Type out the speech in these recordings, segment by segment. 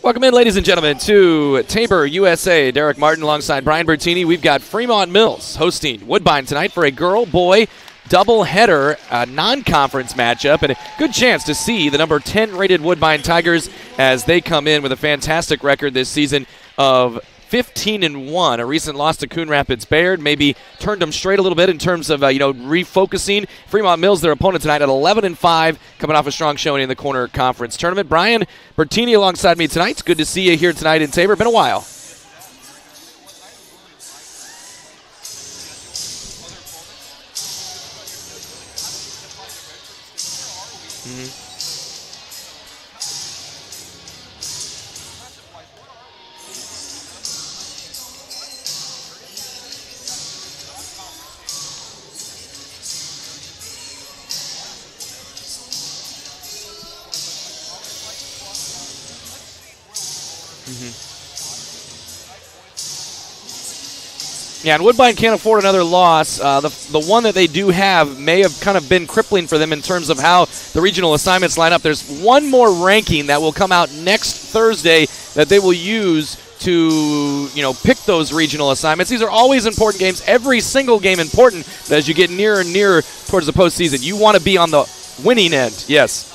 Welcome in, ladies and gentlemen, to Tabor, USA. Derek Martin alongside Brian Bertini. We've got Fremont-Mills hosting Woodbine tonight for a girl-boy doubleheader non-conference matchup, and a good chance to see the number 10 rated Woodbine Tigers as they come in with a fantastic record this season of 15-1. A recent loss to Coon Rapids Bayard maybe turned them straight a little bit in terms of refocusing. Fremont-Mills, their opponent tonight, at 11-5, coming off a strong showing in the Corner Conference Tournament. Brian Bertini alongside me tonight. It's good to see you here tonight in Tabor. Been a while. Yeah, and Woodbine can't afford another loss. The one that they do have may have kind of been crippling for them in terms of how the regional assignments line up. There's one more ranking that will come out next Thursday that they will use to, pick those regional assignments. These are always important games. Every single game important, but as you get nearer and nearer towards the postseason, you want to be on the winning end. Yes.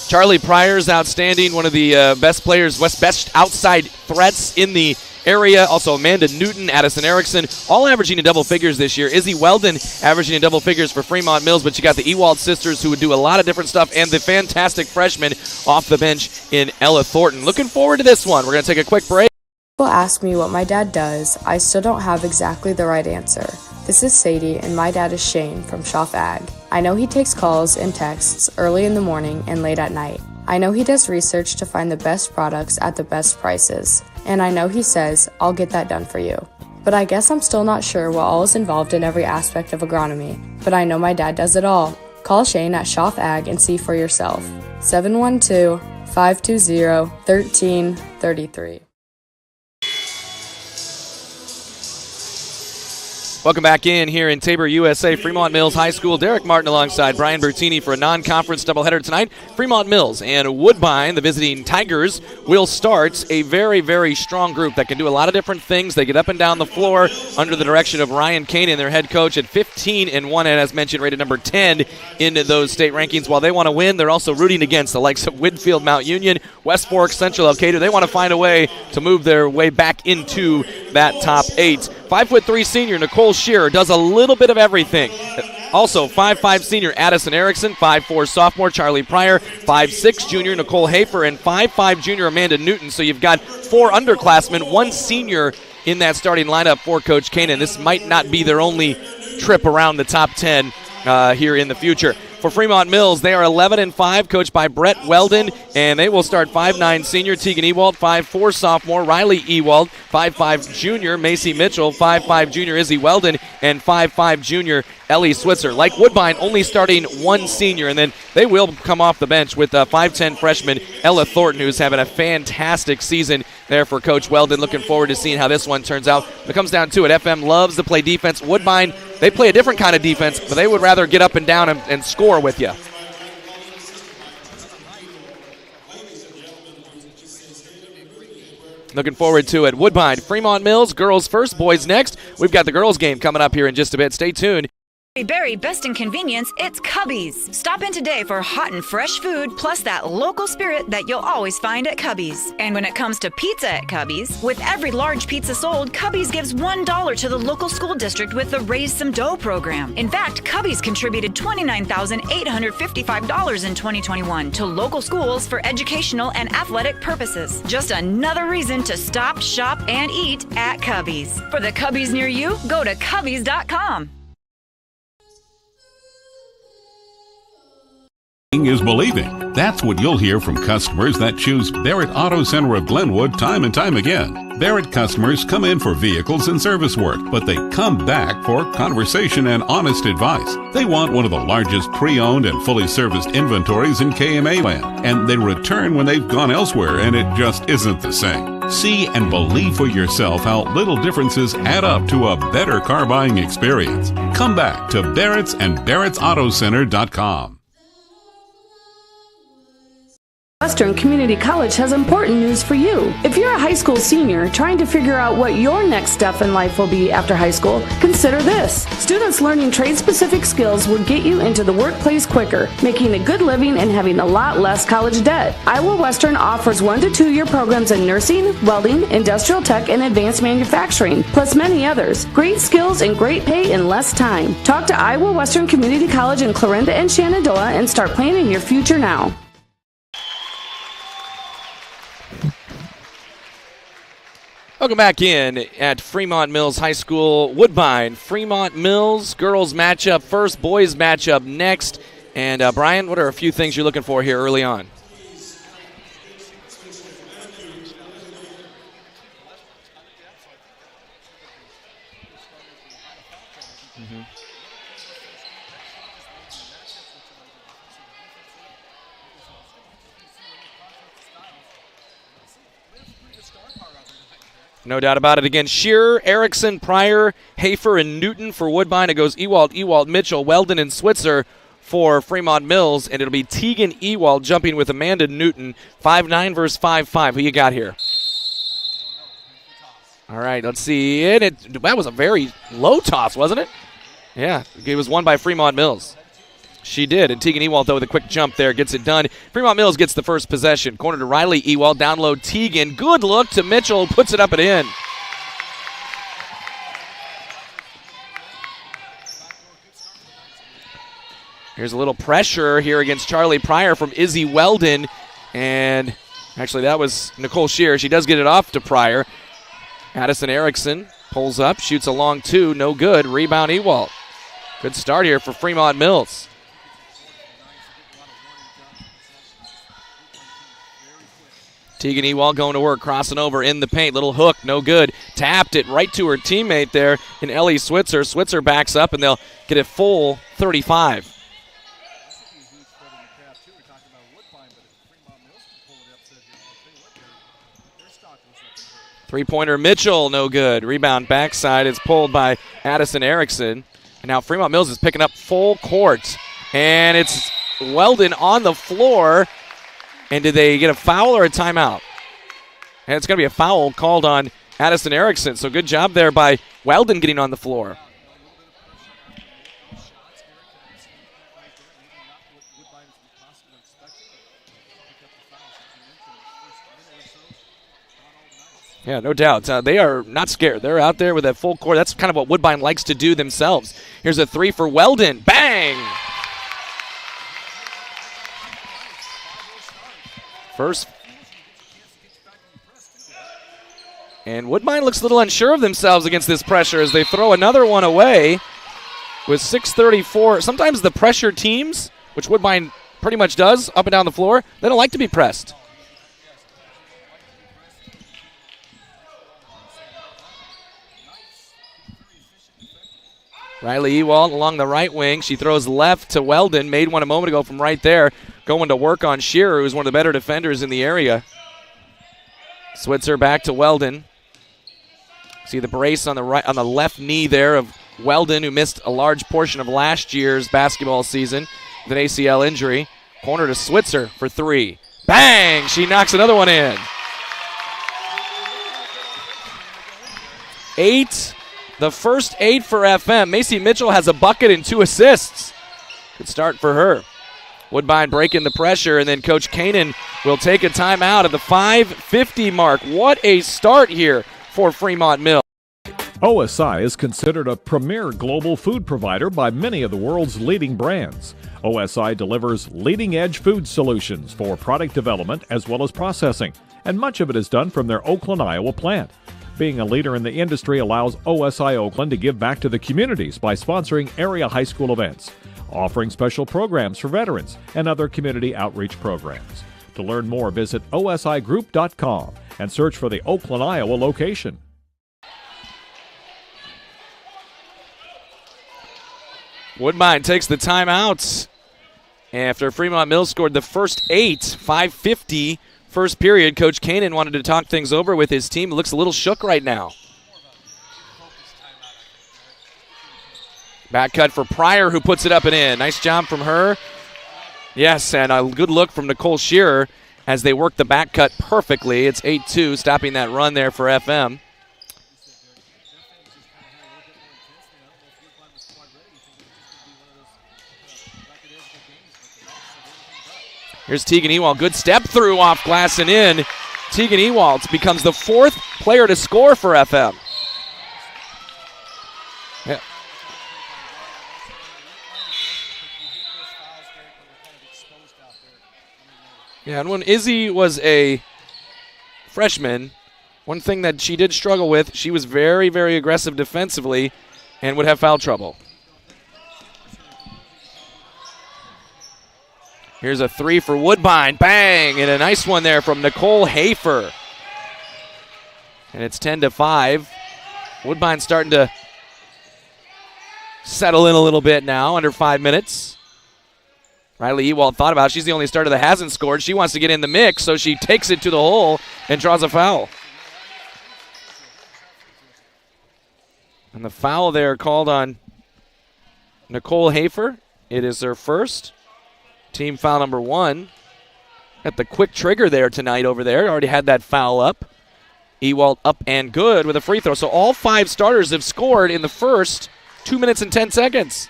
Charlie Pryor's outstanding, one of the best players, best outside threats in the area. Also Amanda Newton, Addison Erickson, all averaging in double figures this year. Izzy Weldon averaging in double figures for Fremont-Mills, but you got the Ewald sisters who would do a lot of different stuff, and the fantastic freshman off the bench in Ella Thornton. Looking forward to this one. We're going to take a quick break. People ask me what my dad does. I still don't have exactly the right answer. This is Sadie, and my dad is Shane from Schaff Ag. I know he takes calls and texts early in the morning and late at night. I know he does research to find the best products at the best prices. And I know he says, "I'll get that done for you." But I guess I'm still not sure what all is involved in every aspect of agronomy. But I know my dad does it all. Call Shane at Schaff Ag and see for yourself. 712-520-1333. Welcome back in here in Tabor, USA. Fremont-Mills High School. Derek Martin alongside Brian Bertini for a non-conference doubleheader tonight. Fremont-Mills and Woodbine, the visiting Tigers, will start a very, very strong group that can do a lot of different things. They get up and down the floor under the direction of Ryan Kanan, their head coach, at 15-1, and as mentioned, rated number 10 in those state rankings. While they want to win, they're also rooting against the likes of Whitfield, Mount Union, West Fork, Central Elkader. They want to find a way to move their way back into that top 8. 5'3" senior Nicole Shearer does a little bit of everything. Also, 5'5" senior Addison Erickson, 5'4" sophomore Charlie Pryor, 5'6" junior Nicole Hafer, and 5'5" junior Amanda Newton. So you've got 4 underclassmen, 1 senior in that starting lineup for Coach Kanan. This might not be their only trip around the top 10 here in the future. For Fremont-Mills, they are 11-5, coached by Brett Weldon, and they will start 5'9" senior Tegan Ewald, 5'4" sophomore Riley Ewald, 5'5" junior Macy Mitchell, 5'5" junior Izzy Weldon, and 5'5" junior Ellie Switzer. Like Woodbine, only starting 1 senior, and then they will come off the bench with 5'10" freshman Ella Thornton, who's having a fantastic season there for Coach Weldon. Looking forward to seeing how this one turns out. When it comes down to it, FM loves to play defense. Woodbine, they play a different kind of defense, but they would rather get up and down and score with you. Looking forward to it. Woodbine, Fremont-Mills, girls first, boys next. We've got the girls game coming up here in just a bit. Stay tuned. Berry, best in convenience, it's Cubby's. Stop in today for hot and fresh food, plus that local spirit that you'll always find at Cubby's. And when it comes to pizza at Cubby's, with every large pizza sold, Cubby's gives $1 to the local school district with the Raise Some Dough program. In fact, Cubby's contributed $29,855 in 2021 to local schools for educational and athletic purposes. Just another reason to stop, shop, and eat at Cubby's. For the Cubby's near you, go to Cubby's.com. Is believing. That's what you'll hear from customers that choose Barrett Auto Center of Glenwood time and time again. Barrett customers come in for vehicles and service work, but they come back for conversation and honest advice. They want one of the largest pre-owned and fully serviced inventories in KMA land, and they return when they've gone elsewhere and it just isn't the same. See and believe for yourself how little differences add up to a better car buying experience. Come back to Barrett's and barrettsautocenter.com. Western Community College has important news for you. If you're a high school senior trying to figure out what your next step in life will be after high school, consider this. Students learning trade-specific skills will get you into the workplace quicker, making a good living and having a lot less college debt. Iowa Western offers 1 to 2 year programs in nursing, welding, industrial tech, and advanced manufacturing, plus many others. Great skills and great pay in less time. Talk to Iowa Western Community College in Clarinda and Shenandoah and start planning your future now. Welcome back in at Fremont-Mills High School, Woodbine. Fremont-Mills girls matchup first, boys matchup next. And Brian, what are a few things you're looking for here early on? No doubt about it. Again, Shearer, Erickson, Pryor, Hafer, and Newton for Woodbine. It goes Ewald, Mitchell, Weldon, and Switzer for Fremont-Mills. And it'll be Tegan Ewald jumping with Amanda Newton. 5'9" versus 5'5". Who you got here? All right, let's see. That was a very low toss, wasn't it? Yeah, it was won by Fremont-Mills. She did, and Tegan Ewald, though, with a quick jump there, gets it done. Fremont-Mills gets the first possession. Corner to Riley Ewald, down low Tegan. Good look to Mitchell, puts it up and in. Here's a little pressure here against Charlie Pryor from Izzy Weldon. And actually, that was Nicole Shearer. She does get it off to Pryor. Addison Erickson pulls up, shoots a long two, no good. Rebound Ewald. Good start here for Fremont-Mills. Tegan Ewald going to work, crossing over in the paint. Little hook, no good. Tapped it right to her teammate there in Ellie Switzer. Switzer backs up, and they'll get a full 35. Three-pointer Mitchell, no good. Rebound backside. It's pulled by Addison Erickson. And now Fremont-Mills is picking up full court. And it's Weldon on the floor. And did they get a foul or a timeout? And it's going to be a foul called on Addison Erickson. So good job there by Weldon getting on the floor. Yeah, no doubt. They are not scared. They're out there with that full court. That's kind of what Woodbine likes to do themselves. Here's a three for Weldon. Bang! First. And Woodbine looks a little unsure of themselves against this pressure as they throw another one away with 6:34. Sometimes the pressure teams, which Woodbine pretty much does up and down the floor, they don't like to be pressed. Riley Ewald along the right wing. She throws left to Weldon. Made one a moment ago from right there. Going to work on Shearer, who's one of the better defenders in the area. Switzer back to Weldon. See the brace on the right, on the left knee there of Weldon, who missed a large portion of last year's basketball season with an ACL injury. Corner to Switzer for three. Bang! She knocks another one in. 8. The first 8 for FM. Macy Mitchell has a bucket and 2 assists. Good start for her. Woodbine breaking the pressure, and then Coach Kanan will take a timeout at the 5:50 mark. What a start here for Fremont-Mills. OSI is considered a premier global food provider by many of the world's leading brands. OSI delivers leading-edge food solutions for product development as well as processing, and much of it is done from their Oakland, Iowa plant. Being a leader in the industry allows OSI Oakland to give back to the communities by sponsoring area high school events. offering special programs for veterans and other community outreach programs. To learn more, visit osigroup.com and search for the Oakland, Iowa location. Woodbine takes the timeout after Fremont-Mills scored the first 8, 5:50 first period. Coach Kanan wanted to talk things over with his team. It looks a little shook right now. Back cut for Pryor, who puts it up and in. Nice job from her. Yes, and a good look from Nicole Shearer as they work the back cut perfectly. It's 8-2, stopping that run there for FM. Here's Tegan Ewald. Good step through off glass and in. Tegan Ewald becomes the 4th player to score for FM. Yeah. Yeah, and when Izzy was a freshman, one thing that she did struggle with, she was very, very aggressive defensively and would have foul trouble. Here's a 3 for Woodbine. Bang! And a nice one there from Nicole Hafer. And it's 10-5. Woodbine starting to settle in a little bit now, under 5 minutes. Riley Ewald thought about it. She's the only starter that hasn't scored. She wants to get in the mix, so she takes it to the hole and draws a foul. And the foul there called on Nicole Hafer. It is her first. Team foul number 1. Got the quick trigger there tonight over there. Already had that foul up. Ewald up and good with a free throw. So all 5 starters have scored in the first 2 minutes and 10 seconds.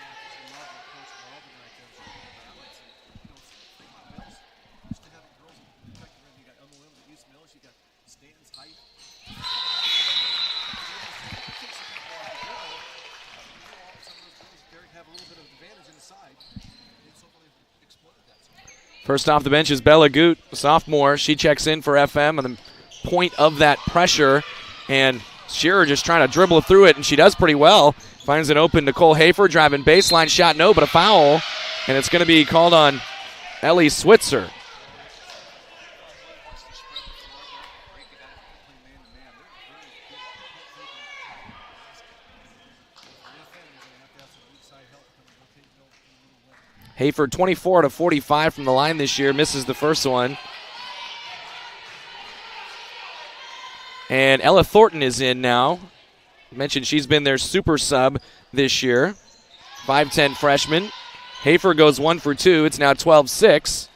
First off the bench is Bella Goot, sophomore. She checks in for FM on the point of that pressure. And Shearer just trying to dribble through it, and she does pretty well. Finds an open Nicole Hafer, driving baseline shot, no, but a foul. And it's going to be called on Ellie Switzer. Hayford 24 to 45 from the line this year, misses the first one. And Ella Thornton is in now. I mentioned she's been their super sub this year. 5'10 freshman. Hafer goes 1 for 2. It's now 12-6.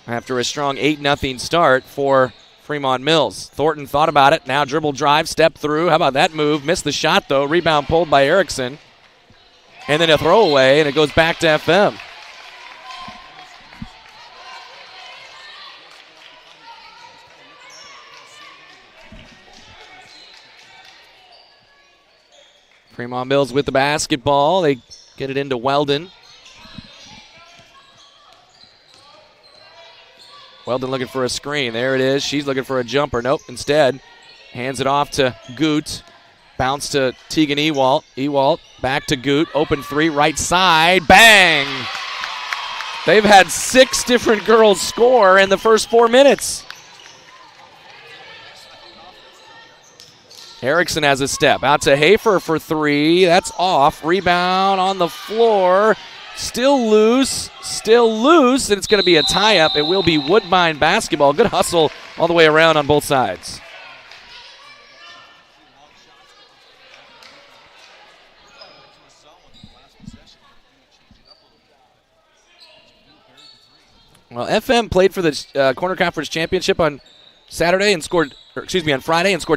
After a strong 8-0 start for Fremont-Mills. Thornton thought about it. Now dribble drive, step through. How about that move? Missed the shot, though. Rebound pulled by Erickson. And then a throwaway, and it goes back to FM. Fremont-Mills with the basketball. They get it into Weldon. Weldon looking for a screen. There it is. She's looking for a jumper. Nope, instead hands it off to Goot. Bounce to Tegan Ewald. Ewald back to Goot. Open 3, right side. Bang! They've had 6 different girls score in the first 4 minutes. Erickson has a step. Out to Hafer for 3. That's off. Rebound on the floor. Still loose. And it's going to be a tie-up. It will be Woodbine basketball. Good hustle all the way around on both sides. Well, FM played for the Corner Conference Championship on Friday and scored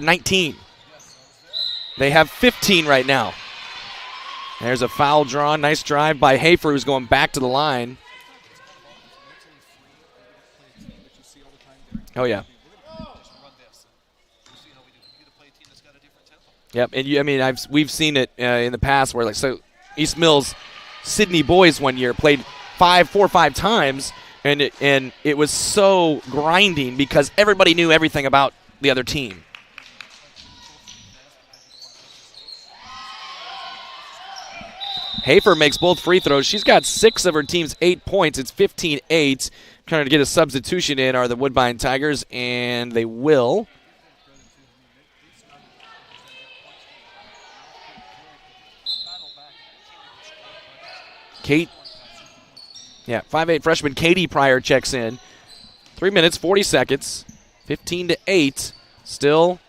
19. They have 15 right now. There's a foul drawn. Nice drive by Hafer, who's going back to the line. Oh, yeah. Yep, and we've seen it in the past where, East Mills, Sydney boys one year played 4 or 5 times. And it was so grinding because everybody knew everything about the other team. Hafer makes both free throws. She's got 6 of her team's 8 points. It's 15-8. Trying to get a substitution in are the Woodbine Tigers, and they will. Kate, 5'8" freshman Katie Pryor checks in. 3 minutes, 40 seconds, 15-8. Still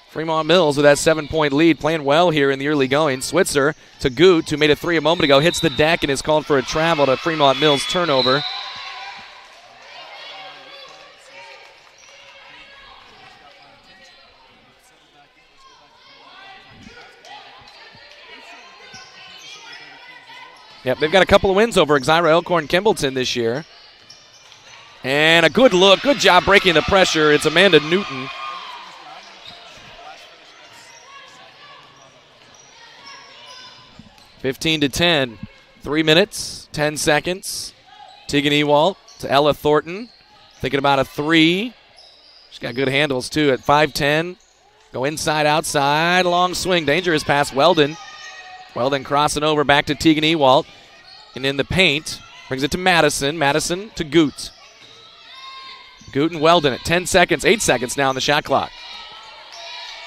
Fremont-Mills with that 7-point lead, playing well here in the early going. Switzer to Goot, who made a 3 a moment ago, hits the deck and is called for a travel to Fremont-Mills turnover. Yep, they've got a couple of wins over Exira Elkhorn Kimballton this year. And a good look. Good job breaking the pressure. It's Amanda Newton. (15-10). 3 minutes, 10 seconds. Tegan Ewalt to Ella Thornton. Thinking about a 3. She's got good handles, too, at 5'10". Go inside, outside. Long swing. Dangerous pass. Weldon. Weldon crossing over back to Tegan Ewalt. And in the paint, brings it to Madison. Madison to Goot. Goot and Weldon at 10 seconds, 8 seconds now on the shot clock.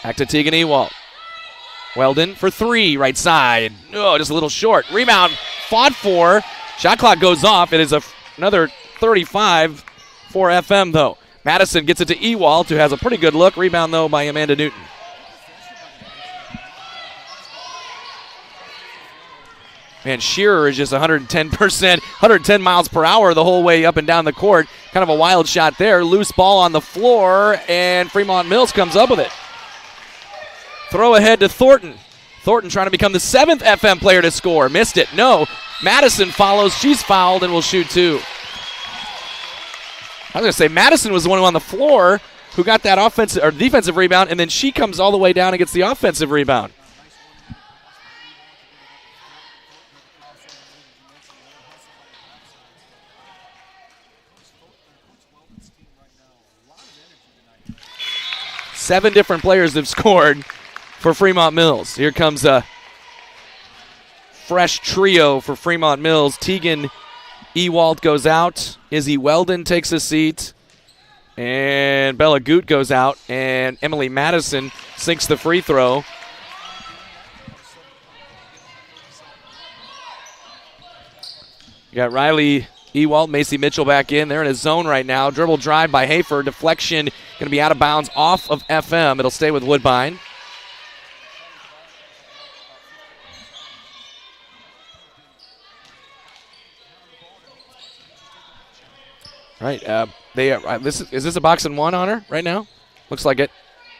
Back to Tegan Ewalt. Weldon for 3, right side. Oh, just a little short. Rebound fought for. Shot clock goes off. It is another 35 for FM, though. Madison gets it to Ewalt, who has a pretty good look. Rebound, though, by Amanda Newton. Man, Shearer is just 110%, 110 miles per hour the whole way up and down the court. Kind of a wild shot there. Loose ball on the floor, and Fremont-Mills comes up with it. Throw ahead to Thornton. Thornton trying to become the 7th FM player to score. Missed it. No. Madison follows. She's fouled and will shoot 2. I was going to say, Madison was the one who on the floor who got that offensive or defensive rebound, and then she comes all the way down and gets the offensive rebound. Seven different players have scored for Fremont-Mills. Here comes a fresh trio for Fremont-Mills. Tegan Ewalt goes out. Izzy Weldon takes a seat. And Bella Goot goes out. And Emily Madison sinks the free throw. You got Riley Ewalt, Macy Mitchell back in. They're in a zone right now. Dribble drive by Hafer. Deflection going to be out of bounds off of FM. It'll stay with Woodbine. All right. Is this a box and 1 on her right now? Looks like it.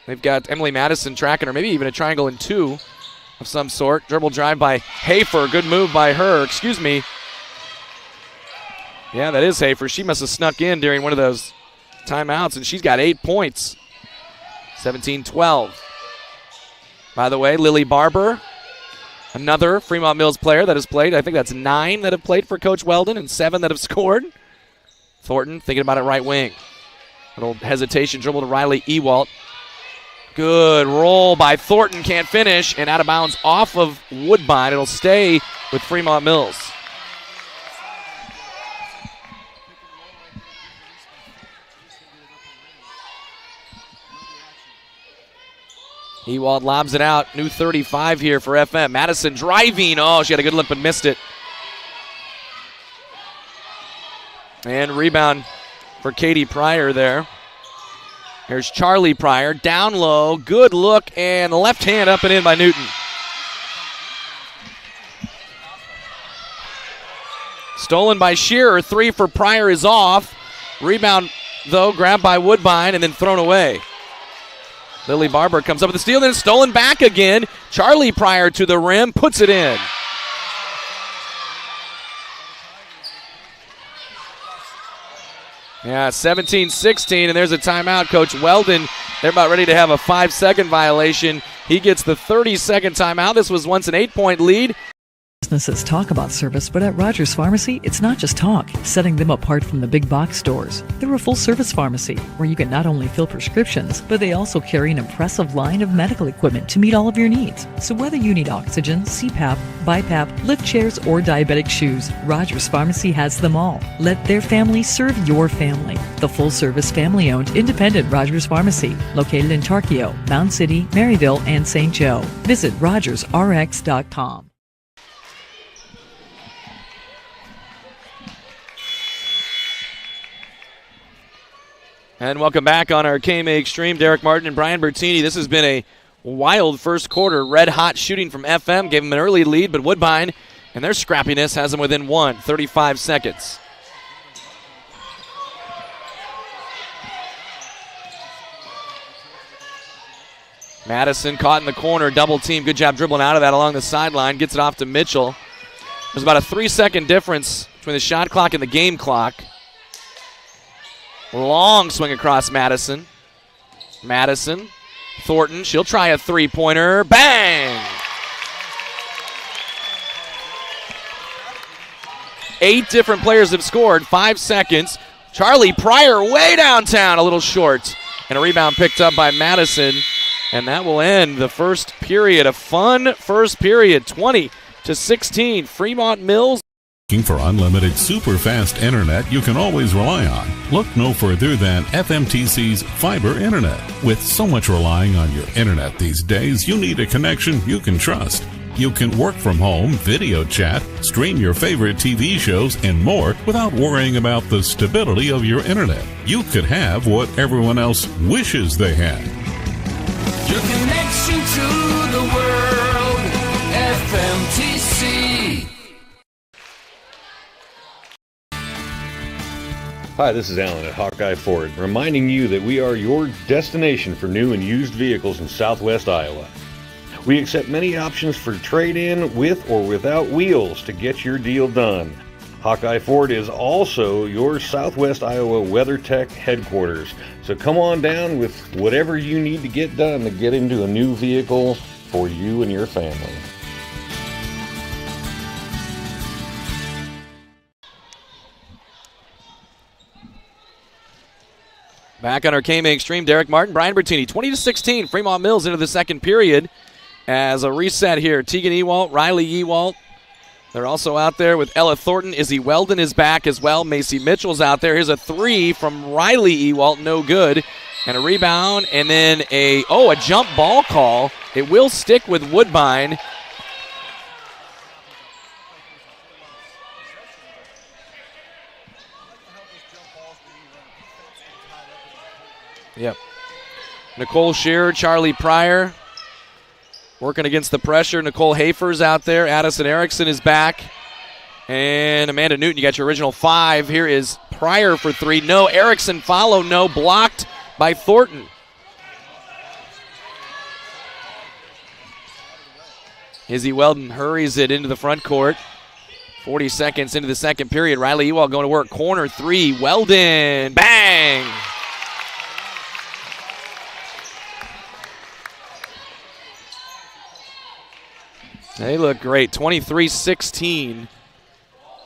They've got Emily Madison tracking her. Maybe even a triangle and 2 of some sort. Dribble drive by Hafer. Good move by her. Excuse me. Yeah, that is Hafer. She must have snuck in during one of those timeouts, and she's got 8 points. 17-12. By the way, Lily Barber, another Fremont-Mills player that has played. I think that's 9 that have played for Coach Weldon and 7 that have scored. Thornton thinking about it right wing. Little hesitation, dribble to Riley Ewalt. Good roll by Thornton, can't finish, and out of bounds off of Woodbine. It'll stay with Fremont-Mills. Ewald lobs it out. New 35 here for FM. Madison driving. Oh, she had a good look but missed it. And rebound for Katie Pryor there. Here's Charlie Pryor. Down low. Good look and left hand up and in by Newton. Stolen by Shearer. 3 for Pryor is off. Rebound, though, grabbed by Woodbine and then thrown away. Lily Barber comes up with the steal, then stolen back again. Charlie Pryor to the rim, puts it in. Yeah, 17-16, and there's a timeout. Coach Weldon, they're about ready to have a 5-second violation. He gets the 30-second timeout. This was once an 8-point lead. businesses talk about service, but at Rogers Pharmacy, it's not just talk, setting them apart from the big box stores. They're a full-service pharmacy where you can not only fill prescriptions, but they also carry an impressive line of medical equipment to meet all of your needs. So whether you need oxygen, CPAP, BiPAP, lift chairs, or diabetic shoes, Rogers Pharmacy has them all. Let their family serve your family. The full-service, family-owned, independent Rogers Pharmacy, located in Tarkio, Mound City, Maryville, and St. Joe. Visit rogersrx.com. And welcome back on our KMA Extreme. Derek Martin and Brian Bertini. This has been a wild first quarter. Red hot shooting from FM. Gave them an early lead, but Woodbine and their scrappiness has them within 35 seconds. Madison caught in the corner. Double team. Good job dribbling out of that along the sideline. Gets it off to Mitchell. There's about a 3-second difference between the shot clock and the game clock. Long swing across Madison. Madison. Thornton. She'll try a three-pointer. Bang! 8 different players have scored. 5 seconds. Charlie Pryor way downtown. A little short. And a rebound picked up by Madison. And that will end the first period. A fun first period. 20-16. Fremont-Mills. Looking for unlimited super fast internet you can always rely on? Look no further than FMTC's fiber internet. With so much relying on your internet these days, you need a connection you can trust. You can work from home, video chat, stream your favorite TV shows, and more without worrying about the stability of your internet. You could have what everyone else wishes they had. Your connection to the world, FMTC. Hi, this is Alan at Hawkeye Ford, reminding you that we are your destination for new and used vehicles in southwest Iowa. We accept many options for trade-in with or without wheels to get your deal done. Hawkeye Ford is also your southwest Iowa WeatherTech headquarters, so come on down with whatever you need to get done to get into a new vehicle for you and your family. Back on our KMA Extreme, Derek Martin, Brian Bertini. 20-16, Fremont-Mills into the second period. As a reset here, Tegan Ewalt, Riley Ewalt. They're also out there with Ella Thornton. Izzy Weldon is back as well. Macy Mitchell's out there. Here's a three from Riley Ewalt, no good. And a rebound, and then a jump ball call. It will stick with Woodbine. Yep. Nicole Shearer, Charlie Pryor working against the pressure. Nicole Hafer's out there. Addison Erickson is back. And Amanda Newton, you got your original 5. Here is Pryor for 3. No. Erickson follow. No. Blocked by Thornton. Izzy Weldon hurries it into the front court. 40 seconds into the second period. Riley Ewald going to work. Corner 3. Weldon. Bang! They look great. 23-16.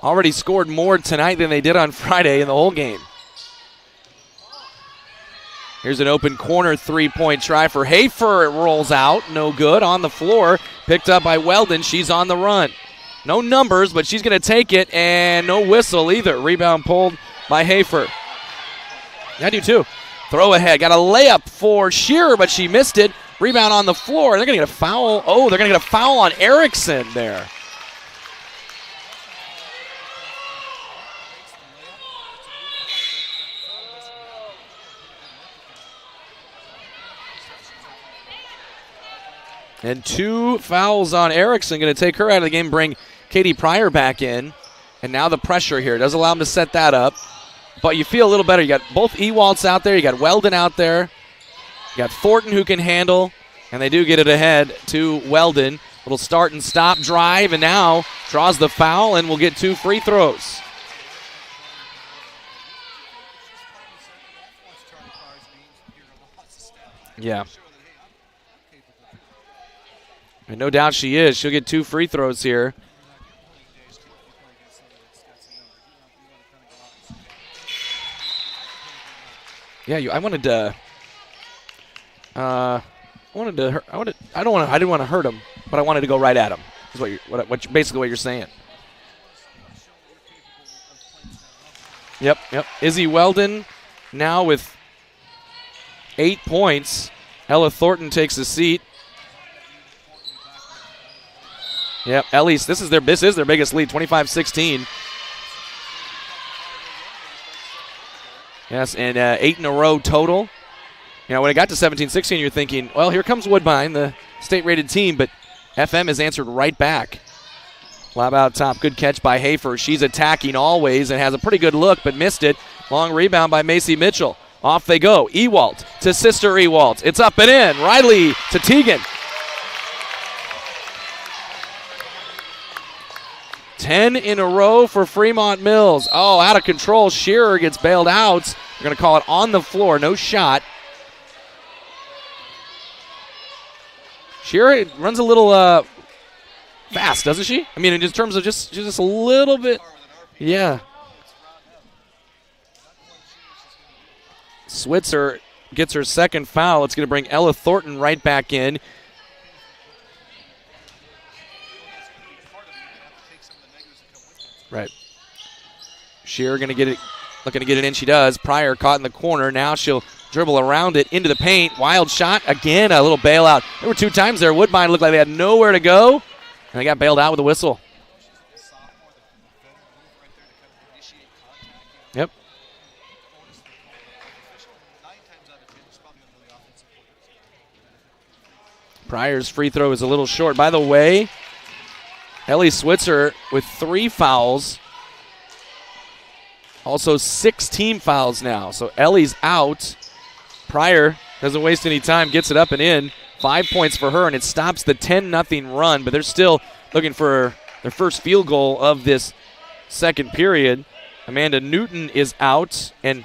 Already scored more tonight than they did on Friday in the whole game. Here's an open corner three-point try for Hafer. It rolls out. No good. On the floor. Picked up by Weldon. She's on the run. No numbers, but she's going to take it, and no whistle either. Rebound pulled by Hafer. I do too. Throw ahead. Got a layup for Shearer, but she missed it. Rebound on the floor. They're going to get a foul. Oh, they're going to get a foul on Erickson there. And 2 fouls on Erickson. Going to take her out of the game, bring Katie Pryor back in. And now the pressure here. Does allow them to set that up. But you feel a little better. You got both Ewalds out there. You got Weldon out there. You got Thornton who can handle. And they do get it ahead to Weldon. Little start and stop drive. And now draws the foul and will get 2 free throws. Yeah. And no doubt she is. She'll get 2 free throws here. Yeah, I didn't want to hurt him, but I wanted to go right at him. Is basically what you're saying. Yep. Izzy Weldon now with 8 points. Ella Thornton takes a seat. Yep, Ellie's, this is their biggest lead, 25-16. Yes, and 8 in a row total. You know, when it got to 17-16, you're thinking, well, here comes Woodbine, the state-rated team, but FM has answered right back. Lob out top, good catch by Hafer. She's attacking always and has a pretty good look, but missed it. Long rebound by Macy Mitchell. Off they go. Ewalt to sister Ewalt. It's up and in. Riley to Teagan. 10 in a row for Fremont-Mills. Oh, out of control. Shearer gets bailed out. They're going to call it on the floor. No shot. Shearer runs a little fast, doesn't she? I mean, in terms of just a little bit. Yeah. Switzer gets her second foul. It's going to bring Ella Thornton right back in. Right. Shearer going to get it, looking to get it in. She does. Pryor caught in the corner. Now she'll dribble around it into the paint. Wild shot. Again, a little bailout. There were 2 times there. Woodbine looked like they had nowhere to go, and they got bailed out with a whistle. Yep. Pryor's free throw is a little short. By the way, Ellie Switzer with 3 fouls. Also 6 team fouls now. So Ellie's out. Pryor doesn't waste any time, gets it up and in. 5 points for her, and it stops the 10-0 run, but they're still looking for their first field goal of this second period. Amanda Newton is out, and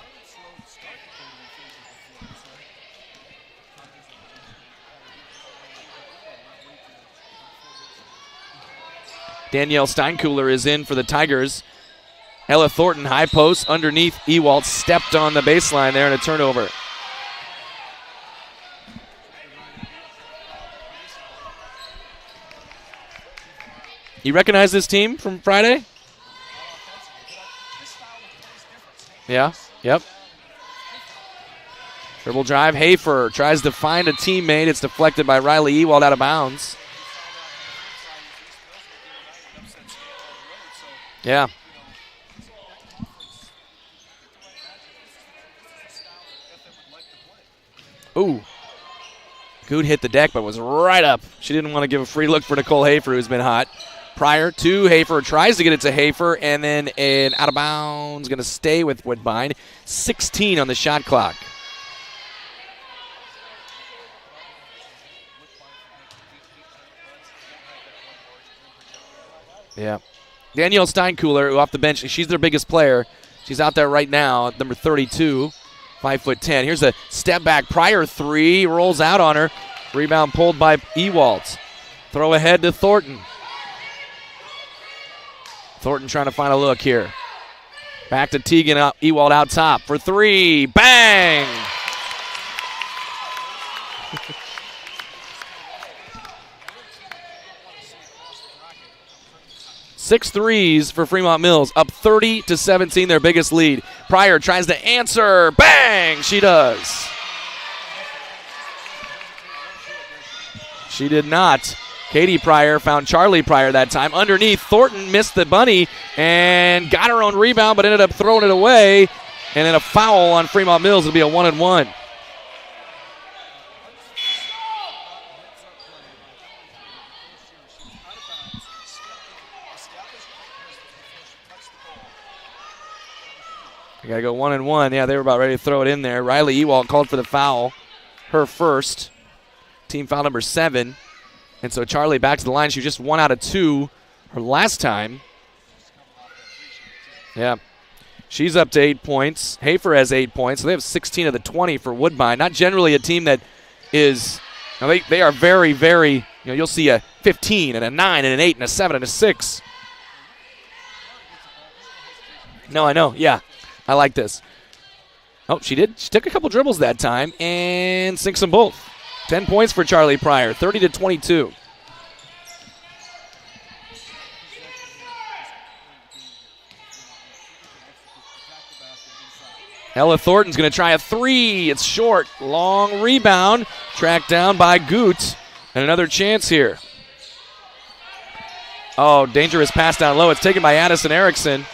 Danielle Steinkühler is in for the Tigers. Ella Thornton, high post, underneath. Ewalt stepped on the baseline there and a turnover. You recognize this team from Friday? Yeah, yep. Dribble drive, Hafer tries to find a teammate. It's deflected by Riley Ewald out of bounds. Yeah. Ooh. Good hit the deck, but was right up. She didn't want to give a free look for Nicole Hafer, who's been hot. Pryor to Hafer, tries to get it to Hafer, and then an out of bounds, going to stay with Woodbine. 16 on the shot clock. Yeah. Danielle Steinkühler, who off the bench, she's their biggest player. She's out there right now, number 32, 5'10". Here's a step back. Pryor 3, rolls out on her. Rebound pulled by Ewald. Throw ahead to Thornton. Thornton trying to find a look here. Back to Teagan, Ewald out top for 3. Bang! Six threes for Fremont-Mills, up 30-17, their biggest lead. Pryor tries to answer. Bang! She does. She did not. Katie Pryor found Charlie Pryor that time. Underneath, Thornton missed the bunny and got her own rebound, but ended up throwing it away. And then a foul on Fremont-Mills. It'll be a 1-and-1. We got to go 1-and-1. Yeah, they were about ready to throw it in there. Riley Ewald called for the foul. Her first. Team foul number 7. And so Charlie back to the line. She was just 1 out of 2 her last time. Yeah. She's up to 8 points. Hafer has 8 points. So they have 16 of the 20 for Woodbine. Not generally a team that is, they are very, very, you'll see a 15 and a 9 and an 8 and a 7 and a 6. No, I know. Yeah. I like this. Oh, she did. She took a couple dribbles that time and sinks them both. 10 points for Charlie Pryor, 30-22. Ella Thornton's going to try a three. It's short. Long rebound. Tracked down by Goot. And another chance here. Oh, dangerous pass down low. It's taken by Addison Erickson.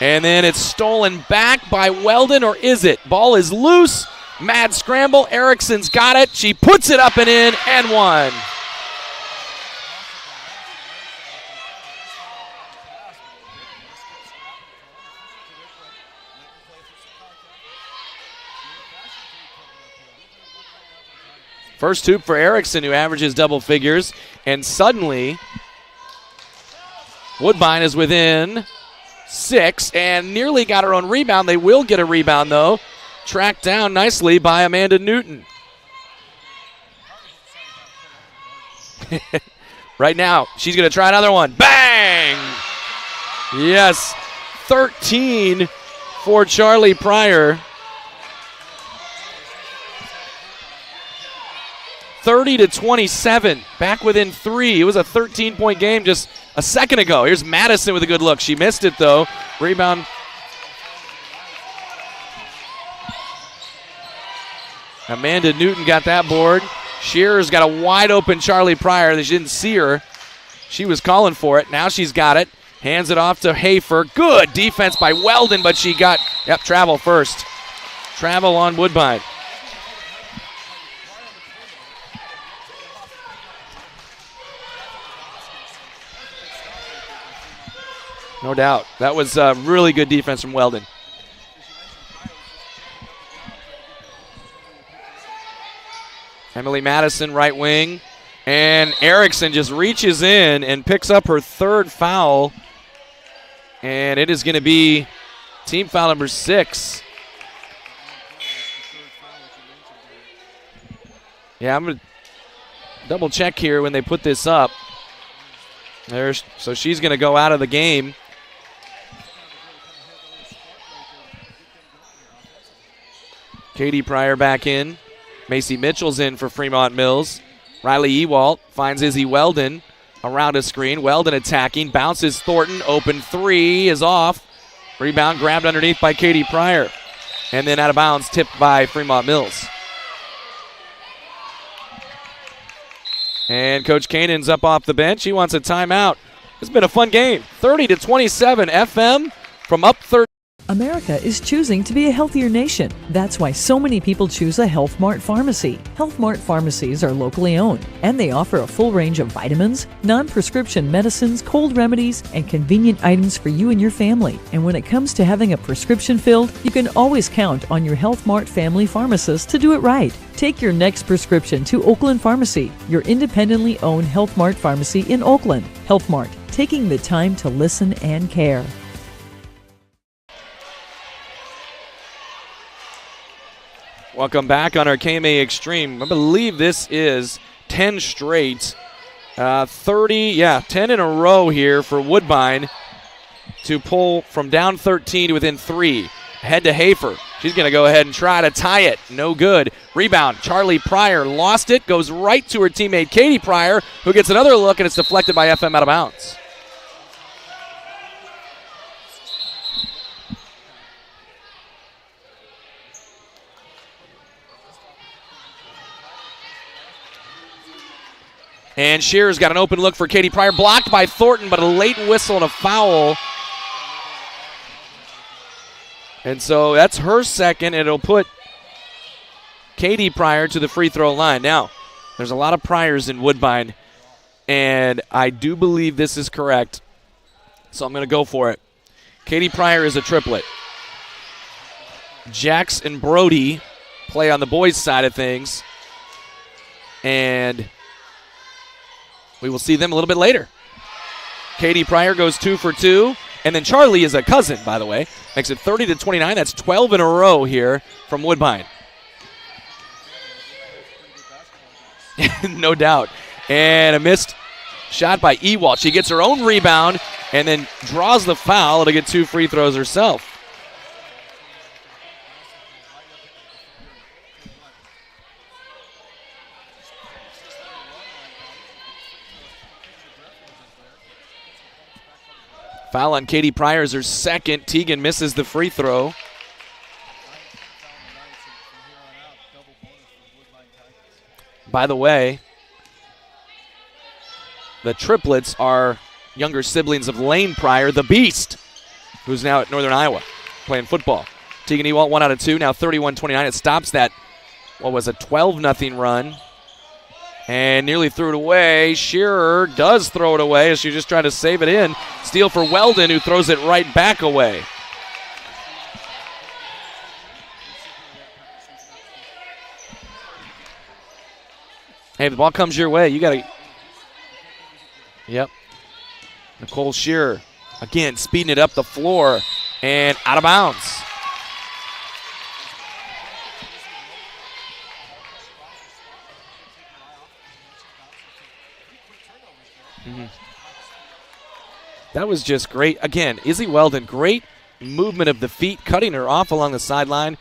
And then it's stolen back by Weldon, or is it? Ball is loose. Mad scramble. Erickson's got it. She puts it up and in, and one. First hoop for Erickson, who averages double figures. And suddenly, Woodbine is within 6 and nearly got her own rebound. They will get a rebound, though. Tracked down nicely by Amanda Newton. Right now, she's going to try another one. Bang! Yes, 13 for Charlie Pryor. 30-27, back within 3. It was a 13-point game just a second ago. Here's Madison with a good look. She missed it, though. Rebound. Amanda Newton got that board. Shearer's got a wide-open Charlie Pryor. They didn't see her. She was calling for it. Now she's got it. Hands it off to Hafer. Good defense by Weldon, but she got, travel first. Travel on Woodbine. No doubt. That was really good defense from Weldon. Emily Madison, right wing. And Erickson just reaches in and picks up her third foul. And it is going to be team foul number 6. Yeah, I'm going to double check here when they put this up. So she's going to go out of the game. Katie Pryor back in. Macy Mitchell's in for Fremont-Mills. Riley Ewalt finds Izzy Weldon around a screen. Weldon attacking. Bounces Thornton. Open three is off. Rebound grabbed underneath by Katie Pryor. And then out of bounds, tipped by Fremont-Mills. And Coach Kanan's up off the bench. He wants a timeout. It's been a fun game. 30-27 FM from up 13. America is choosing to be a healthier nation. That's why so many people choose a Health Mart pharmacy. Health Mart pharmacies are locally owned, and they offer a full range of vitamins, non-prescription medicines, cold remedies, and convenient items for you and your family. And when it comes to having a prescription filled, you can always count on your Health Mart family pharmacist to do it right. Take your next prescription to Oakland Pharmacy, your independently owned Health Mart pharmacy in Oakland. Health Mart, taking the time to listen and care. Welcome back on our KMA Extreme. I believe this is 10 straight. 10 in a row here for Woodbine to pull from down 13 to within 3. Ahead to Hafer. She's going to go ahead and try to tie it. No good. Rebound. Charlie Pryor lost it. Goes right to her teammate Katie Pryor, who gets another look, and it's deflected by FM out of bounds. And Shearer's got an open look for Katie Pryor. Blocked by Thornton, but a late whistle and a foul. And so that's her second. It'll put Katie Pryor to the free throw line. Now, there's a lot of Pryors in Woodbine, and I do believe this is correct. So I'm going to go for it. Katie Pryor is a triplet. Jax and Brody play on the boys' side of things. And we will see them a little bit later. Katie Pryor goes 2 for 2. And then Charlie is a cousin, by the way. Makes it 30-29. That's 12 in a row here from Woodbine. No doubt. And a missed shot by Ewalt. She gets her own rebound and then draws the foul to get 2 free throws herself. Foul on Katie Pryor's her second. Teagan misses the free throw. By the way, the triplets are younger siblings of Lane Pryor, the Beast, who's now at Northern Iowa playing football. Teagan Ewalt 1 out of 2, now 31-29. It stops that, 12-0 run. And nearly threw it away. Shearer does throw it away as she just tried to save it in. Steal for Weldon, who throws it right back away. Hey, if the ball comes your way, you got to. Yep. Nicole Shearer, again, speeding it up the floor and out of bounds. That was just great. Again, Izzy Weldon, great movement of the feet, cutting her off along the sideline.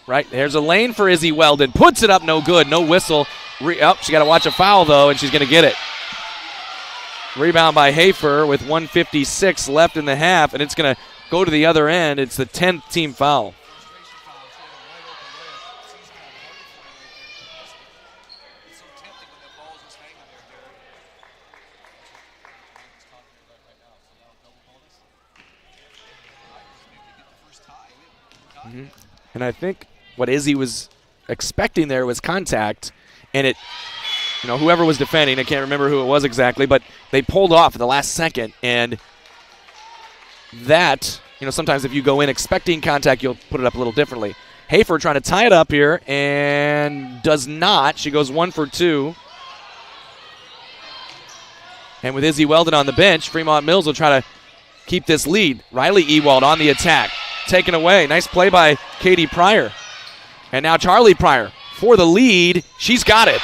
Right, there's a lane for Izzy Weldon. Puts it up, no good, no whistle. She got to watch a foul, though, and she's going to get it. Rebound by Hafer with 1:56 left in the half, and it's going to go to the other end. It's the 10th team foul. And I think what Izzy was expecting there was contact, and it, whoever was defending, I can't remember who it was exactly, but they pulled off at the last second, and that, sometimes if you go in expecting contact, you'll put it up a little differently. Hafer trying to tie it up here, and does not. She goes 1 for 2. And with Izzy Weldon on the bench, Fremont-Mills will try to keep this lead. Riley Ewald on the attack. Taken away. Nice play by Katie Pryor. And now Charlie Pryor for the lead. She's got it.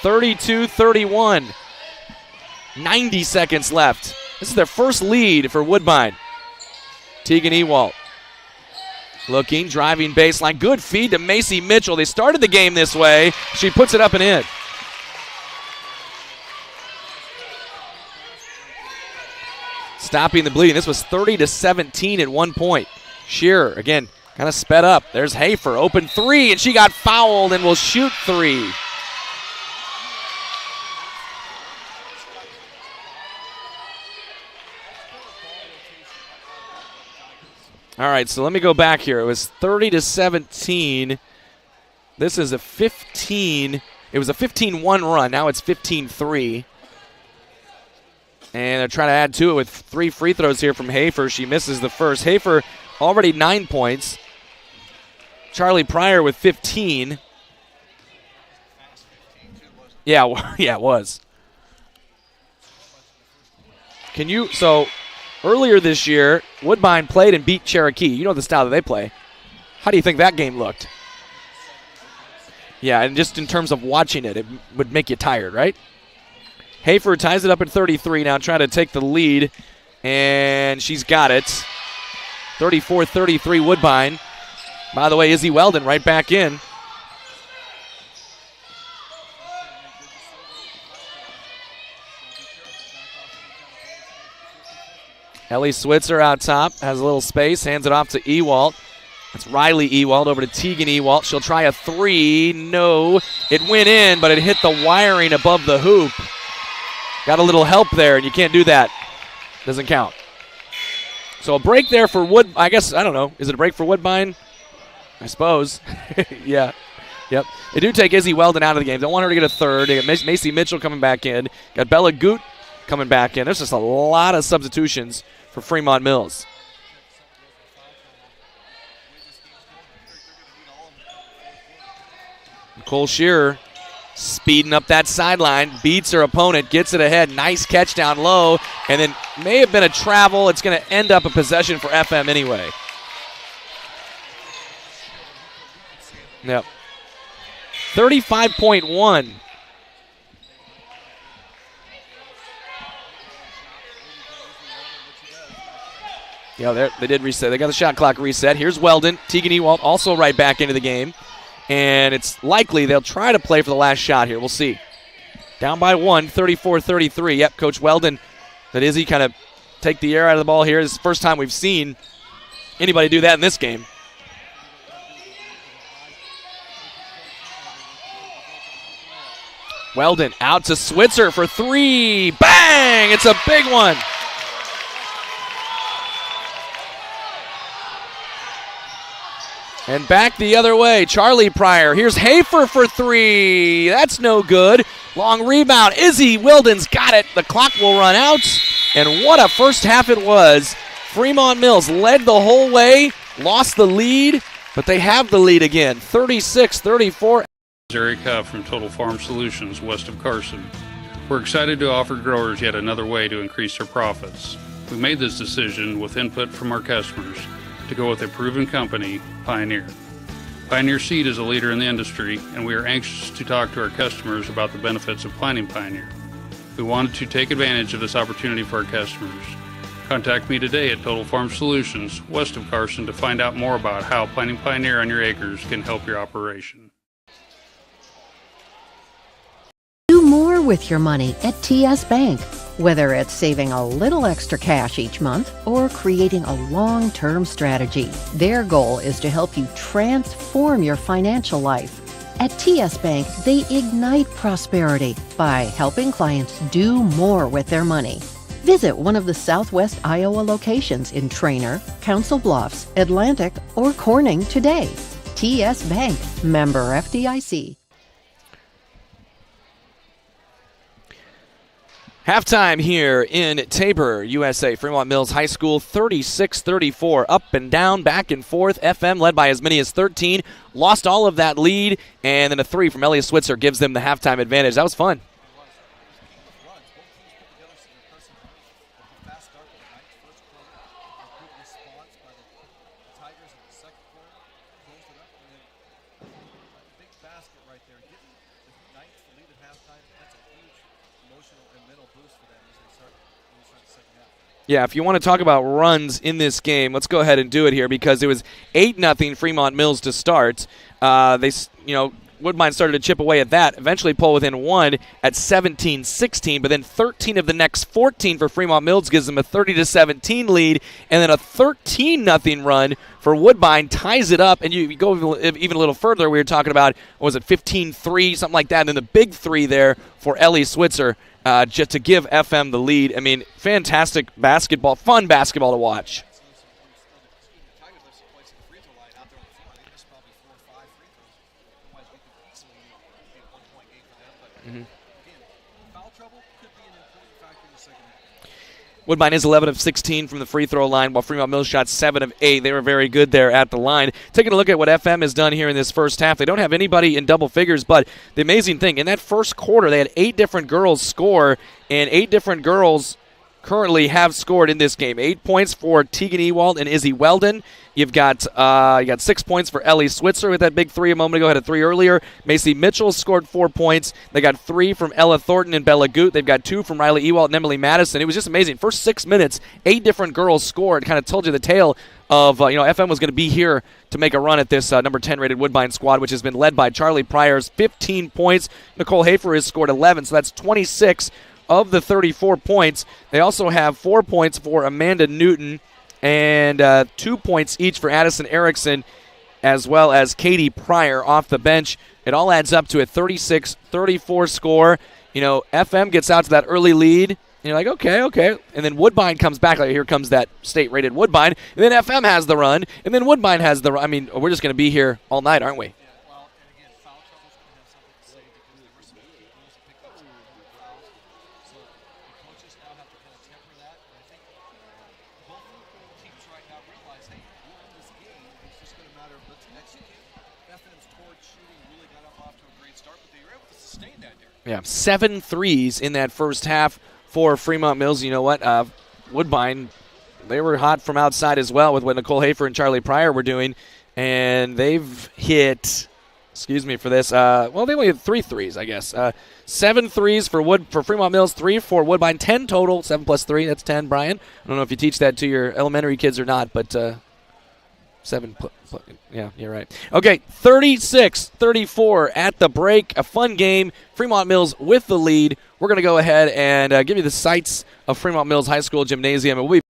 (32-31). 90 seconds left. This is their first lead for Woodbine. Teagan Ewald. Looking, driving baseline. Good feed to Macy Mitchell. They started the game this way. She puts it up and in. Stopping the bleeding. This was 30-17 at one point. Shearer, again, kind of sped up. There's Hafer, open three, and she got fouled and will shoot three. All right, so let me go back here. It was 30-17. This is a 15. It was a 15-1 run. Now it's 15-3. And they're trying to add to it with 3 free throws here from Hafer. She misses the first. Hafer already 9 points. Charlie Pryor with 15. Yeah, it was. So earlier this year, Woodbine played and beat Cherokee. You know the style that they play. How do you think that game looked? Yeah, and just in terms of watching it, it would make you tired, right? Hafer ties it up at 33 now, trying to take the lead, and she's got it. 34-33 Woodbine. By the way, Izzy Weldon right back in. Ellie Switzer out top, has a little space, hands it off to Ewald. That's Riley Ewald over to Teagan Ewald. She'll try a three. No, it went in, but it hit the wiring above the hoop. Got a little help there, and you can't do that. Doesn't count. So a break there for I don't know. Is it a break for Woodbine? I suppose. Yeah. Yep. They do take Izzy Weldon out of the game. Don't want her to get a third. They got Macy Mitchell coming back in. Got Bella Goot coming back in. There's just a lot of substitutions for Fremont-Mills. Nicole Shearer speeding up that sideline, beats her opponent, gets it ahead. Nice catch down low, and then may have been a travel. It's going to end up a possession for FM anyway. Yep. 35.1. Yeah, they did reset. They got the shot clock reset. Here's Weldon. Teagan Ewald also right back into the game. and it's likely they'll try to play for the last shot here. We'll see. Down by 1, 34-33. Yep, Coach Weldon, that Izzy kind of take the air out of the ball here. This is the first time we've seen anybody do that in this game. Weldon out to Switzer for 3. Bang! It's a big one. And back the other way, Charlie Pryor. Here's Hafer for 3. That's no good. Long rebound. Izzy Weldon's got it. The clock will run out. And what a first half it was. Fremont-Mills led the whole way, lost the lead, but they have the lead again, 36-34. Erica from Total Farm Solutions, west of Carson. We're excited to offer growers yet another way to increase their profits. We made this decision with input from our customers to go with a proven company, Pioneer. Pioneer Seed is a leader in the industry, and we are anxious to talk to our customers about the benefits of planting Pioneer. We wanted to take advantage of this opportunity for our customers. Contact me today at Total Farm Solutions, west of Carson, to find out more about how planting Pioneer on your acres can help your operation. Do more with your money at TS Bank. Whether it's saving a little extra cash each month or creating a long-term strategy, their goal is to help you transform your financial life. At TS Bank, they ignite prosperity by helping clients do more with their money. Visit one of the Southwest Iowa locations in Trainer, Council Bluffs, Atlantic, or Corning today. TS Bank, member FDIC. Halftime here in Tabor, USA. Fremont-Mills High School, 36-34. Up and down, back and forth. FM led by as many as 13. Lost all of that lead, and then a 3 from Elliot Switzer gives them the halftime advantage. That was fun. Yeah, if you want to talk about runs in this game, let's go ahead and do it here because it was 8-0 Fremont-Mills to start. Woodbine started to chip away at that, eventually pull within 1 at 17-16, but then 13 of the next 14 for Fremont-Mills gives them a 30-17 lead, and then a 13-0 run for Woodbine ties it up, and you go even a little further. We were talking about, what was it, 15-3, something like that, and then the big 3 there for Ellie Switzer. Just to give FM the lead. I mean, fantastic basketball, fun basketball to watch. Woodbine is 11 of 16 from the free throw line, while Fremont-Mills shot 7 of 8. They were very good there at the line. Taking a look at what FM has done here in this first half, they don't have anybody in double figures, but the amazing thing, in that first quarter, they had 8 different girls score, and 8 different girls currently have scored in this game. 8 points for Tegan Ewald and Izzy Weldon. You've got 6 points for Ellie Switzer with that big 3 a moment ago. Had a 3 earlier. Macy Mitchell scored 4 points. They got 3 from Ella Thornton and Bella Goot. They've got 2 from Riley Ewald and Emily Madison. It was just amazing. First 6 minutes, 8 different girls scored. Kind of told you the tale of FM was going to be here to make a run at this number 10 rated Woodbine squad, which has been led by Charlie Pryor's 15 points. Nicole Hafer has scored 11, so that's 26 of the 34 points. They also have 4 points for Amanda Newton and 2 points each for Addison Erickson, as well as Katie Pryor off the bench. It all adds up to a 36-34 score. FM gets out to that early lead, and you're like, okay. And then Woodbine comes back. Like, here comes that state-rated Woodbine. And then FM has the run, and then Woodbine has the run. I mean, we're just going to be here all night, aren't we? Yeah, 7 threes in that first half for Fremont-Mills. You know what? Woodbine, they were hot from outside as well with what Nicole Hafer and Charlie Pryor were doing. And they've hit, excuse me for this, they only had 3 threes, I guess. 7 threes for Fremont-Mills, 3 for Woodbine, 10 total, 7 plus 3, that's 10, Brian. I don't know if you teach that to your elementary kids or not, but Yeah, you're right. Okay, 36-34 at the break. A fun game. Fremont-Mills with the lead. We're going to go ahead and give you the sights of Fremont-Mills High School Gymnasium. And we'll be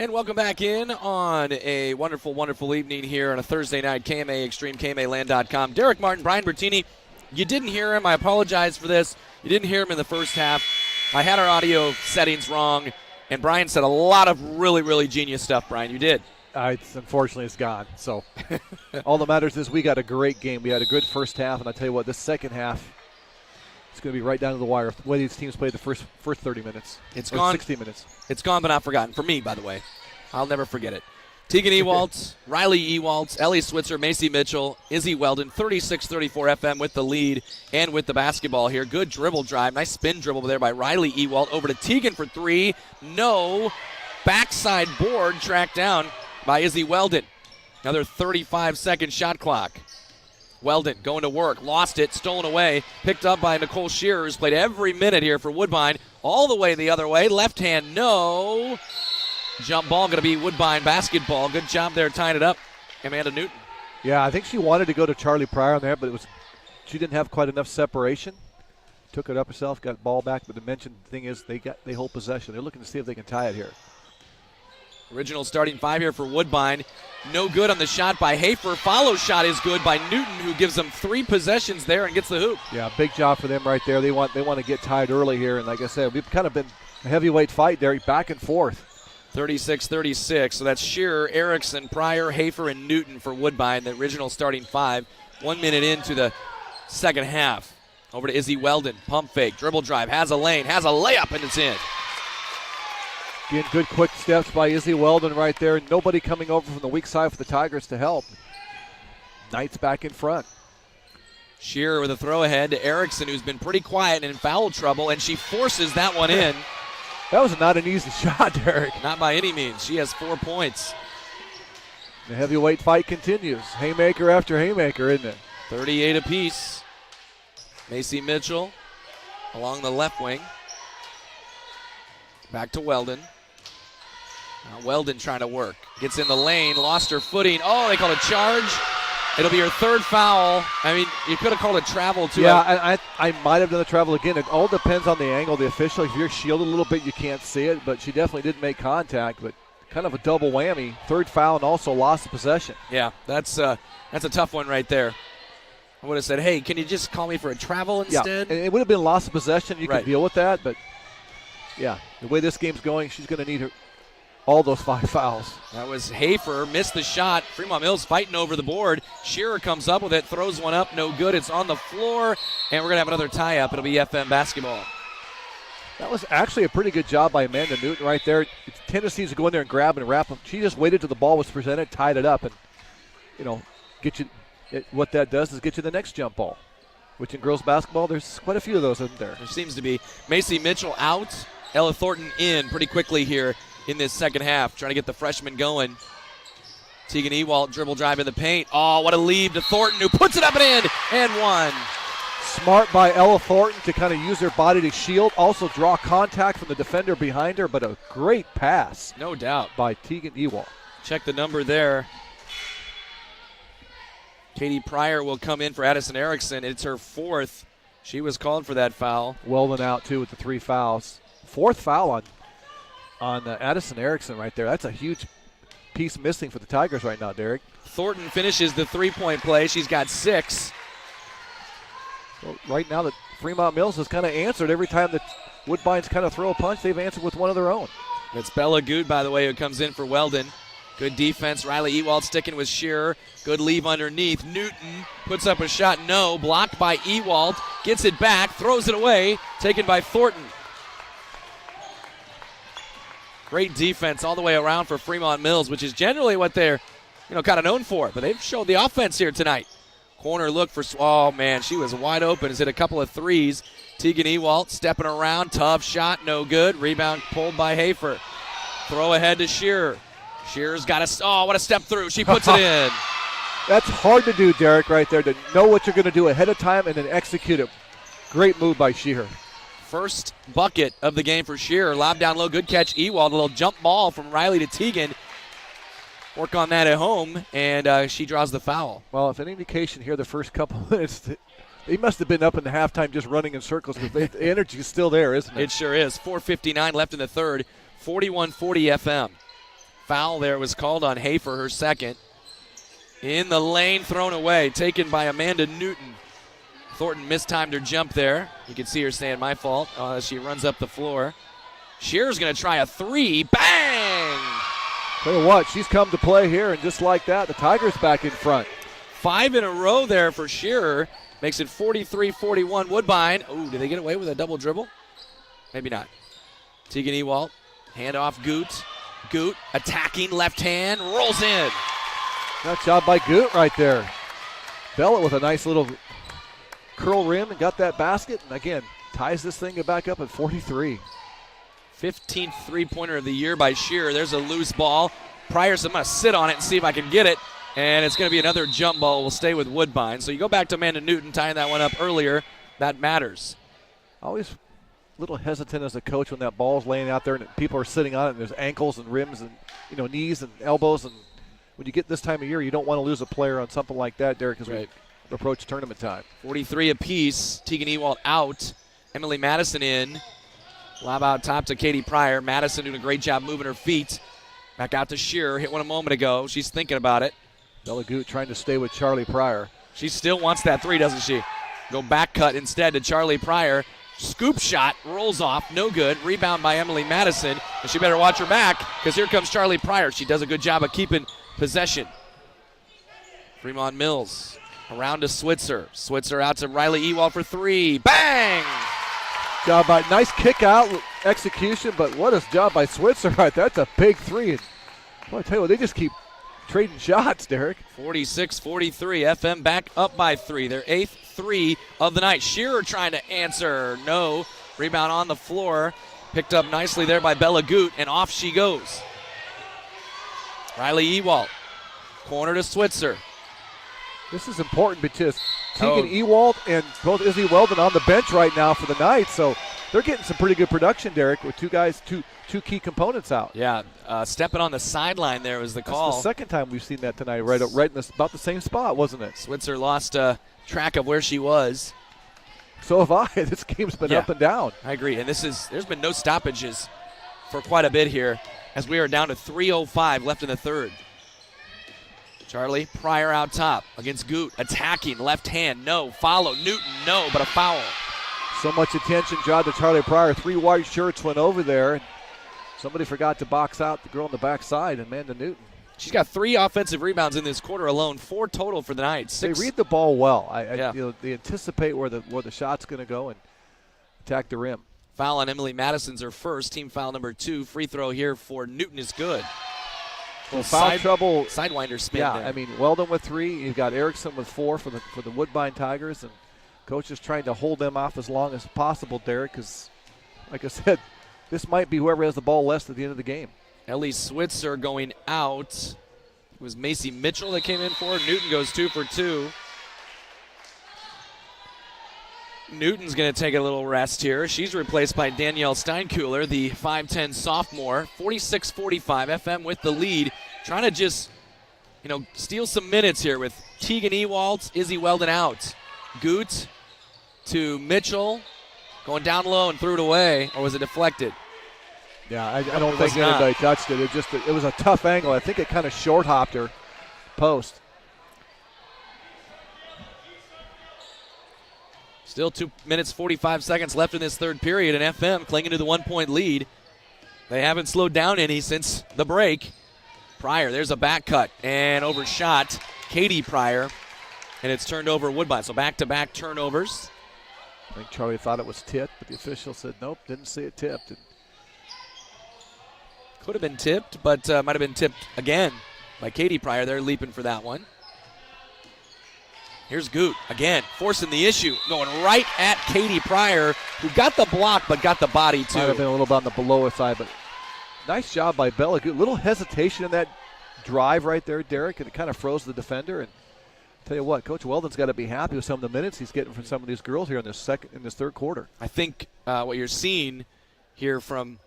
And welcome back in on a wonderful, wonderful evening here on a Thursday night. KMA Extreme, KMAland.com. Derek Martin, Brian Bertini. You didn't hear him. I apologize for this. You didn't hear him in the first half. I had our audio settings wrong, and Brian said a lot of really, really genius stuff, Brian. You did. Unfortunately, it's gone. So all that matters is we got a great game. We had a good first half, and I tell you what, this second half, it's going to be right down to the wire. The way these teams played the first 30 minutes. It's gone. 60 minutes. It's gone but not forgotten. For me, by the way. I'll never forget it. Tegan Ewaltz, Riley Ewaltz, Ellie Switzer, Macy Mitchell, Izzy Weldon, 36-34 FM with the lead and with the basketball here. Good dribble drive. Nice spin dribble there by Riley Ewaltz. Over to Tegan for three. No. Backside board tracked down by Izzy Weldon. Another 35-second shot clock. Weldon going to work, lost it, stolen away, picked up by Nicole Shearer, who's played every minute here for Woodbine. All the way the other way, left hand, no. Jump ball going to be Woodbine basketball. Good job there tying it up, Amanda Newton. Yeah, I think she wanted to go to Charlie Pryor on there, but she didn't have quite enough separation. Took it up herself, got the ball back, but the mentioned thing is they hold possession. They're looking to see if they can tie it here. Original starting five here for Woodbine. No good on the shot by Hafer. Follow shot is good by Newton, who gives them 3 possessions there and gets the hoop. Yeah, big job for them right there. They want to get tied early here, and like I said, we've kind of been a heavyweight fight, Derek, back and forth. 36-36, so that's Shearer, Erickson, Pryor, Hafer, and Newton for Woodbine, the original starting five. 1 minute into the second half. Over to Izzy Weldon, pump fake, dribble drive, has a lane, has a layup, and it's in. Again, good quick steps by Izzy Weldon right there. Nobody coming over from the weak side for the Tigers to help. Knights back in front. Shearer with a throw ahead to Erickson, who's been pretty quiet and in foul trouble, and she forces that one in. That was not an easy shot, Derek. Not by any means. She has 4 points. The heavyweight fight continues. Haymaker after haymaker, isn't it? 38 apiece. Macy Mitchell along the left wing. Back to Weldon. Now Weldon trying to work. Gets in the lane, lost her footing. Oh, they called a charge. It'll be her 3rd foul. I mean, you could have called a travel too. Yeah, I might have done the travel again. It all depends on the angle of the official. If you're shielded a little bit, you can't see it, but she definitely did make contact, but kind of a double whammy. 3rd foul and also lost of possession. Yeah, that's a tough one right there. I would have said, hey, can you just call me for a travel instead? Yeah, and it would have been loss of possession. You could deal with that, but yeah, the way this game's going, she's going to need all those 5 fouls. That was Hafer, missed the shot. Fremont-Mills fighting over the board. Shearer comes up with it, throws one up, no good. It's on the floor, and we're going to have another tie-up. It'll be FM basketball. That was actually a pretty good job by Amanda Newton right there. Tennessee's to go in there and grab and wrap them. She just waited till the ball was presented, tied it up, and, get you. What that does is get you the next jump ball, which in girls basketball, there's quite a few of those, isn't there? There seems to be. Macy Mitchell out, Ella Thornton in pretty quickly here in this second half, trying to get the freshman going. Tegan Ewaldt dribble drive in the paint. Oh, what a lead to Thornton, who puts it up and in, and one. Smart by Ella Thornton to kind of use her body to shield, also draw contact from the defender behind her, but a great pass. No doubt. By Tegan Ewaldt. Check the number there. Katie Pryor will come in for Addison Erickson. It's her 4th. She was called for that foul. Weldon out, too, with the 3 fouls. 4th foul on Addison Erickson right there. That's a huge piece missing for the Tigers right now, Derek. Thornton finishes the 3-point play. She's got 6. Well, right now, the Fremont-Mills has kind of answered every time that Woodbines kind of throw a punch. They've answered with one of their own. It's Bella Good, by the way, who comes in for Weldon. Good defense. Riley Ewald sticking with Shearer. Good leave underneath. Newton puts up a shot. No. Blocked by Ewald. Gets it back. Throws it away. Taken by Thornton. Great defense all the way around for Fremont-Mills, which is generally what they're, kind of known for. But they've showed the offense here tonight. Corner look for, oh, man, she was wide open. Has hit a couple of threes. Tegan Ewald stepping around. Tough shot. No good. Rebound pulled by Hafer. Throw ahead to Shearer. Shearer's got what a step through. She puts it in. That's hard to do, Derek, right there, to know what you're going to do ahead of time and then execute it. Great move by Shearer. First bucket of the game for Shearer. Lob down low. Good catch, Ewald. A little jump ball from Riley to Tegan. Work on that at home, and she draws the foul. Well, if any indication here, the first couple minutes, they must have been up in the halftime just running in circles because the energy is still there, isn't it? It sure is. 4:59 left in the third. 41-40 FM. foul there was called on Hafer, her second. In the lane, thrown away, taken by Amanda Newton. Thornton mistimed her jump there. You can see her saying, my fault, as she runs up the floor. Shearer's going to try a three. Bang! Tell you what, she's come to play here, and just like that, the Tigers back in front. 5 in a row there for Shearer. Makes it 43-41. Woodbine. Oh, did they get away with a double dribble? Maybe not. Tegan Ewald. Hand off Goot. Goot attacking left hand. Rolls in. Nice job by Goot right there. Bella with a nice little curl rim and got that basket. And again, ties this thing back up at 43. 15th three-pointer of the year by Shearer. There's a loose ball. Pryor said, I'm going to sit on it and see if I can get it. And it's going to be another jump ball. We'll stay with Woodbine. So you go back to Amanda Newton tying that one up earlier. That matters. Always a little hesitant as a coach when that ball's laying out there and people are sitting on it and there's ankles and rims and knees and elbows. And when you get this time of year, you don't want to lose a player on something like that, Derek, as we approach tournament time. 43 apiece. Tegan Ewald out. Emily Madison in. Lob out top to Katie Pryor. Madison doing a great job moving her feet. Back out to Shearer. Hit one a moment ago. She's thinking about it. Bella Goot trying to stay with Charlie Pryor. She still wants that three, doesn't she? Go back cut instead to Charlie Pryor. Scoop shot. Rolls off. No good. Rebound by Emily Madison. And she better watch her back because here comes Charlie Pryor. She does a good job of keeping possession. Fremont-Mills around to Switzer. Switzer out to Riley Ewald for three. Bang! Job by nice kick out execution, but what a job by Switzer right there. That's a big three. And boy, I tell you what, they just keep trading shots, Derek. 46-43. FM back up by 3. Their 8th three of the night. Shearer trying to answer. No. Rebound on the floor. Picked up nicely there by Bella Goot, and off she goes. Riley Ewald. Corner to Switzer. This is important because Tegan Ewald and both Izzy Weldon on the bench right now for the night, so they're getting some pretty good production, Derek, with two guys, two key components out. Yeah, stepping on the sideline there was the call. That's the second time we've seen that tonight, right in this, about the same spot, wasn't it? Switzer lost track of where she was. So have I. This game's been up and down. I agree, and there's been no stoppages for quite a bit here as we are down to 3:05 left in the third. Charlie Pryor out top against Goot, attacking, left hand, no. Follow, Newton, no, but a foul. So much attention drawn to Charlie Pryor. 3 white shirts went over there. Somebody forgot to box out the girl on the backside, Amanda Newton. She's got 3 offensive rebounds in this quarter alone, 4 total for the night. 6. They read the ball well. They anticipate where the shot's going to go and attack the rim. Foul on Emily Madison's her first, team foul number 2. Free throw here for Newton is good. Well, foul trouble. Sidewinder spin. Yeah, there. I mean, Weldon with 3. You've got Erickson with 4 for the Woodbine Tigers, and coach is trying to hold them off as long as possible, Derek, because, like I said, this might be whoever has the ball less at the end of the game. Ellie Switzer going out. It was Macy Mitchell that came in for her. Newton goes 2 for 2. Newton's going to take a little rest here. She's replaced by Danielle Steinkuhler, the 5'10 sophomore. 46-45, FM with the lead. Trying to just, steal some minutes here with Tegan Ewald, Izzy Weldon out. Goot to Mitchell, going down low and threw it away, or was it deflected? Yeah, I don't think anybody touched it. It was a tough angle. I think it kind of short hopped her post. Still 2 minutes, 45 seconds left in this third period, and FM clinging to the 1-point lead. They haven't slowed down any since the break. Pryor, there's a back cut and overshot Katie Pryor, and it's turned over Woodbine. So back-to-back turnovers. I think Charlie thought it was tipped, but the official said nope, didn't see it tipped. Could have been tipped, but might have been tipped again by Katie Pryor. They're leaping for that one. Here's Goot again, forcing the issue, going right at Katie Pryor, who got the block but got the body too. Might have been a little bit on the below side, but nice job by Bella Goot. Little hesitation in that drive right there, Derek, and it kind of froze the defender. And tell you what, Coach Weldon's got to be happy with some of the minutes he's getting from some of these girls here in this third quarter. I think what you're seeing here from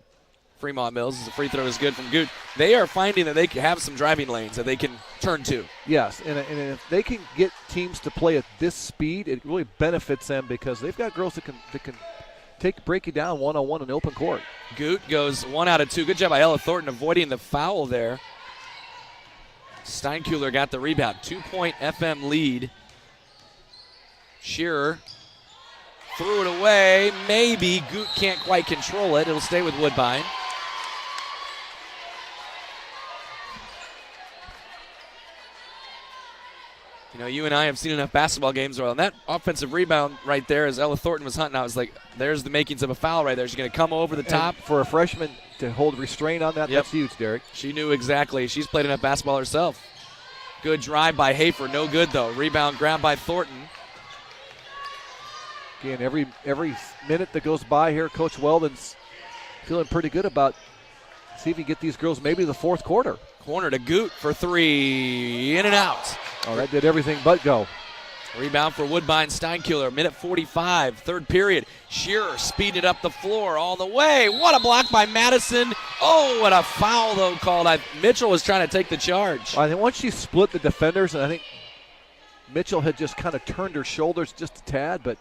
Fremont-Mills is the free throw is good from Goot. They are finding that they have some driving lanes that they can turn to. Yes, and if they can get teams to play at this speed, it really benefits them because they've got girls that can break you down one-on-one in open court. Goot goes 1 out of 2. Good job by Ella Thornton avoiding the foul there. Steinkuhler got the rebound. 2-point FM lead. Shearer threw it away. Maybe. Goot can't quite control it. It'll stay with Woodbine. You know, you and I have seen enough basketball games where on that offensive rebound right there as Ella Thornton was hunting, I was like, there's the makings of a foul right there. She's going to come over the top. And for a freshman to hold restraint on that, that's huge, Derek. She knew exactly. She's played enough basketball herself. Good drive by Hafer. No good, though. Rebound grabbed by Thornton. Again, every minute that goes by here, Coach Weldon's feeling pretty good about see if he get these girls maybe the fourth quarter. Corner to Goot for three. In and out. Oh, that did everything but go. Rebound for Woodbine. Steinkuhler. Minute 45. Third period. Shearer speeding it up the floor all the way. What a block by Madison. Oh, what a foul, though, called. Mitchell was trying to take the charge. I think once she split the defenders, and I think Mitchell had just kind of turned her shoulders just a tad, but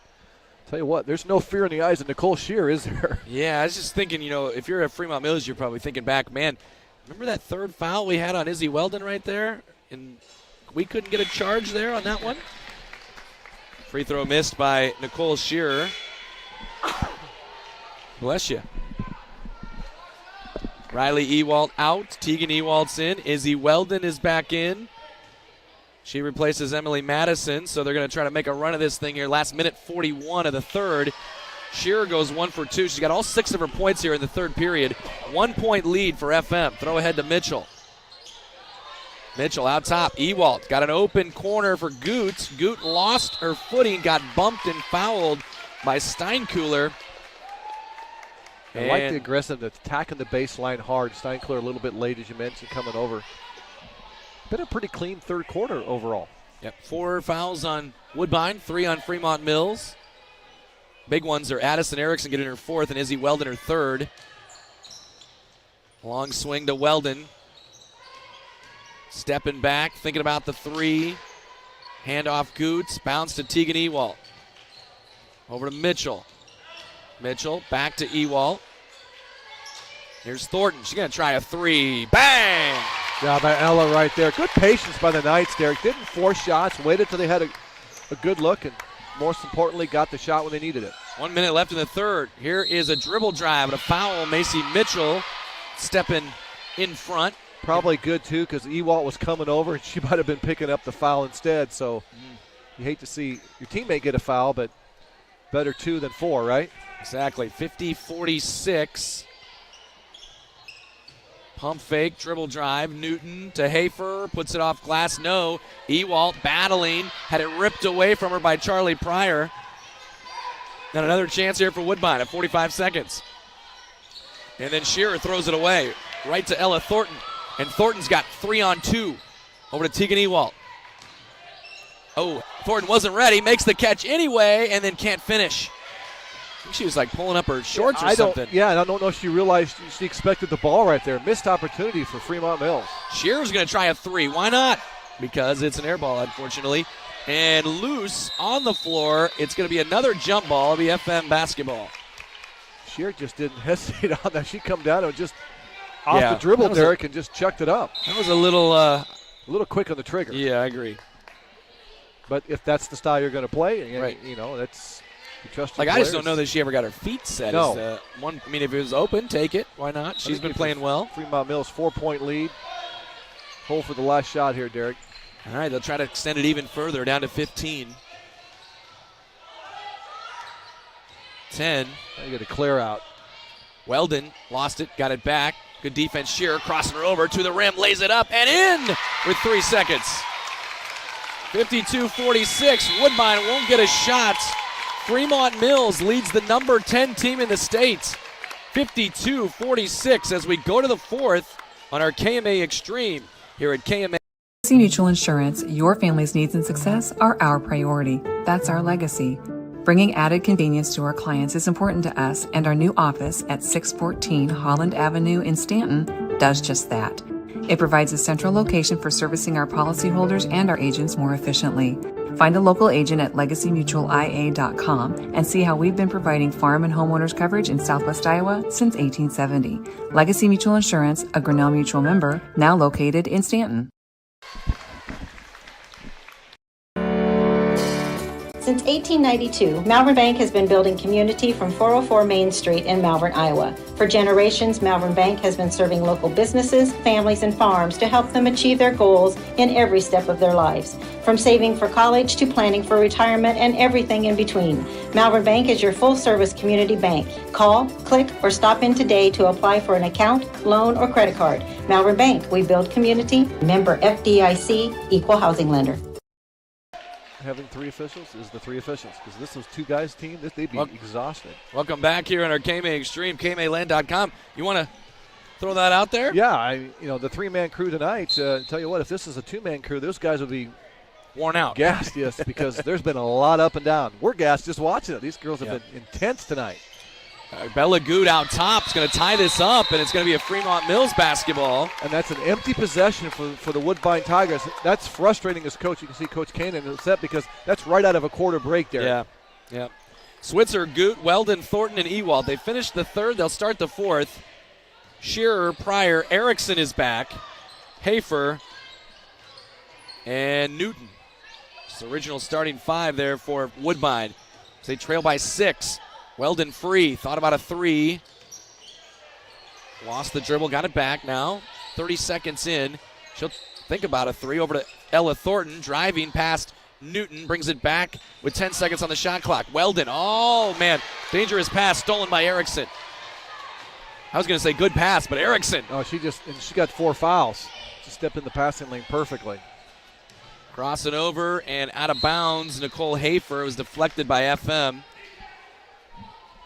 tell you what, there's no fear in the eyes of Nicole Shearer, is there? Yeah, I was just thinking, you know, if you're at Fremont-Mills, you're probably thinking back, man, remember that third foul we had on Izzy Weldon right there? And we couldn't get a charge there on that one. Free throw missed by Nicole Shearer. Bless you. Riley Ewald out. Tegan Ewald's in. Izzy Weldon is back in. She replaces Emily Madison, so they're going to try to make a run of this thing here. Last minute 41 of the third. Shearer goes 1 for 2. She's got all 6 of her points here in the third period. 1 point lead for FM. Throw ahead to Mitchell. Mitchell out top. Ewald got an open corner for Goot. Goot lost her footing, got bumped and fouled by Steinkuhler. I like the aggressive attacking the baseline hard. Steinkuhler a little bit late, as you mentioned, coming over. Been a pretty clean third quarter overall. Yep, 4 fouls on Woodbine, 3 on Fremont-Mills. Big ones are Addison Erickson getting her 4th and Izzy Weldon her 3rd. Long swing to Weldon. Stepping back, thinking about the 3. Handoff Goots, bounce to Tegan Ewald. Over to Mitchell. Mitchell back to Ewald. Here's Thornton. She's going to try a 3. Bang! Yeah, by Ella right there. Good patience by the Knights, Derek. Didn't force shots, waited till they had a good look, and most importantly, got the shot when they needed it. 1 minute left in the third. Here is a dribble drive and a foul. Macy Mitchell stepping in front. Probably good, too, because Ewald was coming over, and she might have been picking up the foul instead. So you hate to see your teammate get a foul, but better 2 than 4, right? Exactly. 50-46. Pump fake, dribble drive. Newton to Hafer, puts it off glass. No. Ewald battling, had it ripped away from her by Charlie Pryor. And another chance here for Woodbine at 45 seconds. And then Shearer throws it away right to Ella Thornton. And Thornton's got 3 on 2 over to Tegan Ewald. Oh, Thornton wasn't ready, makes the catch anyway, and then can't finish. I think she was like pulling up her shorts or something. I don't know if she realized she expected the ball right there. Missed opportunity for Fremont-Mills. Shearer's going to try a 3. Why not? Because it's an air ball, unfortunately. And loose on the floor. It's going to be another jump ball. It'll be FM basketball. Shearer just didn't hesitate on that. She come down and just off the dribble, Derek, and just chucked it up. That was a little quick on the trigger. Yeah, I agree. But if that's the style you're going to play, right. you know, that's you trust. Like, I just don't know that she ever got her feet set. No. I mean, if it was open, take it. Why not? She's been playing well. Fremont-Mills 4-point lead. Hold for the last shot here, Derek. All right, they'll try to extend it even further, down to 15. 10. Now you get a clear out. Weldon lost it, got it back. Good defense. Shearer crossing her over to the rim, lays it up, and in with 3 seconds. 52-46. Woodbine won't get a shot. Fremont-Mills leads the number 10 team in the state. 52-46 as we go to the fourth on our KMA Extreme here at KMA. Legacy Mutual Insurance, your family's needs and success are our priority. That's our legacy. Bringing added convenience to our clients is important to us, and our new office at 614 Holland Avenue in Stanton does just that. It provides a central location for servicing our policyholders and our agents more efficiently. Find a local agent at legacymutualia.com and see how we've been providing farm and homeowners coverage in Southwest Iowa since 1870. Legacy Mutual Insurance, a Grinnell Mutual member, now located in Stanton. Since 1892, Malvern Bank has been building community from 404 Main Street in Malvern, Iowa. For generations, Malvern Bank has been serving local businesses, families, and farms to help them achieve their goals in every step of their lives. From saving for college to planning for retirement and everything in between, Malvern Bank is your full-service community bank. Call, click, or stop in today to apply for an account, loan, or credit card. Malvern Bank, we build community. Member FDIC, Equal Housing Lender. Having three officials is the three officials, because this was two guys' team. They'd be exhausted. Welcome back here on our KMA Extreme, KMAland.com. You want to throw that out there? Yeah, the three-man crew tonight, tell you what, if this is a two-man crew, those guys will be worn out. Gassed, yes, because there's been a lot up and down. We're gassed just watching it. These girls have been intense tonight. Bella Good out top is going to tie this up, and it's going to be a Fremont-Mills basketball. And that's an empty possession for the Woodbine Tigers. That's frustrating as coach. You can see Coach Kanan upset because that's right out of a quarter break there. Yeah. Switzer, Goot, Weldon, Thornton, and Ewald. They finished the third. They'll start the fourth. Shearer, Pryor, Erickson is back. Hafer, and Newton. It's the original starting five there for Woodbine. So they trail by 6. Weldon free, thought about a three. Lost the dribble, got it back now. 30 seconds in. She'll think about a three. Over to Ella Thornton, driving past Newton, brings it back with 10 seconds on the shot clock. Weldon, oh man, dangerous pass stolen by Erickson. I was going to say good pass, but Erickson. Oh, she got 4 fouls. She stepped in the passing lane perfectly. Crossing over and out of bounds. Nicole Hafer was deflected by FM.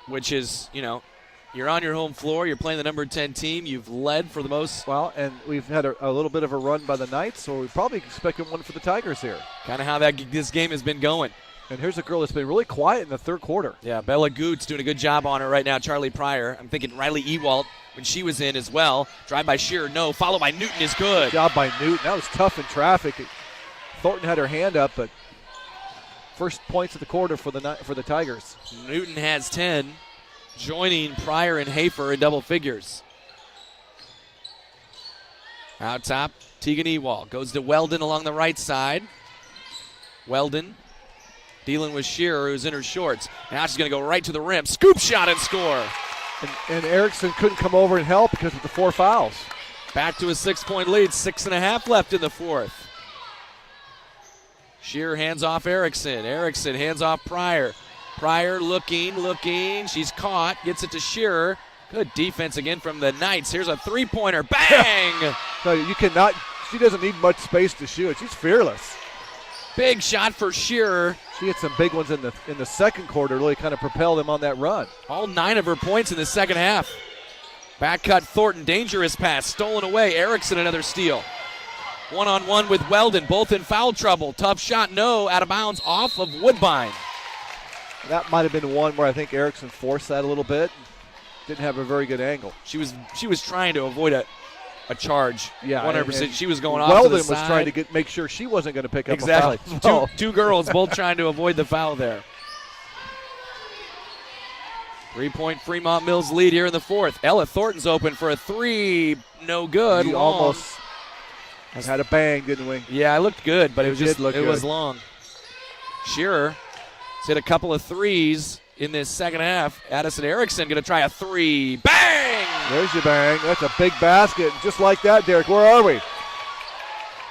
Which is, you're on your home floor. You're playing the number 10 team. You've led for the most. Well, and we've had a little bit of a run by the Knights, so we're probably expecting one for the Tigers here. Kind of how this game has been going. And here's a girl that's been really quiet in the third quarter. Yeah, Bella Goot's doing a good job on her right now. Charlie Pryor. I'm thinking Riley Ewald when she was in as well. Drive by Shearer, no. Followed by Newton is good. Good job by Newton. That was tough in traffic. Thornton had her hand up, but first points of the quarter for the Tigers. Newton has 10. Joining Pryor and Hafer in double figures. Out top, Tegan Ewald goes to Weldon along the right side. Weldon dealing with Shearer, who's in her shorts. Now she's going to go right to the rim. Scoop shot and score. And Erickson couldn't come over and help because of the 4 fouls. Back to a 6-point lead. 6.5 left in the fourth. Shearer hands off Erickson. Erickson hands off Pryor. Pryor looking. She's caught. Gets it to Shearer. Good defense again from the Knights. Here's a three-pointer. Bang! No, you cannot. She doesn't need much space to shoot. She's fearless. Big shot for Shearer. She had some big ones in the second quarter. Really kind of propelled them on that run. All 9 of her points in the second half. Back cut Thornton. Dangerous pass. Stolen away. Erickson another steal. One-on-one with Weldon. Both in foul trouble. Tough shot. No. Out of bounds off of Woodbine. That might have been one where I think Erickson forced that a little bit. Didn't have a very good angle. She was trying to avoid a charge. Yeah, 100%. She was going off Weldon to the side. was trying to make sure she wasn't going to pick up exactly. a foul. Two girls both trying to avoid the foul there. 3-point Fremont-Mills lead here in the fourth. Ella Thornton's open for a three. No good. We almost had a bang, didn't we? Yeah, it looked good, but it was long. Shearer hit a couple of threes in this second half. Addison Erickson going to try a three. Bang! There's your bang. That's a big basket. Just like that, Derek. Where are we?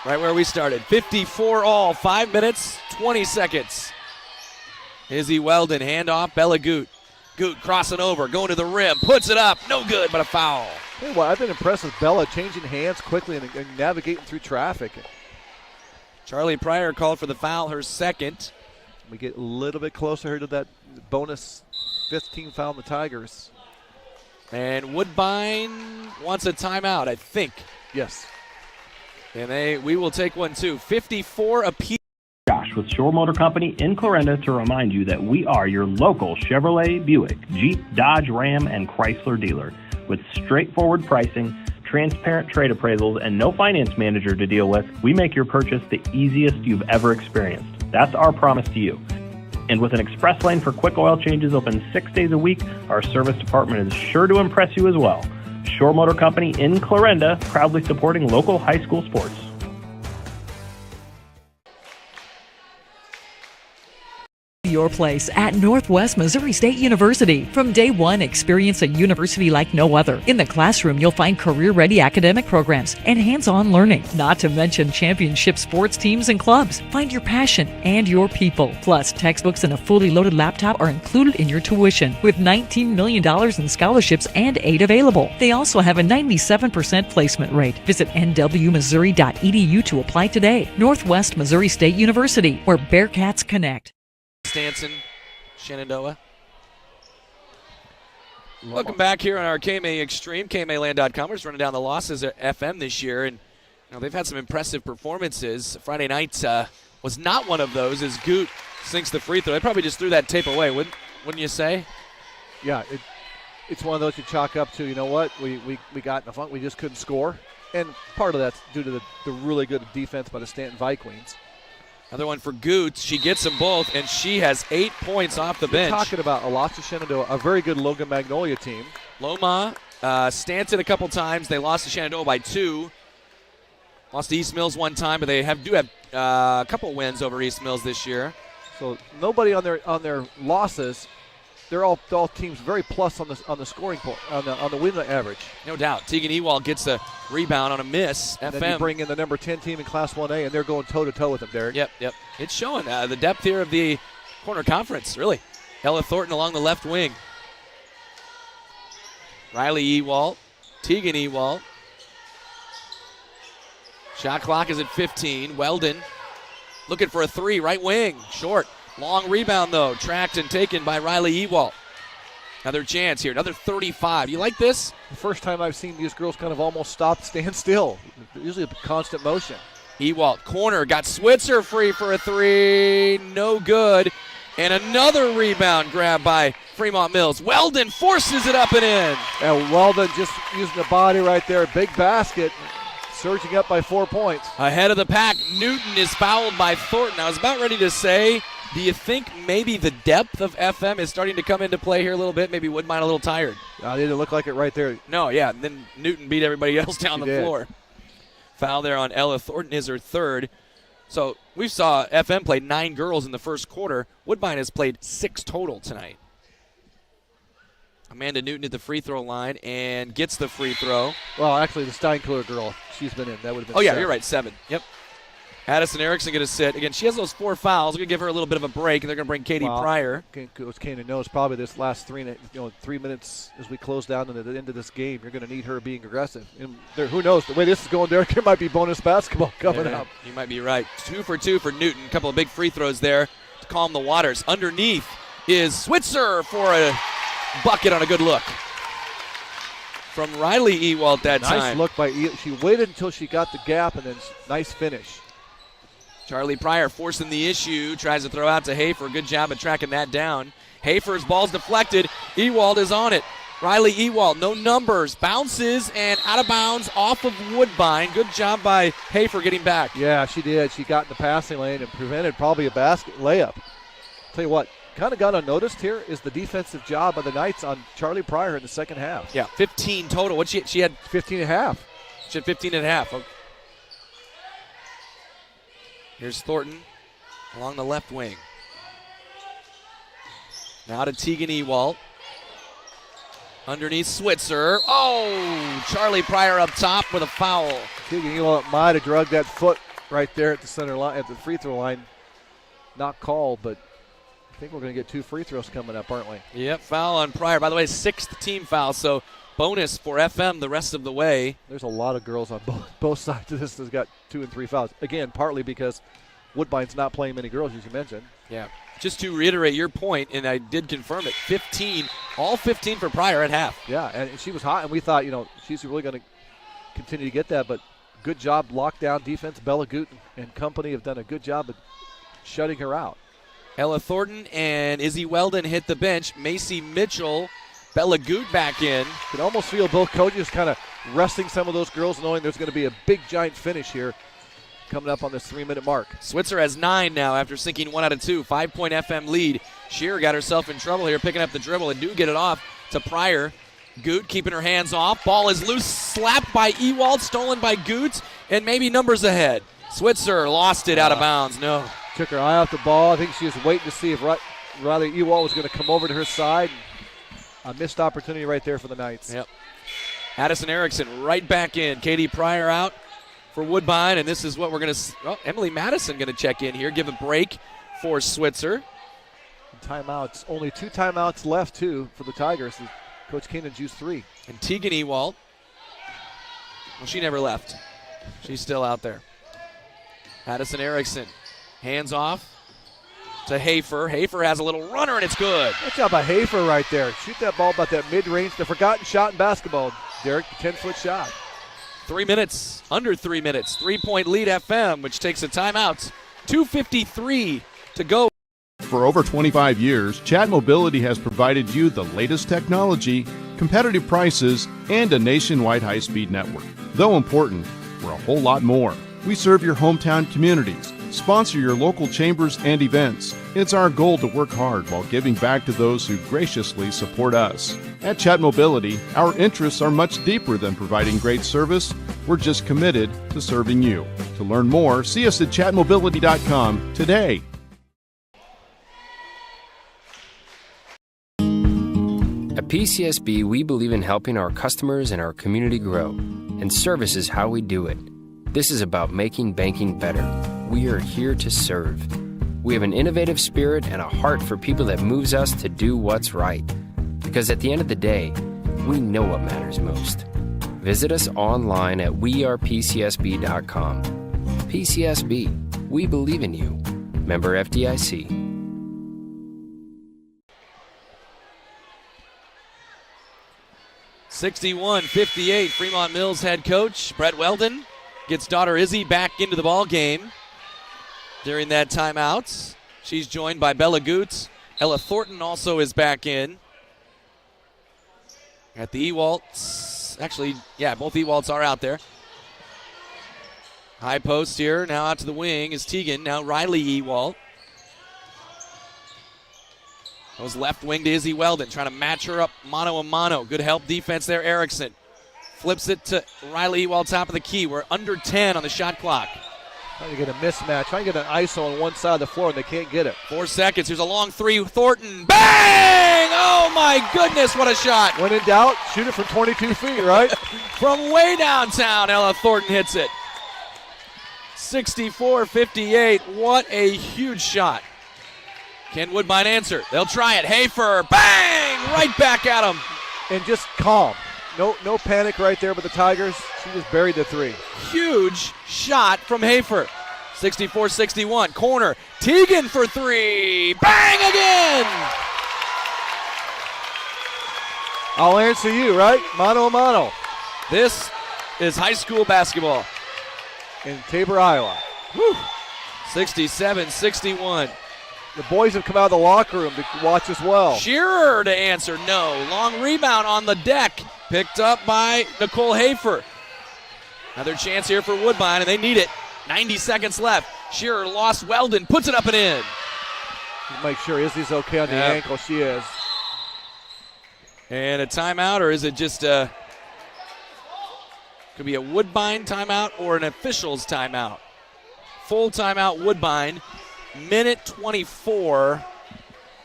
Right where we started. 54 all. 5 minutes, 20 seconds. Izzy Weldon, handoff. Bella Goot. Goot crossing over, going to the rim. Puts it up. No good, but a foul. Hey, well, I've been impressed with Bella changing hands quickly and navigating through traffic. Charlie Pryor called for the foul, her second. We get a little bit closer here to that bonus 15 foul on the Tigers. And Woodbine wants a timeout, I think. Yes. And we will take one too. 54 apiece. Josh with Shore Motor Company in Clarinda to remind you that we are your local Chevrolet, Buick, Jeep, Dodge, Ram, and Chrysler dealer. With straightforward pricing, transparent trade appraisals, and no finance manager to deal with, we make your purchase the easiest you've ever experienced. That's our promise to you. And with an express lane for quick oil changes open 6 days a week, our service department is sure to impress you as well. Shore Motor Company in Clarinda, proudly supporting local high school sports. your place at Northwest Missouri State University. From day one, experience a university like no other. In the classroom, you'll find career-ready academic programs and hands-on learning, not to mention championship sports teams and clubs. Find your passion and your people. Plus, textbooks and a fully loaded laptop are included in your tuition, with $19 million in scholarships and aid available. They also have a 97% placement rate. Visit nwmissouri.edu to apply today. Northwest Missouri State University, where Bearcats connect. Stanson, Shenandoah. Welcome back here on our KMA Extreme, KMAland.com. We're just running down the losses at FM this year, and they've had some impressive performances. Friday night was not one of those as Goot sinks the free throw. They probably just threw that tape away, wouldn't you say? Yeah, it's one of those you chalk up to, you know what, we got in a funk, we just couldn't score. And part of that's due to the really good defense by the Stanton Vikings. Another one for Goots. She gets them both, and she has 8 points off the bench. Talking about a loss to Shenandoah, a very good Logan Magnolia team. Loma, Stanton a couple times. They lost to Shenandoah by 2. Lost to East Mills one time, but they do have a couple wins over East Mills this year. So nobody on their losses. They're all teams very plus on the scoring point, on the win average. No doubt. Tegan Ewald gets a rebound on a miss. And FM. then you bring in the number 10 team in Class 1A, and they're going toe-to-toe with them, Derek. Yep. It's showing the depth here of the corner conference, really. Ella Thornton along the left wing. Riley Ewald, Tegan Ewald. Shot clock is at 15. Weldon looking for a 3, right wing, short. Long rebound, though, tracked and taken by Riley Ewald. Another chance here, another 35. You like this? The first time I've seen these girls kind of almost stand still. Usually a constant motion. Ewald, corner, got Switzer free for a 3. No good. And another rebound grab by Fremont-Mills. Weldon forces it up and in. And Weldon just using the body right there. Big basket. Surging up by 4 points. Ahead of the pack, Newton is fouled by Thornton. I was about ready to say, do you think maybe the depth of FM is starting to come into play here a little bit? Maybe Woodbine a little tired. It didn't look like it right there. No, yeah. And then Newton beat everybody else down the floor. Foul there on Ella Thornton is her 3rd. So we saw FM play 9 girls in the first quarter. Woodbine has played 6 total tonight. Amanda Newton at the free throw line and gets the free throw. Well, actually, the Steinkler girl, she's been in. That would have been 7. You're right, 7. Yep. Addison Erickson going to sit. Again, she has those 4 fouls. We're going to give her a little bit of a break, and they're going to bring Katie Pryor. Coach Kanan knows probably this last 3 minutes as we close down to the end of this game, you're going to need her being aggressive. And who knows? The way this is going, Derek, there might be bonus basketball coming up. You might be right. 2 for 2 for Newton. A couple of big free throws there to calm the waters. Underneath is Switzer for a bucket on a good look from Riley Ewald that time. Nice look by Ewald. She waited until she got the gap, and then nice finish. Charlie Pryor forcing the issue, tries to throw out to Hafer. Good job of tracking that down. Hafer's ball's deflected. Ewald is on it. Riley Ewald, no numbers, bounces and out of bounds off of Woodbine. Good job by Hafer getting back. Yeah, she did. She got in the passing lane and prevented probably a basket layup. Tell you what, kind of got unnoticed here is the defensive job of the Knights on Charlie Pryor in the second half. Yeah, 15 total. What she had 15 and a half. She had 15 and a half. Okay. Here's Thornton along the left wing. Now to Tegan Ewald. Underneath Switzer. Oh, Charlie Pryor up top with a foul. Tegan Ewald might have drugged that foot right there at the center line, at the free throw line. Not called, but I think we're going to get 2 free throws coming up, aren't we? Yep, foul on Pryor. By the way, 6th team foul, so bonus for FM the rest of the way. There's a lot of girls on both sides of this that's got 2 and 3 fouls. Again, partly because Woodbine's not playing many girls, as you mentioned. Yeah. Just to reiterate your point, and I did confirm it, 15, all 15 for Pryor at half. Yeah, and she was hot, and we thought, she's really going to continue to get that, but good job, lockdown defense. Bella Gooten and company have done a good job of shutting her out. Ella Thornton and Izzy Weldon hit the bench. Macy Mitchell, Bella Goot back in. You can almost feel both coaches kind of resting some of those girls, knowing there's going to be a big, giant finish here coming up on this 3-minute mark. Switzer has 9 now after sinking 1 out of 2. 5-point FM lead. Shearer got herself in trouble here, picking up the dribble and do get it off to Pryor. Goot keeping her hands off. Ball is loose, slapped by Ewald, stolen by Goot, and maybe numbers ahead. Switzer lost it out of bounds. No. Took her eye off the ball. I think she was waiting to see if Riley Ewald was going to come over to her side. A missed opportunity right there for the Knights. Yep. Addison Erickson right back in. Katie Pryor out for Woodbine, and this is what we're going to Emily Madison going to check in here, give a break for Switzer. Timeouts. Only 2 timeouts left, too, for the Tigers. Coach Keenan's used 3. And Tegan Ewald, well, she never left. She's still out there. Addison Erickson, hands off to Hafer. Hafer has a little runner, and it's good. Good job by Hafer right there. Shoot that ball about that mid-range, the forgotten shot in basketball. Derek, 10-foot shot. 3 minutes, under 3 minutes. 3-point lead FM, which takes a timeout. 2:53 to go. For over 25 years, Chat Mobility has provided you the latest technology, competitive prices, and a nationwide high-speed network. Though important, we're a whole lot more. We serve your hometown communities, sponsor your local chambers and events. It's our goal to work hard while giving back to those who graciously support us. At Chat Mobility, our interests are much deeper than providing great service. We're just committed to serving you. To learn more, see us at chatmobility.com today. At PCSB, we believe in helping our customers and our community grow, and service is how we do it. This is about making banking better. We are here to serve. We have an innovative spirit and a heart for people that moves us to do what's right. Because at the end of the day, we know what matters most. Visit us online at wearepcsb.com. PCSB, we believe in you. Member FDIC. (61-58). Fremont-Mills head coach Brett Weldon gets daughter Izzy back into the ball game during that timeout. She's joined by Bella Goots. Ella Thornton also is back in. At the Ewalts. Actually, yeah, both Ewalts are out there. High post here. Now out to the wing is Tegan. Now Riley Ewalt. Goes left wing to Izzy Weldon, trying to match her up mano-a-mano. Good help defense there, Erickson. Flips it to Riley Ewald, top of the key. We're under 10 on the shot clock. Trying to get a mismatch, trying to get an ISO on one side of the floor, and they can't get it. 4 seconds. Here's a long three. Thornton. Bang! Oh, my goodness, what a shot. When in doubt, shoot it from 22 feet, right? From way downtown, Ella Thornton hits it. 64-58. What a huge shot. Can Woodbine answer? They'll try it. Hafer, bang! Right back at him. And just calm. No panic right there with the Tigers. She just buried the 3. Huge shot from Hafer. 64-61. Corner. Tegan for 3. Bang again! I'll answer you, right? Mano-a-mano. This is high school basketball. In Tabor, Iowa. 67-61. The boys have come out of the locker room to watch as well. Shearer to answer, no. Long rebound on the deck. Picked up by Nicole Hafer. Another chance here for Woodbine, and they need it. 90 seconds left. Shearer lost Weldon, puts it up and in. Make sure Izzy's okay on the ankle. She is. And a timeout, or is it just could be a Woodbine timeout or an official's timeout? Full timeout, Woodbine. Minute 24.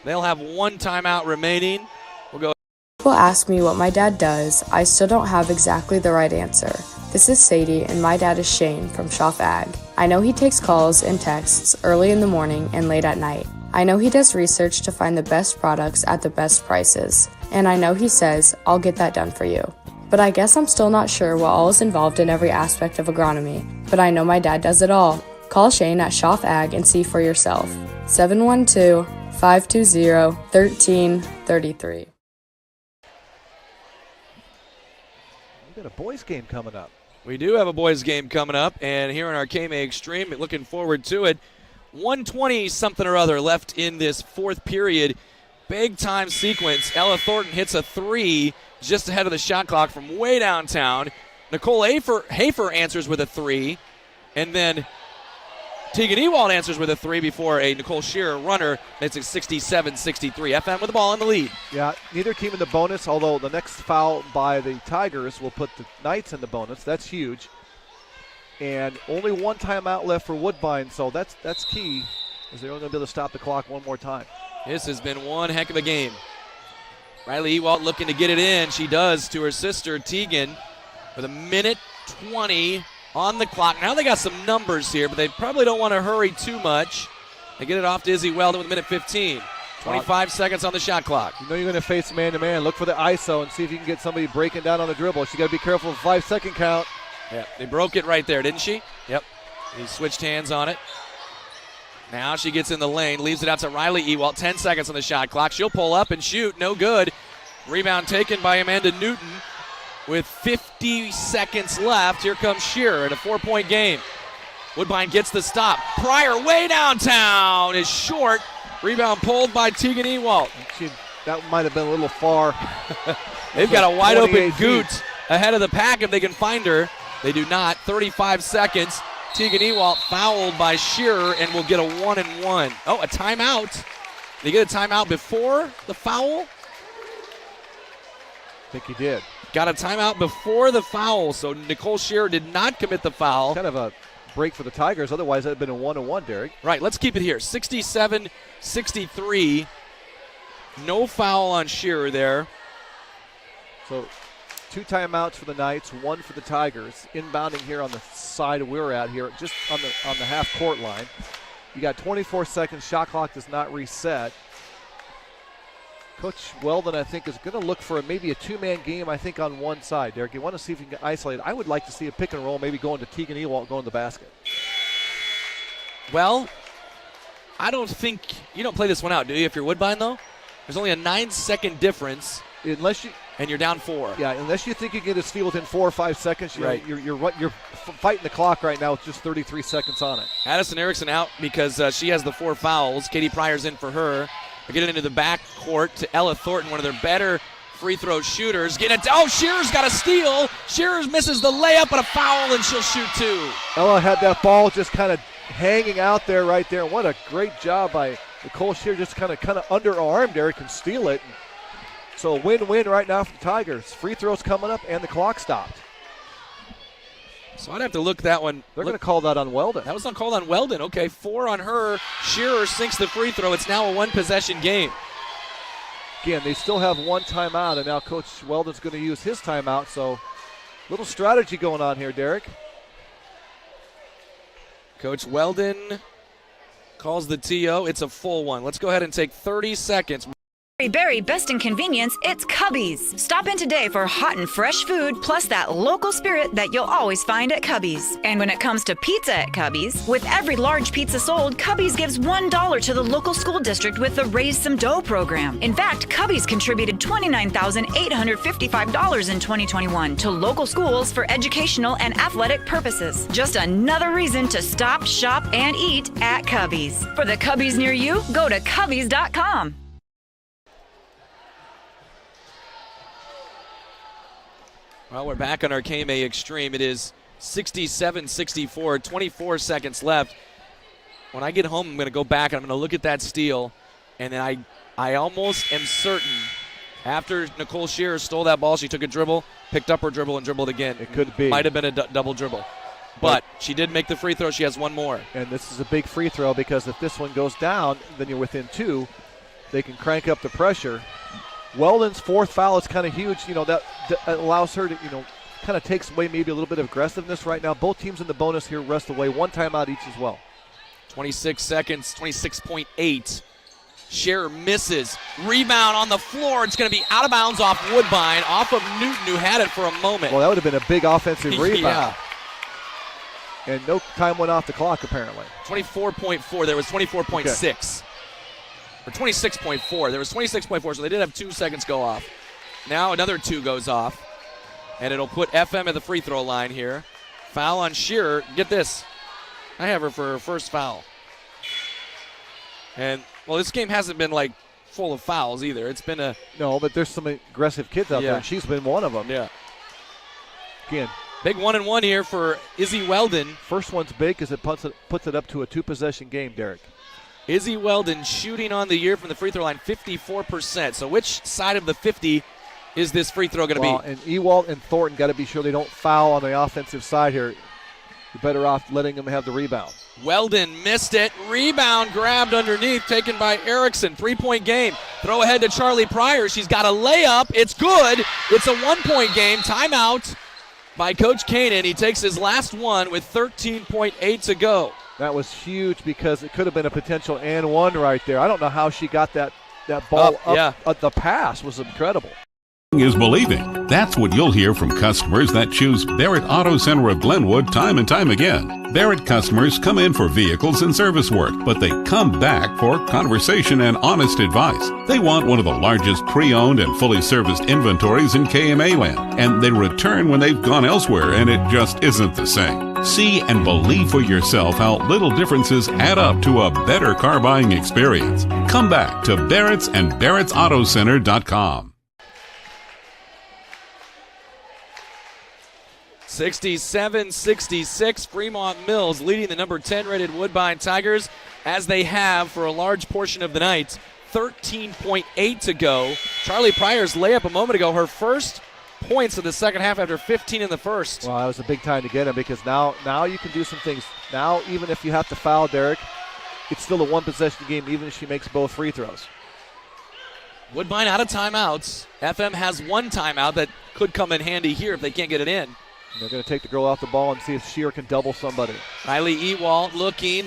They'll have 1 timeout remaining. We'll go. People ask me what my dad does. I still don't have exactly the right answer. This is Sadie, and my dad is Shane from Schaff Ag. I know he takes calls and texts early in the morning and late at night. I know he does research to find the best products at the best prices. And I know he says, I'll get that done for you. But I guess I'm still not sure what all is involved in every aspect of agronomy. But I know my dad does it all. Call Shane at Schaff Ag and see for yourself. 712-520-1333. We've got a boys game coming up. We do have a boys game coming up, and here in our KMA Extreme, looking forward to it. 120 something or other left in this 4th period. Big time sequence. Ella Thornton hits a 3 just ahead of the shot clock from way downtown. Nicole Hafer answers with a 3, and then Tegan Ewald answers with a 3 before a Nicole Shearer runner. It's a 67-63. FM with the ball in the lead. Yeah, neither team in the bonus, although the next foul by the Tigers will put the Knights in the bonus. That's huge. And only 1 timeout left for Woodbine, so that's key, as they're only going to be able to stop the clock 1 more time. This has been one heck of a game. Riley Ewalt looking to get it in. She does to her sister, Tegan, with 1:20 on the clock. Now they got some numbers here, but they probably don't want to hurry too much. They get it off to Izzy Weldon with 1:15. 25 seconds on the shot clock. You know you're going to face man-to-man. Look for the ISO and see if you can get somebody breaking down on the dribble. She got to be careful of the 5-second count. Yeah, they broke it right there, didn't she? Yep. He switched hands on it. Now she gets in the lane, leaves it out to Riley Ewalt. 10 seconds on the shot clock. She'll pull up and shoot. No good. Rebound taken by Amanda Newton with 50 seconds left. Here comes Shearer in a 4-point game. Woodbine gets the stop. Pryor way downtown is short. Rebound pulled by Tegan Ewalt. That might have been a little far. They've got a wide open Goot ahead of the pack if they can find her. They do not. 35 seconds. Tegan Ewalt fouled by Shearer and will get a 1-and-1. Oh, a timeout. They get a timeout before the foul? I think he did. Got a timeout before the foul, so Nicole Shearer did not commit the foul. Kind of a break for the Tigers. Otherwise, that would have been a 1-and-1, Derek. Right, let's keep it here. 67-63. No foul on Shearer there. So 2 timeouts for the Knights, 1 for the Tigers. Inbounding here on the side we're at here, just on the half-court line. You got 24 seconds. Shot clock does not reset. Coach Weldon, I think, is going to look for maybe a 2-man game, I think, on one side. Derek, you want to see if you can get isolated. I would like to see a pick and roll, maybe going to Tegan Ewalt, going to the basket. Well, I don't think – you don't play this one out, do you, if you're Woodbine, though? There's only a 9-second difference. Unless you – and you're down 4. Yeah, unless you think you get a steal within 4 or 5 seconds, right. You're fighting the clock right now with just 33 seconds on it. Addison Erickson out because she has the 4 fouls. Katie Pryor's in for her. They get it into the back court to Ella Thornton, one of their better free throw shooters. Shearer's got a steal. Shearer misses the layup, but a foul, and she'll shoot 2. Ella had that ball just kind of hanging out there right there. What a great job by Nicole Shearer, just kind of underarmed Eric and steal it. So a win-win right now for the Tigers. Free throws coming up, and the clock stopped. So I'd have to look that one. They're going to call that on Weldon. That was not called on Weldon. Okay, 4 on her. Shearer sinks the free throw. It's now a 1-possession game. Again, they still have 1 timeout, and now Coach Weldon's going to use his timeout. So little strategy going on here, Derek. Coach Weldon calls the TO. It's a full one. Let's go ahead and take 30 seconds. Berry, best in convenience, it's Cubby's. Stop in today for hot and fresh food, plus that local spirit that you'll always find at Cubby's. And when it comes to pizza at Cubby's, with every large pizza sold, Cubby's gives $1 to the local school district with the Raise Some Dough program. In fact, Cubby's contributed $29,855 in 2021 to local schools for educational and athletic purposes. Just another reason to stop, shop, and eat at Cubby's. For the Cubby's near you, go to Cubby's.com. Well, we're back on our KMA Extreme. It is 67-64, 24 seconds left. When I get home, I'm going to go back and I'm going to look at that steal. And then I almost am certain after Nicole Shearer stole that ball, she took a dribble, picked up her dribble, and dribbled again. It could be. Might have been a double dribble. But she did make the free throw. She has 1 more. And this is a big free throw because if this one goes down, then you're within 2. They can crank up the pressure. Weldon's 4th foul is kind of huge. That allows her to, kind of takes away maybe a little bit of aggressiveness right now. Both teams in the bonus here rest away. 1 timeout each as well. 26 seconds, 26.8. Shearer misses. Rebound on the floor. It's going to be out of bounds off Woodbine, off of Newton, who had it for a moment. Well, that would have been a big offensive rebound. Yeah. And no time went off the clock, apparently. 24.4. There was 24.6. Or 26.4. There was 26.4, so they did have 2 seconds go off. Now another 2 goes off, and it'll put FM at the free throw line here. Foul on Shearer. Get this. I have her for her first foul. And, well, this game hasn't been, full of fouls either. It's been a... No, but there's some aggressive kids out there, and she's been one of them. Yeah. Again. Big 1-and-1 here for Izzy Weldon. First one's big because it puts it up to a 2-possession game, Derek. Izzy Weldon shooting on the year from the free throw line 54%. So which side of the 50 is this free throw going to be? And Ewalt and Thornton got to be sure they don't foul on the offensive side here. you're better off letting them have the rebound. Weldon missed it. Rebound grabbed underneath, taken by Erickson. 3-point game. Throw ahead to Charlie Pryor. She's got a layup. It's good. It's a 1-point game. Timeout by Coach Kanan. He takes his last one with 13.8 to go. That was huge because it could have been a potential and one right there. I don't know how she got that ball up. Yeah. The pass was incredible. Is believing. That's what you'll hear from customers that choose Barrett Auto Center of Glenwood time and time again. Barrett customers come in for vehicles and service work, but they come back for conversation and honest advice. They want one of the largest pre-owned and fully serviced inventories in KMA land, and they return when they've gone elsewhere and it just isn't the same. See and believe for yourself how little differences add up to a better car buying experience. Come back to Barrett's and Barrett'sAutoCenter.com. 67-66, Fremont-Mills leading the number 10 rated Woodbine Tigers as they have for a large portion of the night. 13.8 to go. Charlie Pryor's layup a moment ago, her first points of the second half after 15 in the first. Well, that was a big time to get him because now you can do some things. Now, even if you have to foul Derek, it's still a one-possession game even if she makes both free throws. Woodbine out of timeouts. FM has one timeout that could come in handy here if they can't get it in. They're going to take the girl off the ball and see if Shear can double somebody. Riley Ewald looking,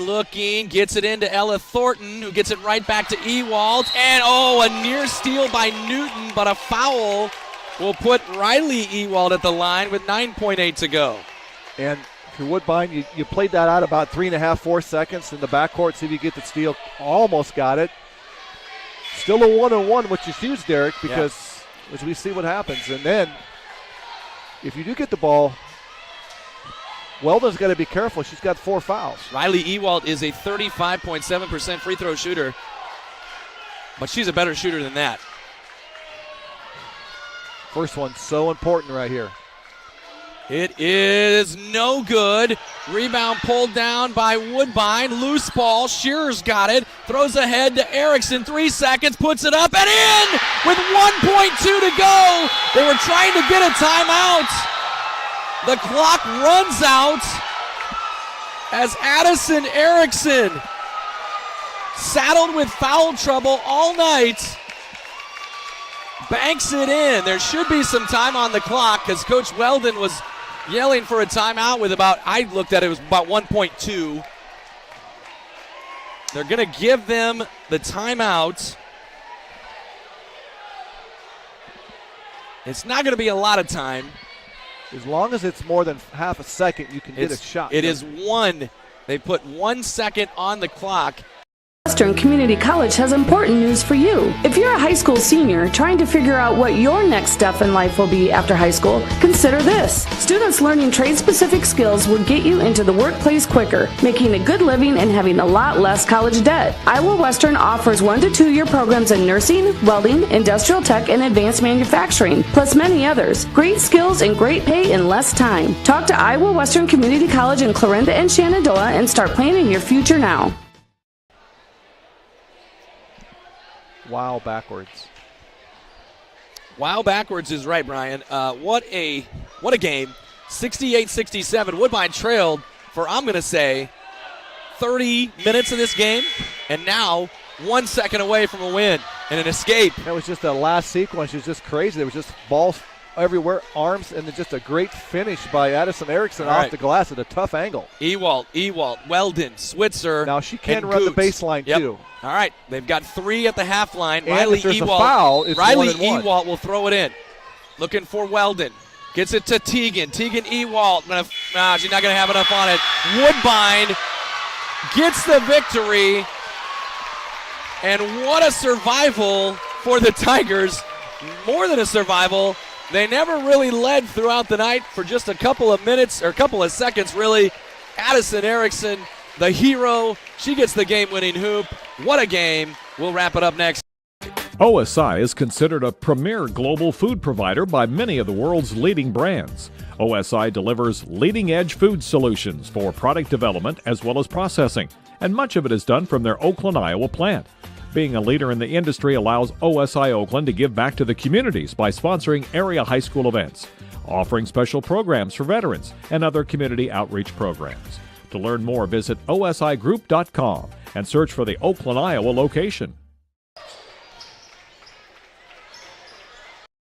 gets it into Ella Thornton, who gets it right back to Ewald. And, a near steal by Newton, but a foul will put Riley Ewald at the line with 9.8 to go. And for Woodbine, you played that out about 3.5, 4 seconds in the backcourt, see if you get the steal. Almost got it. Still a 1-on-1, which is huge, Derek, because as we see what happens. And then, if you do get the ball, Weldon's got to be careful. She's got 4 fouls. Riley Ewald is a 35.7% free throw shooter, but she's a better shooter than that. First one so important right here. It is no good. Rebound pulled down by Woodbine. Loose ball. Shearer's got it. Throws ahead to Erickson. 3 seconds. Puts it up and in with 1.2 to go. They were trying to get a timeout. The clock runs out as Addison Erickson, saddled with foul trouble all night, banks it in. There should be some time on the clock because Coach Weldon was yelling for a timeout with I looked at it was about 1.2. They're going to give them the timeout. It's not going to be a lot of time. As long as it's more than half a second, you can get a shot. It is 1. They put 1 second on the clock. Western Community College has important news for you. If you're a high school senior trying to figure out what your next step in life will be after high school, consider this. Students learning trade-specific skills will get you into the workplace quicker, making a good living and having a lot less college debt. Iowa Western offers 1 to 2 year programs in nursing, welding, industrial tech, and advanced manufacturing, plus many others. Great skills and great pay in less time. Talk to Iowa Western Community College in Clarinda and Shenandoah and start planning your future now. Wow backwards. Wow backwards is right, Brian. What a game. 68-67. Woodbine trailed for, I'm going to say, 30 minutes of this game, and now 1 second away from a win and an escape. That was just the last sequence. It was just crazy. There was just balls everywhere, arms, and then just a great finish by Addison Erickson off the glass at a tough angle. Ewald, Weldon, Switzer. Now she can run the baseline too. All right, they've got 3 at the half line. And Riley if there's Ewald, a foul, it's Riley 1-1. Ewald will throw it in. Looking for Weldon. Gets it to Teagan. Teagan Ewald. She's not going to have enough on it. Woodbine gets the victory. And what a survival for the Tigers. More than a survival. They never really led throughout the night for just a couple of minutes, or a couple of seconds, really. Addison Erickson, the hero. She gets the game-winning hoop. What a game. We'll wrap it up next. OSI is considered a premier global food provider by many of the world's leading brands. OSI delivers leading-edge food solutions for product development as well as processing, and much of it is done from their Oakland, Iowa plant. Being a leader in the industry allows OSI Oakland to give back to the communities by sponsoring area high school events. offering special programs for veterans and other community outreach programs. To learn more, visit osigroup.com and search for the Oakland, Iowa location.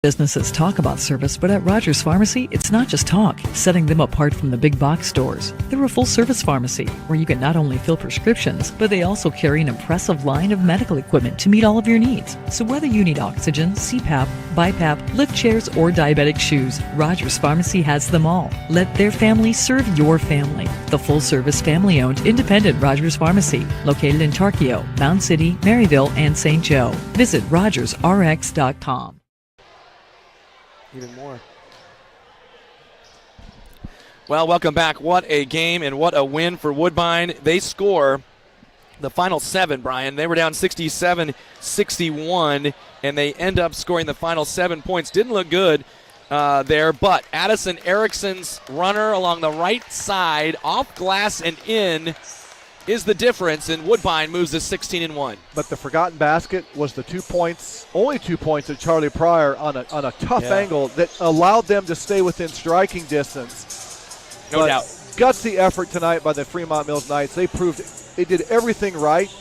Businesses talk about service, but at Rogers Pharmacy, it's not just talk, setting them apart from the big box stores. They're a full-service pharmacy where you can not only fill prescriptions, but they also carry an impressive line of medical equipment to meet all of your needs. So whether you need oxygen, CPAP, BiPAP, lift chairs, or diabetic shoes, Rogers Pharmacy has them all. Let their family serve your family. The full-service, family-owned, independent Rogers Pharmacy, located in Tarkio, Mound City, Maryville, and St. Joe. Visit rogersrx.com. Even more. Well, welcome back. What a game and what a win for Woodbine. They score the final 7, Brian. They were down 67-61, and they end up scoring the final 7 points. Didn't look good there, but Addison Erickson's runner along the right side, off glass and in, is the difference, and Woodbine moves to 16-1. But the forgotten basket was the 2 points, only 2 points of Charlie Pryor on a tough angle that allowed them to stay within striking distance. No doubt. Gutsy effort tonight by the Fremont-Mills Knights. They proved they did everything right.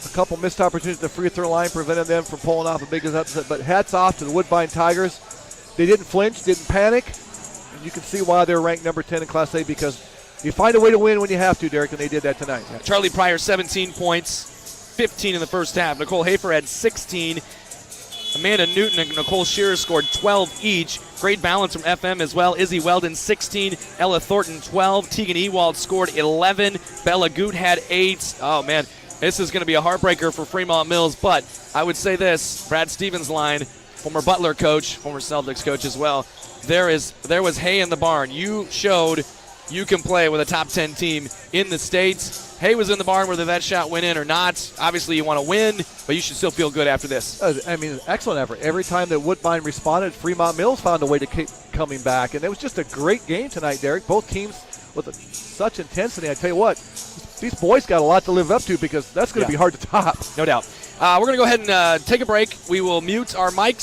A couple missed opportunities at the free throw line prevented them from pulling off a big upset, but hats off to the Woodbine Tigers. They didn't flinch, didn't panic, and you can see why they're ranked number 10 in Class A, because you find a way to win when you have to, Derek, and they did that tonight. Charlie Pryor, 17 points, 15 in the first half. Nicole Hafer had 16. Amanda Newton and Nicole Shearer scored 12 each. Great balance from FM as well. Izzy Weldon, 16. Ella Thornton, 12. Tegan Ewald scored 11. Bella Goot had 8. Oh, man, this is going to be a heartbreaker for Fremont-Mills. But I would say this, Brad Stevens' line, former Butler coach, former Celtics coach as well, there was hay in the barn. You showed you can play with a top 10 team in the States. Hay was in the barn whether that shot went in or not. Obviously, you want to win, but you should still feel good after this. I mean, excellent effort. Every time that Woodbine responded, Fremont-Mills found a way to keep coming back. And it was just a great game tonight, Derek. Both teams with such intensity. I tell you what, these boys got a lot to live up to, because that's going to be hard to top. No doubt. We're going to go ahead and take a break. We will mute our mics.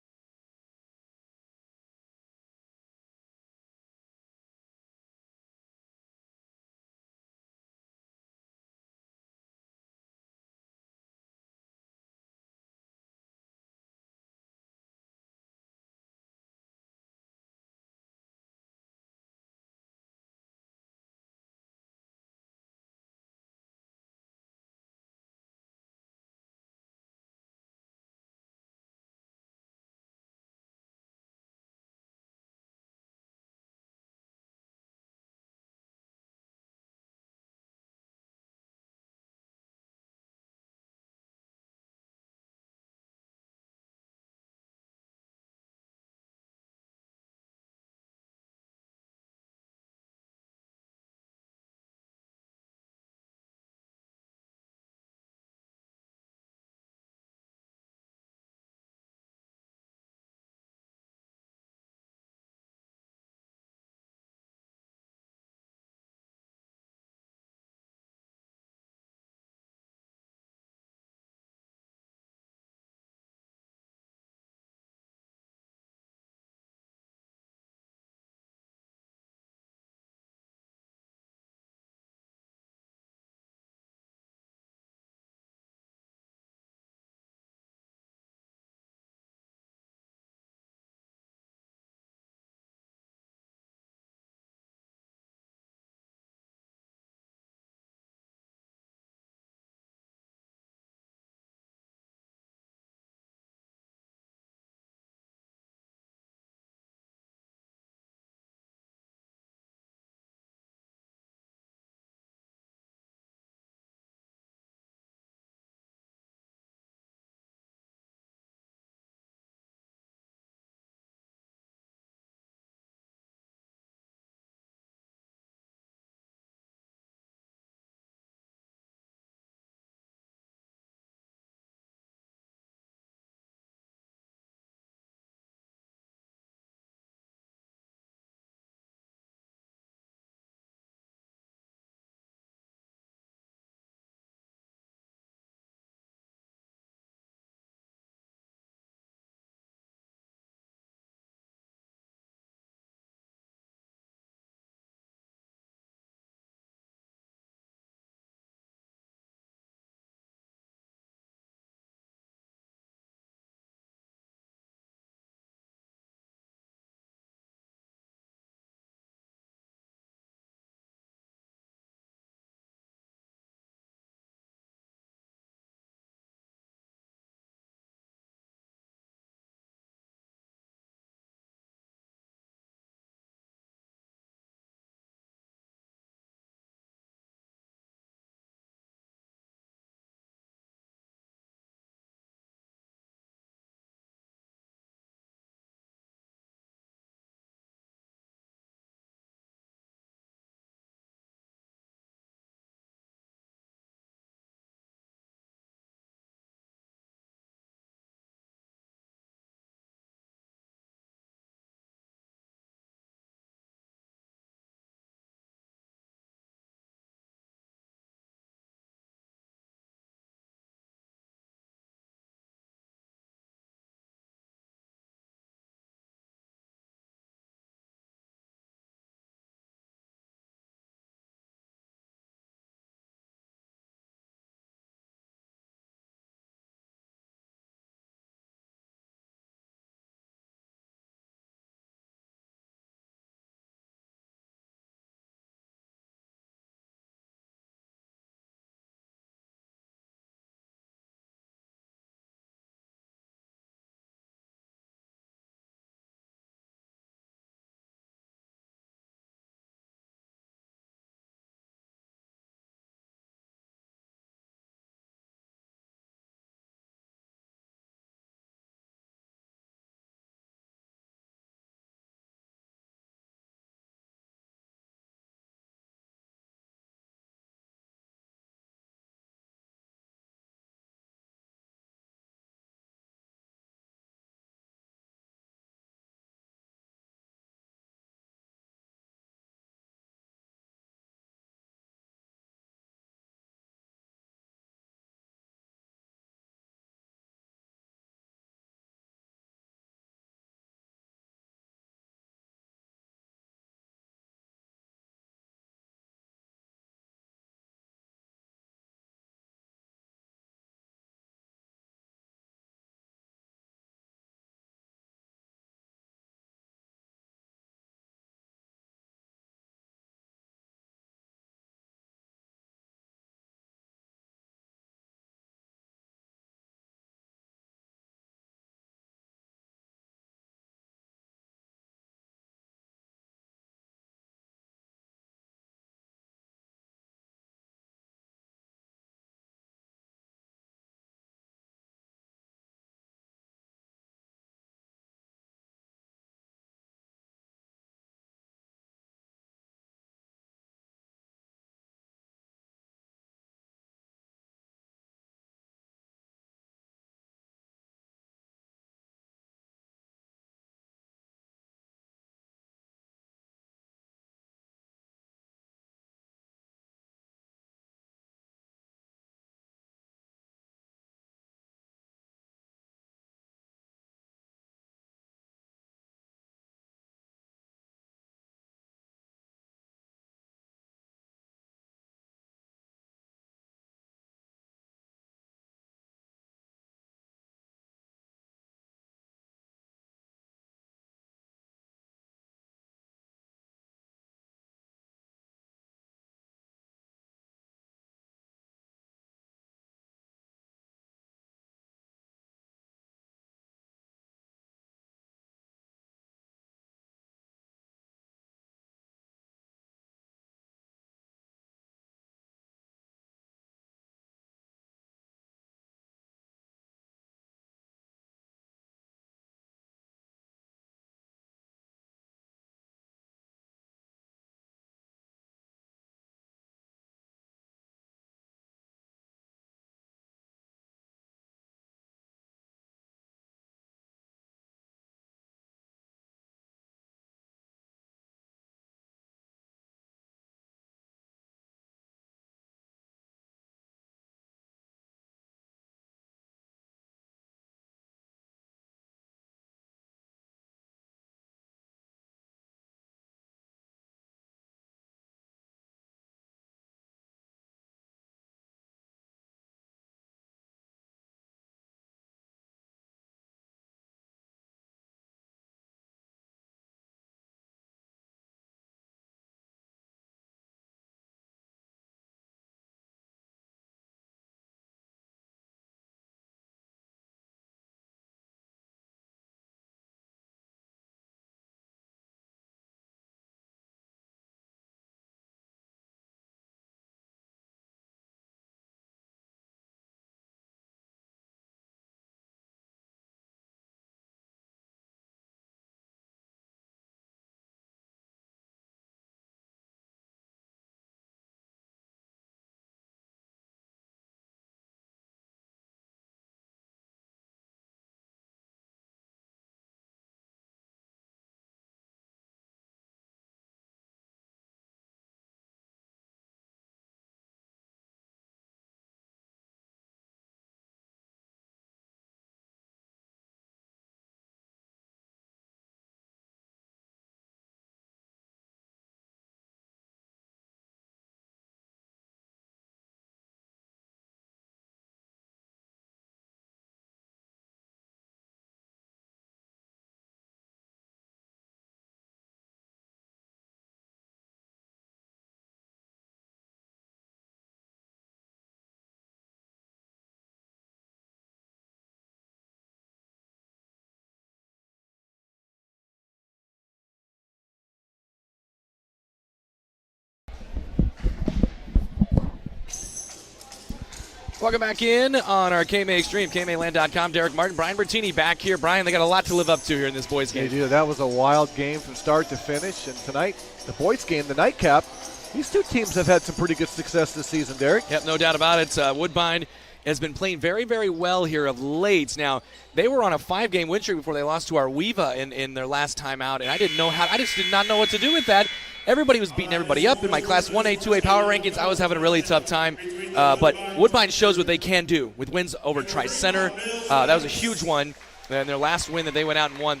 Welcome back in on our KMA Extreme, KMAland.com. Derek Martin, Brian Bertini back here. Brian, they got a lot to live up to here in this boys game. They do. That was a wild game from start to finish. And tonight, the boys game, the nightcap, these two teams have had some pretty good success this season, Derek. Yep, no doubt about it. Woodbine has been playing very, very well here of late. Now, they were on a 5-game win streak before they lost to Arweva in their last time out, and I just did not know what to do with that. Everybody was beating everybody up in my Class 1A, 2A power rankings. I was having a really tough time. But Woodbine shows what they can do with wins over Tri-Center. That was a huge one. And their last win that they went out and won,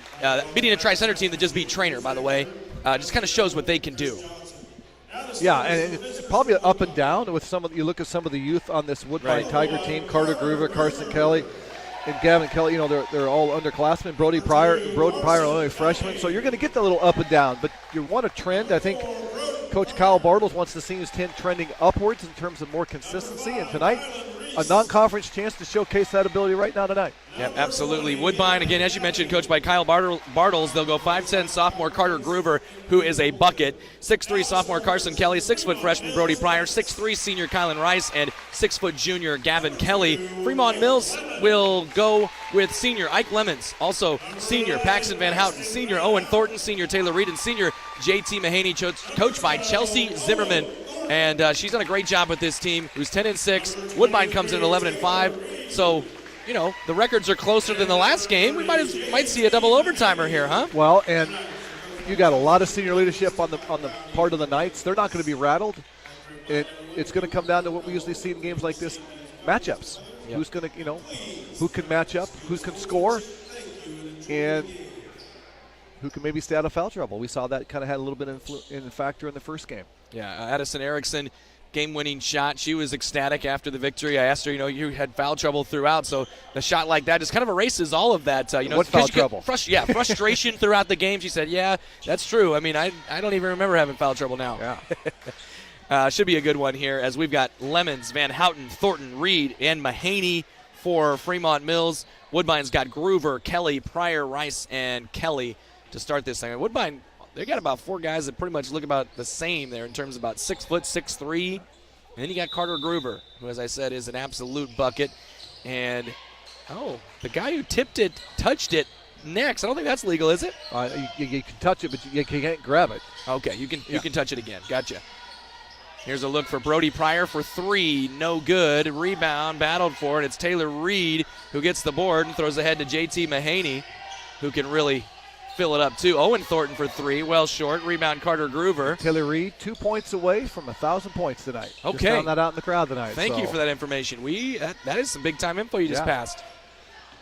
beating a Tri-Center team that just beat Trainer, by the way, just kind of shows what they can do. Yeah, and it's probably up and down with you look at some of the youth on this Woodbine Tiger team, Carter Groover, Carson Kelly, and Gavin Kelly. They're all underclassmen. Broden Pryor, only a freshman. So you're going to get the little up and down, but you want a trend. I think Coach Kyle Bartles wants to see his team trending upwards in terms of more consistency. And tonight, a non-conference chance to showcase that ability right now tonight. Yep, absolutely. Woodbine, again, as you mentioned, coached by Kyle Bartles. They'll go 5'10" sophomore Carter Groover, who is a bucket. 6'3" sophomore Carson Kelly, 6' freshman Brody Pryor, 6'3" senior Kylan Rice, and 6' junior Gavin Kelly. Fremont-Mills will go with senior Ike Lemons, also senior Paxton Van Houten, senior Owen Thornton, senior Taylor Reed, and senior JT Mahaney, coached by Chelsea Zimmerman. And she's done a great job with this team, who's 10-6. Woodbine comes in at 11-5. So, the records are closer than the last game. We might see a double overtimer here, huh? Well, and you got a lot of senior leadership on the part of the Knights. They're not going to be rattled. It's going to come down to what we usually see in games like this: matchups. Yep. Who's going to, who can match up, who can score, and who can maybe stay out of foul trouble. We saw that kind of had a little bit of factor in the first game. Yeah, Addison Erickson, game-winning shot. She was ecstatic after the victory. I asked her, you had foul trouble throughout, so the shot like that just kind of erases all of that. What foul trouble? Frustration throughout the game. She said, yeah, that's true. I mean, I don't even remember having foul trouble now. Yeah. Should be a good one here, as we've got Lemons, Van Houten, Thornton, Reed, and Mahaney for Fremont-Mills. Woodbine's got Groover, Kelly, Pryor, Rice, and Kelly to start this thing. Woodbine, they got about 4 guys that pretty much look about the same there in terms of about 6 foot, 6'3". And then you got Carter Groover, who, as I said, is an absolute bucket. And, the guy who tipped it, touched it next. I don't think that's legal, is it? You can touch it, but you can't grab it. Okay, you can touch it again. Gotcha. Here's a look for Brody Pryor for 3. No good. Rebound, battled for it. It's Taylor Reed who gets the board and throws ahead to JT Mahaney, who can really fill it up too. Owen Thornton for 3, well short. Rebound Carter Groover. Taylor Reed 2 points away from 1,000 points tonight. Okay. Just found that out in the crowd tonight. Thank you for that information. That is some big time info you just passed.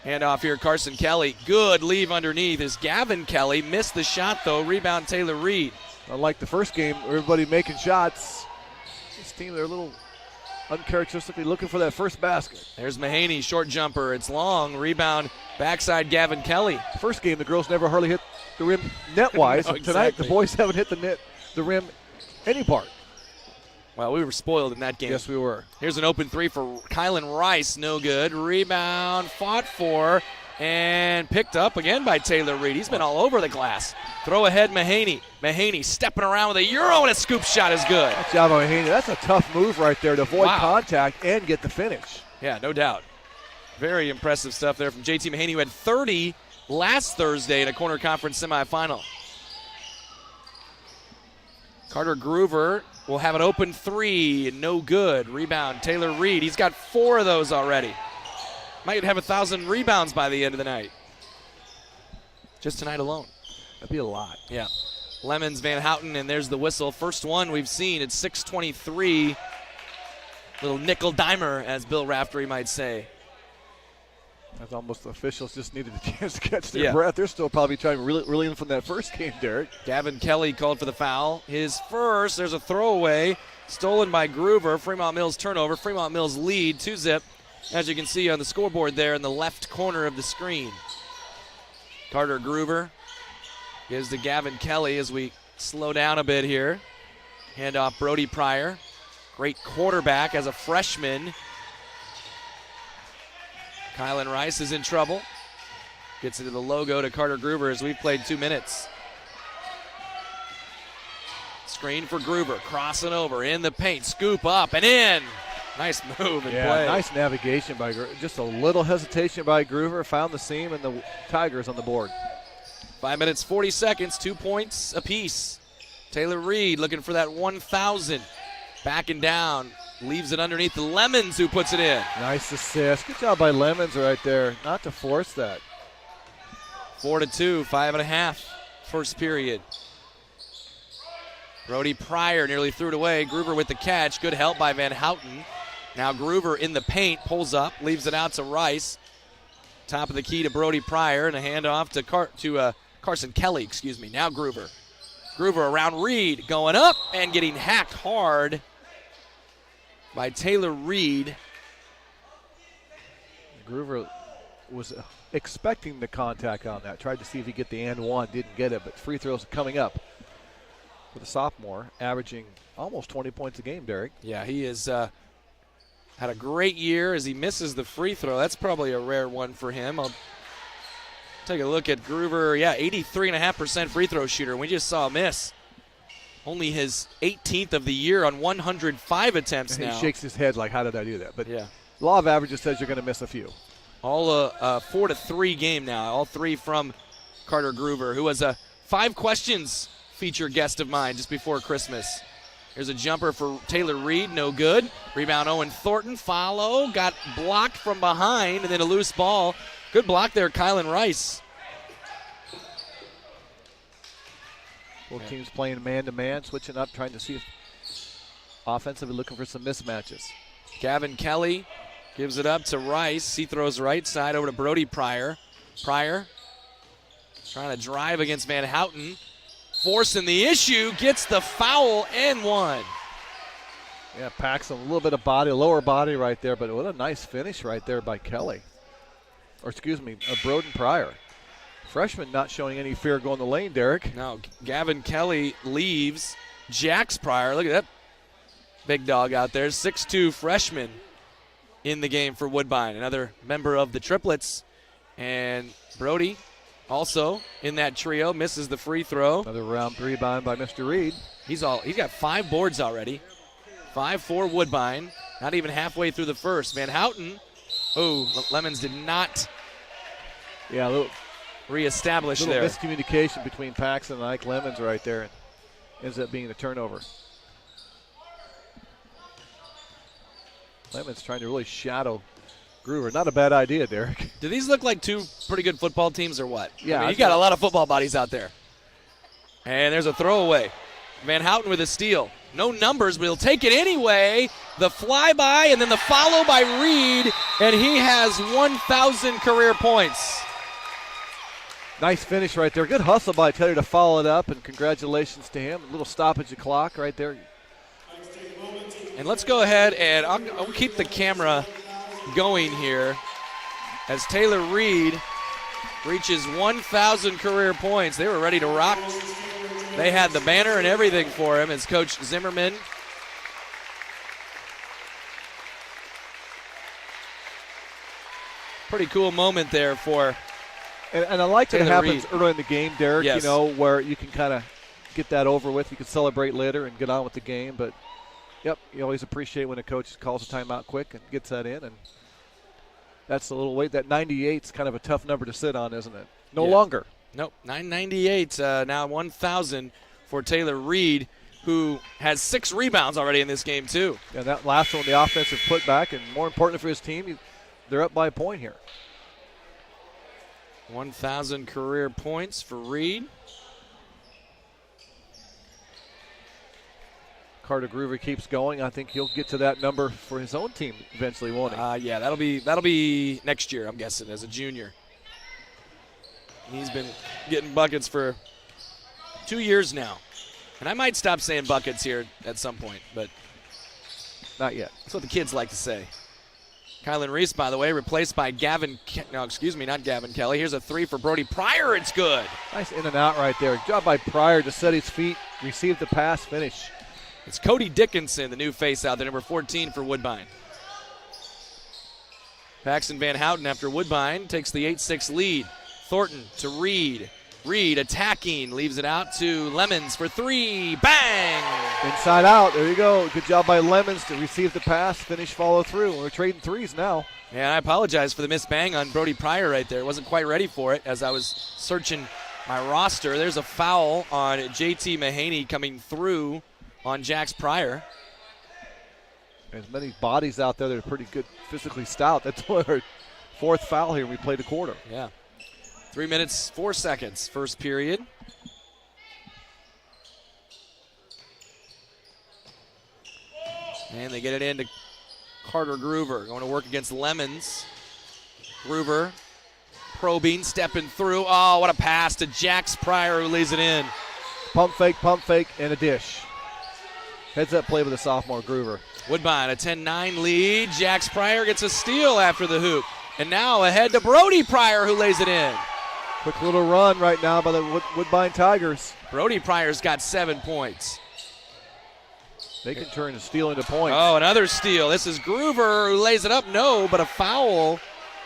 Hand off here, Carson Kelly. Good leave underneath is Gavin Kelly. Missed the shot though. Rebound Taylor Reed. Unlike the first game, everybody making shots. This team, they're a little uncharacteristically looking for that first basket. There's Mahaney, short jumper. It's long. Rebound, backside Gavin Kelly. First game, the girls never hardly hit the rim net-wise. No, exactly. Tonight, the boys haven't hit the rim any part. Well, we were spoiled in that game. Yes, we were. Here's an open 3 for Kylan Rice. No good. Rebound, fought for, and picked up again by Taylor Reed. He's been all over the glass. Throw ahead Mahaney. Mahaney stepping around with a Euro, and a scoop shot is good. Good job, Mahaney. That's a tough move right there to avoid contact and get the finish. Yeah, no doubt. Very impressive stuff there from JT Mahaney, who had 30 last Thursday in a corner conference semifinal. Carter Groover will have an open 3. No good. Rebound, Taylor Reed. He's got 4 of those already. Might have 1,000 rebounds by the end of the night. Just tonight alone. That'd be a lot. Yeah. Lemons, Van Houten, and there's the whistle. First one we've seen. It's 6:23. Little nickel dimer, as Bill Raftery might say. That's almost the officials just needed a chance to catch their breath. They're still probably trying to reel in from that first game, Derek. Gavin Kelly called for the foul. His first. There's a throwaway. Stolen by Groover. Fremont-Mills turnover. Fremont-Mills lead 2-zip. As you can see on the scoreboard there in the left corner of the screen. Carter Groover gives to Gavin Kelly as we slow down a bit here. Hand off Brody Pryor. Great quarterback as a freshman. Kylan Rice is in trouble. Gets into the logo to Carter Groover as we've played 2 minutes. Screen for Groover. Crossing over in the paint. Scoop up and in. Nice move and yeah, play. Nice navigation by Groover. Just a little hesitation by Groover. Found the seam, and the Tigers on the board. 5 minutes, 40 seconds, 2 points apiece. Taylor Reed looking for that 1,000. Backing down, leaves it underneath the Lemons, who puts it in. Nice assist. Good job by Lemons right there, not to force that. 4-2, 5.5, first period. Brody Pryor nearly threw it away. Groover with the catch. Good help by Van Houten. Now Groover in the paint, pulls up, leaves it out to Rice. Top of the key to Brody Pryor, and a handoff to Carson Kelly, Now Groover. Groover around Reed, going up and getting hacked hard by Taylor Reed. Groover was expecting the contact on that. Tried to see if he could get the and one, didn't get it, but free throws coming up for the sophomore, averaging almost 20 points a game, Derek. Yeah, he has had a great year as he misses the free throw. That's probably a rare one for him. I'll take a look at Groover. Yeah, 83.5% free throw shooter. We just saw a miss. Only his 18th of the year on 105 attempts and now. He shakes his head like, how did I do that? But yeah, law of averages says you're going to miss a few. All a 4-3 game now. All three from Carter Groover, who was a 5 questions feature guest of mine just before Christmas. Here's a jumper for Taylor Reed, no good. Rebound Owen Thornton, follow, got blocked from behind, and then a loose ball. Good block there, Kylan Rice. Both teams playing man-to-man, switching up, trying to see if offensively looking for some mismatches. Gavin Kelly gives it up to Rice. He throws right side over to Brody Pryor. Pryor trying to drive against Van Houten. Forcing the issue, gets the foul and one. Yeah, packs a little bit of body, lower body right there, but what a nice finish right there by Kelly. Or excuse me, Broden Pryor. Freshman not showing any fear going the lane, Derek. No, Gavin Kelly leaves. Jax Pryor, look at that big dog out there. 6'2 freshman in the game for Woodbine. Another member of the triplets. And Brody also in that trio, misses the free throw. Another round rebound by Mr. Reed. He's got 5 boards already. 5 for Woodbine. Not even halfway through the first. Van Houten. Oh, Lemons did not reestablish there. Miscommunication between Paxson and Ike Lemons right there. And ends up being a turnover. Lemons trying to really shadow Groover. Not a bad idea, Derek. Do these look like 2 pretty good football teams or what? Yeah. You got a lot of football bodies out there. And there's a throwaway. Van Houten with a steal. No numbers, but he'll take it anyway. The flyby and then the follow by Reed, and he has 1,000 career points. Nice finish right there. Good hustle by Taylor to follow it up, and congratulations to him. A little stoppage of clock right there. And let's go ahead and I'll keep the camera going here as Taylor Reed reaches 1,000 career points. They were ready to rock. They had the banner and everything for him as Coach Zimmerman pretty cool moment there for and I like that it happens Reed. early in the game, Derek, yes. Where you can kind of get that over with. You can celebrate later and get on with the game, but yep, you always appreciate when a coach calls a timeout quick and gets that in, and that's a little weight. That 98's kind of a tough number to sit on, isn't it? No longer. Nope, 998, now 1,000 for Taylor Reed, who has 6 rebounds already in this game, too. Yeah, that last one, the offensive putback, and more important for his team, they're up by a point here. 1,000 career points for Reed. Carter Groover keeps going. I think he'll get to that number for his own team eventually, won't he? Yeah, that'll be next year, I'm guessing, as a junior. He's been getting buckets for 2 years now. And I might stop saying buckets here at some point, but not yet. That's what the kids like to say. Kylan Reese, by the way, replaced by not Gavin Kelly. Here's a 3 for Brody Pryor. It's good. Nice in and out right there. Good job by Pryor to set his feet, receive the pass, finish. It's Cody Dickinson, the new face out there, number 14 for Woodbine. Paxton Van Houten after Woodbine takes the 8-6 lead. Thornton to Reed. Reed attacking, leaves it out to Lemons for three. Bang! Inside out. There you go. Good job by Lemons to receive the pass, finish, follow through. We're trading threes now. Yeah, I apologize for the missed bang on Brody Pryor right there. Wasn't quite ready for it as I was searching my roster. There's a foul on JT Mahaney coming through on Jax Pryor. There's many bodies out there that are pretty good, physically stout. That's our fourth foul here. We played a quarter. Yeah. 3 minutes, 4 seconds, first period. And they get it into Carter Groover, going to work against Lemons. Groover probing, stepping through. Oh, what a pass to Jax Pryor, who lays it in. Pump fake, and a dish. Heads up play with the sophomore Groover. Woodbine, a 10-9 lead. Jax Pryor gets a steal after the hoop. And now ahead to Brody Pryor, who lays it in. Quick little run right now by the Woodbine Tigers. Brody Pryor's got 7 points. They can turn a steal into points. Oh, another steal. This is Groover who lays it up. No, but a foul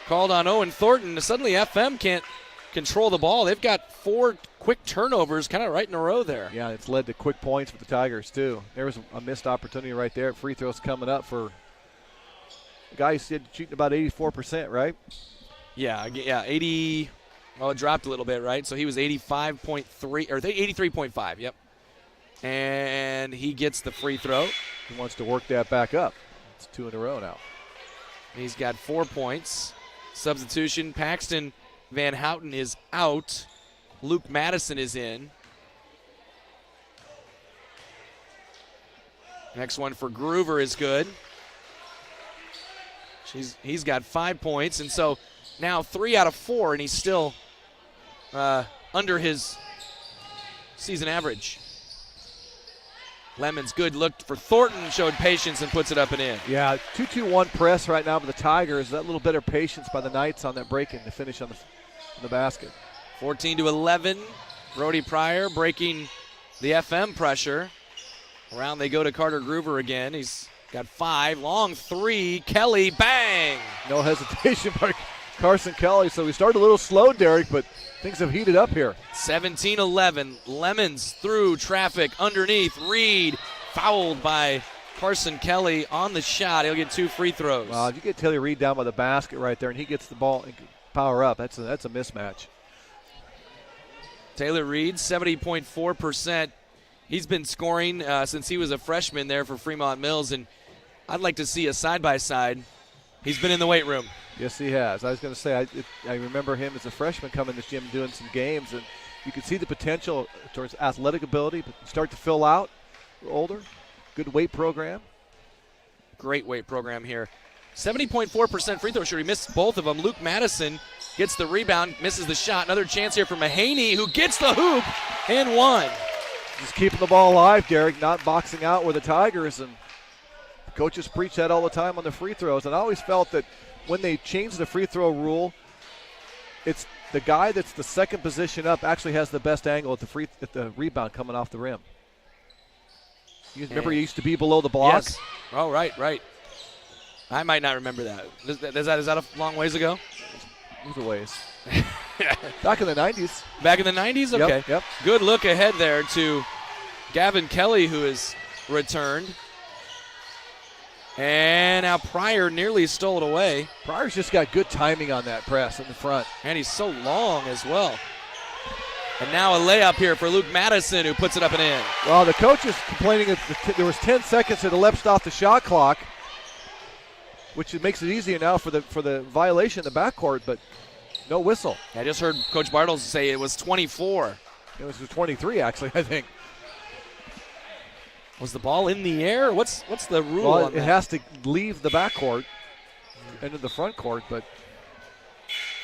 called on Owen Thornton. Suddenly FM can't control the ball. They've got 4 quick turnovers kind of right in a row there. Yeah, it's led to quick points for the Tigers, too. There was a missed opportunity right there. Free throws coming up for the guy who said shooting about 84%, right? Yeah, 80. Well, it dropped a little bit, right? So he was 85.3 or 83.5. Yep. And he gets the free throw. He wants to work that back up. It's 2 in a row now. He's got 4 points. Substitution, Paxton Van Houten is out. Luke Madison is in. Next one for Groover is good. He's got 5 points, and so now 3 out of 4, and he's still under his season average. Lemons, good look for Thornton, showed patience and puts it up and in. Yeah, 2-2-1 press right now for the Tigers. That little bit of patience by the Knights on that break-in to finish on the basket. 14-11. Brody Pryor breaking the FM pressure. Around they go to Carter Groover again. He's got 5. Long 3. Kelly, bang! No hesitation by Carson Kelly. So we started a little slow, Derek, but things have heated up here. 17-11. Lemons through traffic underneath. Reed fouled by Carson Kelly on the shot. He'll get 2 free throws. Wow, if you get Taylor Reed down by the basket right there and he gets the ball and power up, that's a mismatch. Taylor Reed, 70.4%. He's been scoring since he was a freshman there for Fremont-Mills, and I'd like to see a side-by-side. He's been in the weight room. Yes, he has. I was going to say, I remember him as a freshman coming to this gym doing some games, and you could see the potential towards athletic ability, but start to fill out. Older, good weight program. Great weight program here. 70.4% free throw shooter. He missed both of them. Luke Madison gets the rebound, misses the shot. Another chance here for Mahaney, who gets the hoop and one. Just keeping the ball alive, Derek, not boxing out with the Tigers, and coaches preach that all the time on the free throws. And I always felt that when they changed the free throw rule, it's the guy that's the second position up actually has the best angle at the rebound coming off the rim. You remember he used to be below the block? Yes. Oh, right. I might not remember that. Is that a long ways ago? It was a ways. Back in the 90s. Back in the 90s? Okay. Yep. Good look ahead there to Gavin Kelly, who has returned. And now Pryor nearly stole it away. Pryor's just got good timing on that press in the front. And he's so long as well. And now a layup here for Luke Madison, who puts it up and in. Well, the coach is complaining that there was 10 seconds that elapsed off the shot clock, which makes it easier now for the violation in the backcourt, but no whistle. I just heard Coach Bartles say it was 24. It was 23, actually, I think. Was the ball in the air? What's the rule well, on it that? has to leave the backcourt into the front court, but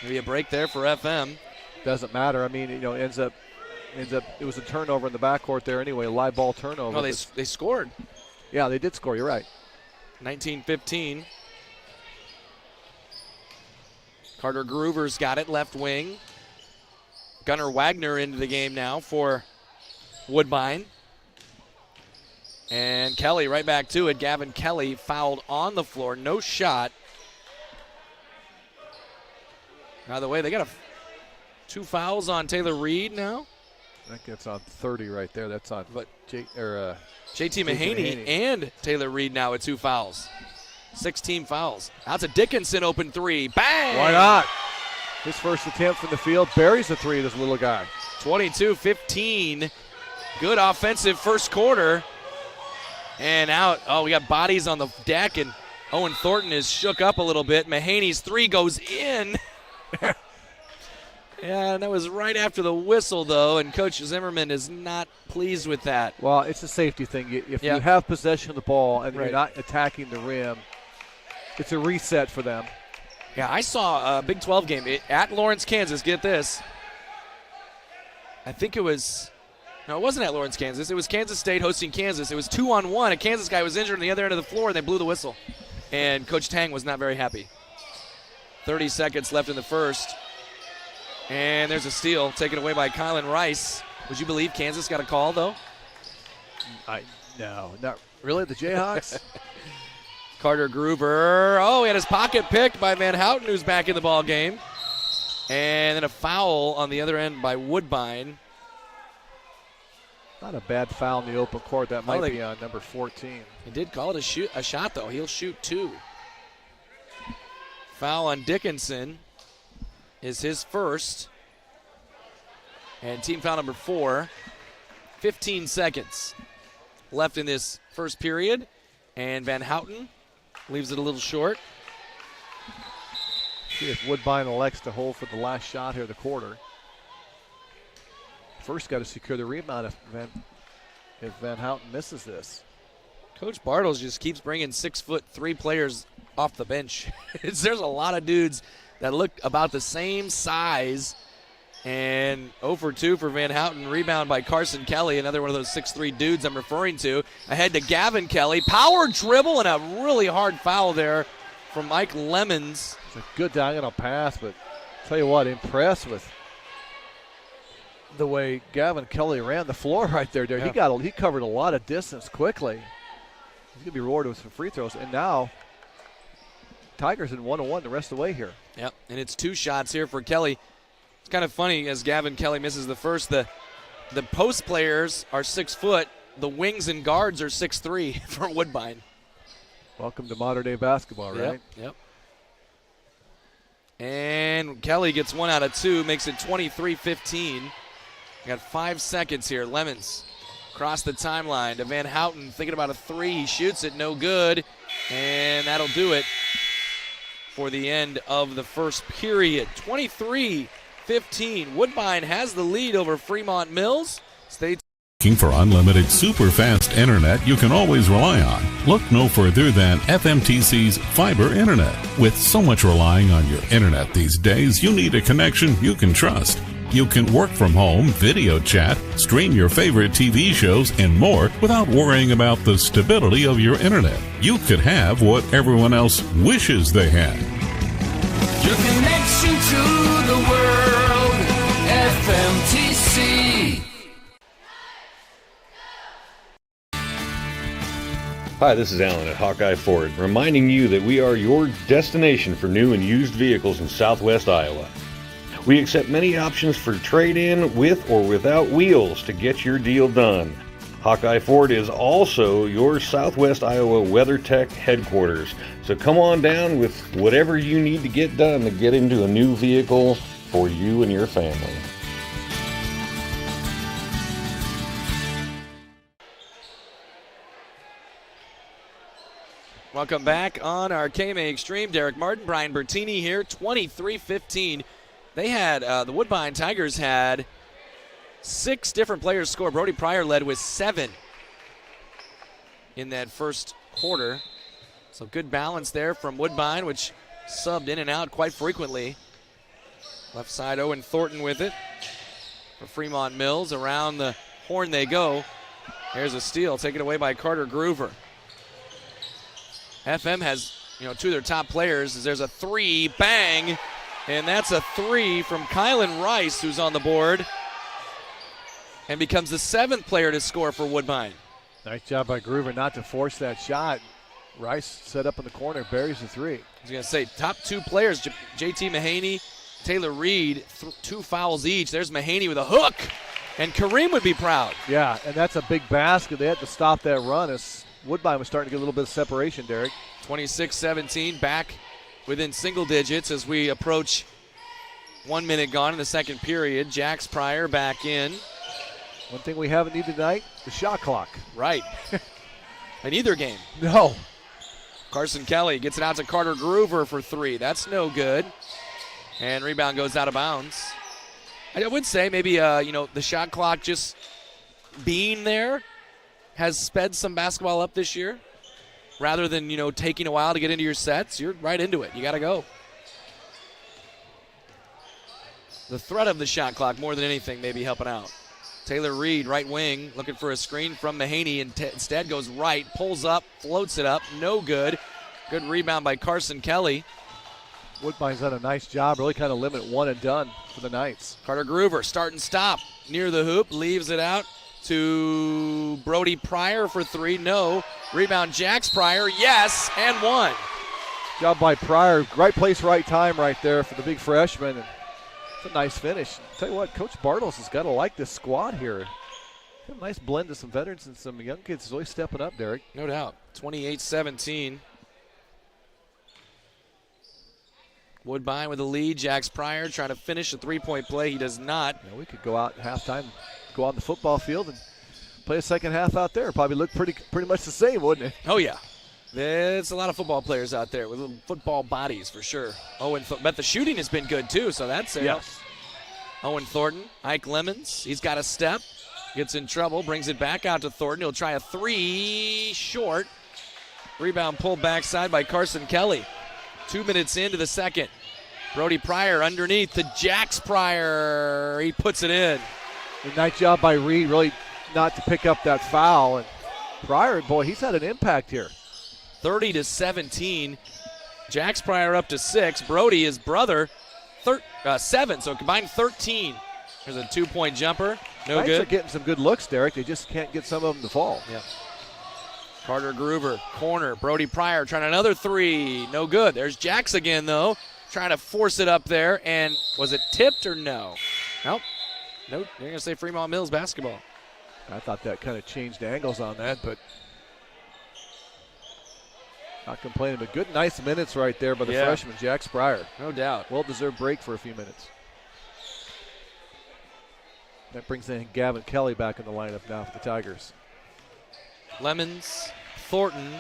maybe a break there for FM. Doesn't matter. I mean, ends up. It was a turnover in the backcourt there anyway, a live ball turnover. No, they scored. Yeah, they did score. You're right. 19-15. Carter Groover's got it, left wing. Gunnar Wagner into the game now for Woodbine. And Kelly right back to it. Gavin Kelly fouled on the floor. No shot. By the way, they got a 2 fouls on Taylor Reed now. I think that's on 30 right there. That's on JT JT Mahaney and Taylor Reed now with 2 fouls. 16 fouls. That's a Dickinson open 3. Bang! Why not? His first attempt from the field buries the 3 of this little guy. 22-15. Good offensive first quarter. And out. Oh, we got bodies on the deck, and Owen Thornton is shook up a little bit. Mahaney's 3 goes in. Yeah, and that was right after the whistle, though, and Coach Zimmerman is not pleased with that. Well, it's a safety thing. If you have possession of the ball and Right. you're not attacking the rim, it's a reset for them. Yeah, I saw a Big 12 game at Lawrence, Kansas. Get this. I think it was – no, it wasn't at Lawrence, Kansas. It was Kansas State hosting Kansas. It was 2-on-1. A Kansas guy was injured on the other end of the floor, and they blew the whistle. And Coach Tang was not very happy. 30 seconds left in the first. And there's a steal taken away by Kylan Rice. Would you believe Kansas got a call, though? No, not really. The Jayhawks? Carter Gruber. Oh, he had his pocket picked by Van Houten, who's back in the ball game. And then a foul on the other end by Woodbine. Not a bad foul in the open court. That might be on number 14. He did call it a shot, though. He'll shoot 2. Foul on Dickinson is his first. And team foul number 4. 15 seconds left in this first period. And Van Houten leaves it a little short. See if Woodbine elects to hold for the last shot here of the quarter. First got to secure the rebound if Van Houten misses this. Coach Bartles just keeps bringing 6'3" players off the bench. There's a lot of dudes that look about the same size. And 0 for 2 for Van Houten. Rebound by Carson Kelly, another one of those 6'3" dudes I'm referring to. Ahead to Gavin Kelly. Power dribble and a really hard foul there from Mike Lemons. It's a good diagonal pass, but tell you what, impressed with the way Gavin Kelly ran the floor right there. Yeah. He covered a lot of distance quickly. He's going to be rewarded with some free throws. And now Tigers in 1-1 the rest of the way here. Yep, and it's 2 shots here for Kelly. It's kind of funny as Gavin Kelly misses the first. The post players are 6 foot. The wings and guards are 6'3" for Woodbine. Welcome to modern day basketball, right? Yep. And Kelly gets 1 out of 2, makes it 23-15. Got 5 seconds here. Lemons across the timeline to Van Houten, thinking about a 3. He shoots it, no good. And that'll do it for the end of the first period. 23-15. Woodbine has the lead over Fremont-Mills. Stay Looking for unlimited super fast internet you can always rely on? Look no further than FMTC's fiber internet. With so much relying on your internet these days, you need a connection you can trust. You can work from home, video chat, stream your favorite TV shows, and more without worrying about the stability of your internet. You could have what everyone else wishes they had. Your connection to the world, FMTC. Hi, this is Alan at Hawkeye Ford, reminding you that we are your destination for new and used vehicles in southwest Iowa. We accept many options for trade-in with or without wheels to get your deal done. Hawkeye Ford is also your southwest Iowa WeatherTech headquarters. So come on down with whatever you need to get done to get into a new vehicle for you and your family. Welcome back on our KMA Extreme. Derek Martin, Brian Bertini here, 23-15. They had, the Woodbine Tigers had 6 different players score. Brody Pryor led with 7 in that first quarter. So good balance there from Woodbine, which subbed in and out quite frequently. Left side, Owen Thornton with it for Fremont-Mills. Around the horn they go. There's a steal taken away by Carter Gruver. FM has, 2 of their top players. There's a 3, bang, and that's a 3 from Kylan Rice, who's on the board, and becomes the 7th player to score for Woodbine. Nice job by Gruver not to force that shot. Rice set up in the corner, buries the 3. I was going to say, top 2 players, JT Mahaney Taylor Reed, 2 fouls each. There's Mahaney with a hook, and Kareem would be proud. Yeah, and that's a big basket. They had to stop that run as Woodbine was starting to get a little bit of separation, Derek. 26-17, back within single digits as we approach 1 minute gone in the second period. Jax Pryor back in. One thing we haven't needed tonight, the shot clock. Right. In either game. No. Carson Kelly gets it out to Carter Groover for 3. That's no good. And rebound goes out of bounds. I would say maybe, the shot clock just being there has sped some basketball up this year. Rather than, taking a while to get into your sets, you're right into it. You got to go. The threat of the shot clock more than anything may be helping out. Taylor Reed, right wing, looking for a screen from Mahaney, and instead goes right, pulls up, floats it up, no good. Good rebound by Carson Kelly. Woodbine's done a nice job, really kind of limit one and done for the Knights. Carter Groover, start and stop, near the hoop, leaves it out to Brody Pryor for 3, no. Rebound Jax Pryor, yes, and 1. Job by Pryor, right place, right time right there for the big freshman. And it's a nice finish. I'll tell you what, Coach Bartles has got to like this squad here. A nice blend of some veterans and some young kids really stepping up, Derek. No doubt. 28-17. Woodbine with the lead. Jax Pryor trying to finish a three-point play. He does not. We could go out at halftime, go out on the football field and play a second half out there. Probably look pretty much the same, wouldn't it? Oh, yeah. There's a lot of football players out there with little football bodies for sure. But the shooting has been good too, so that's it. Yes. Owen Thornton, Ike Lemons, he's got a step, gets in trouble, brings it back out to Thornton. He'll try a 3, short. Rebound pulled backside by Carson Kelly. 2 minutes into the second. Brody Pryor underneath to Jax Pryor. He puts it in. A nice job by Reed, really not to pick up that foul. And Pryor, boy, he's had an impact here. 30-17. Jax Pryor up to 6. Brody, his brother, 7, so combined 13. There's a 2-point jumper. No Knights good. are getting some good looks, Derek. They just can't get some of them to fall. Yeah. Carter Groover, corner. Brody Pryor trying another 3. No good. There's Jax again, though, trying to force it up there. And was it tipped or no? Nope. Nope. You're going to say Fremont-Mills basketball. I thought that kind of changed angles on that, but not complaining. But good, nice minutes right there by the freshman, Jax Pryor. No doubt. Well-deserved break for a few minutes. That brings in Gavin Kelly back in the lineup now for the Tigers. Lemons, Thornton,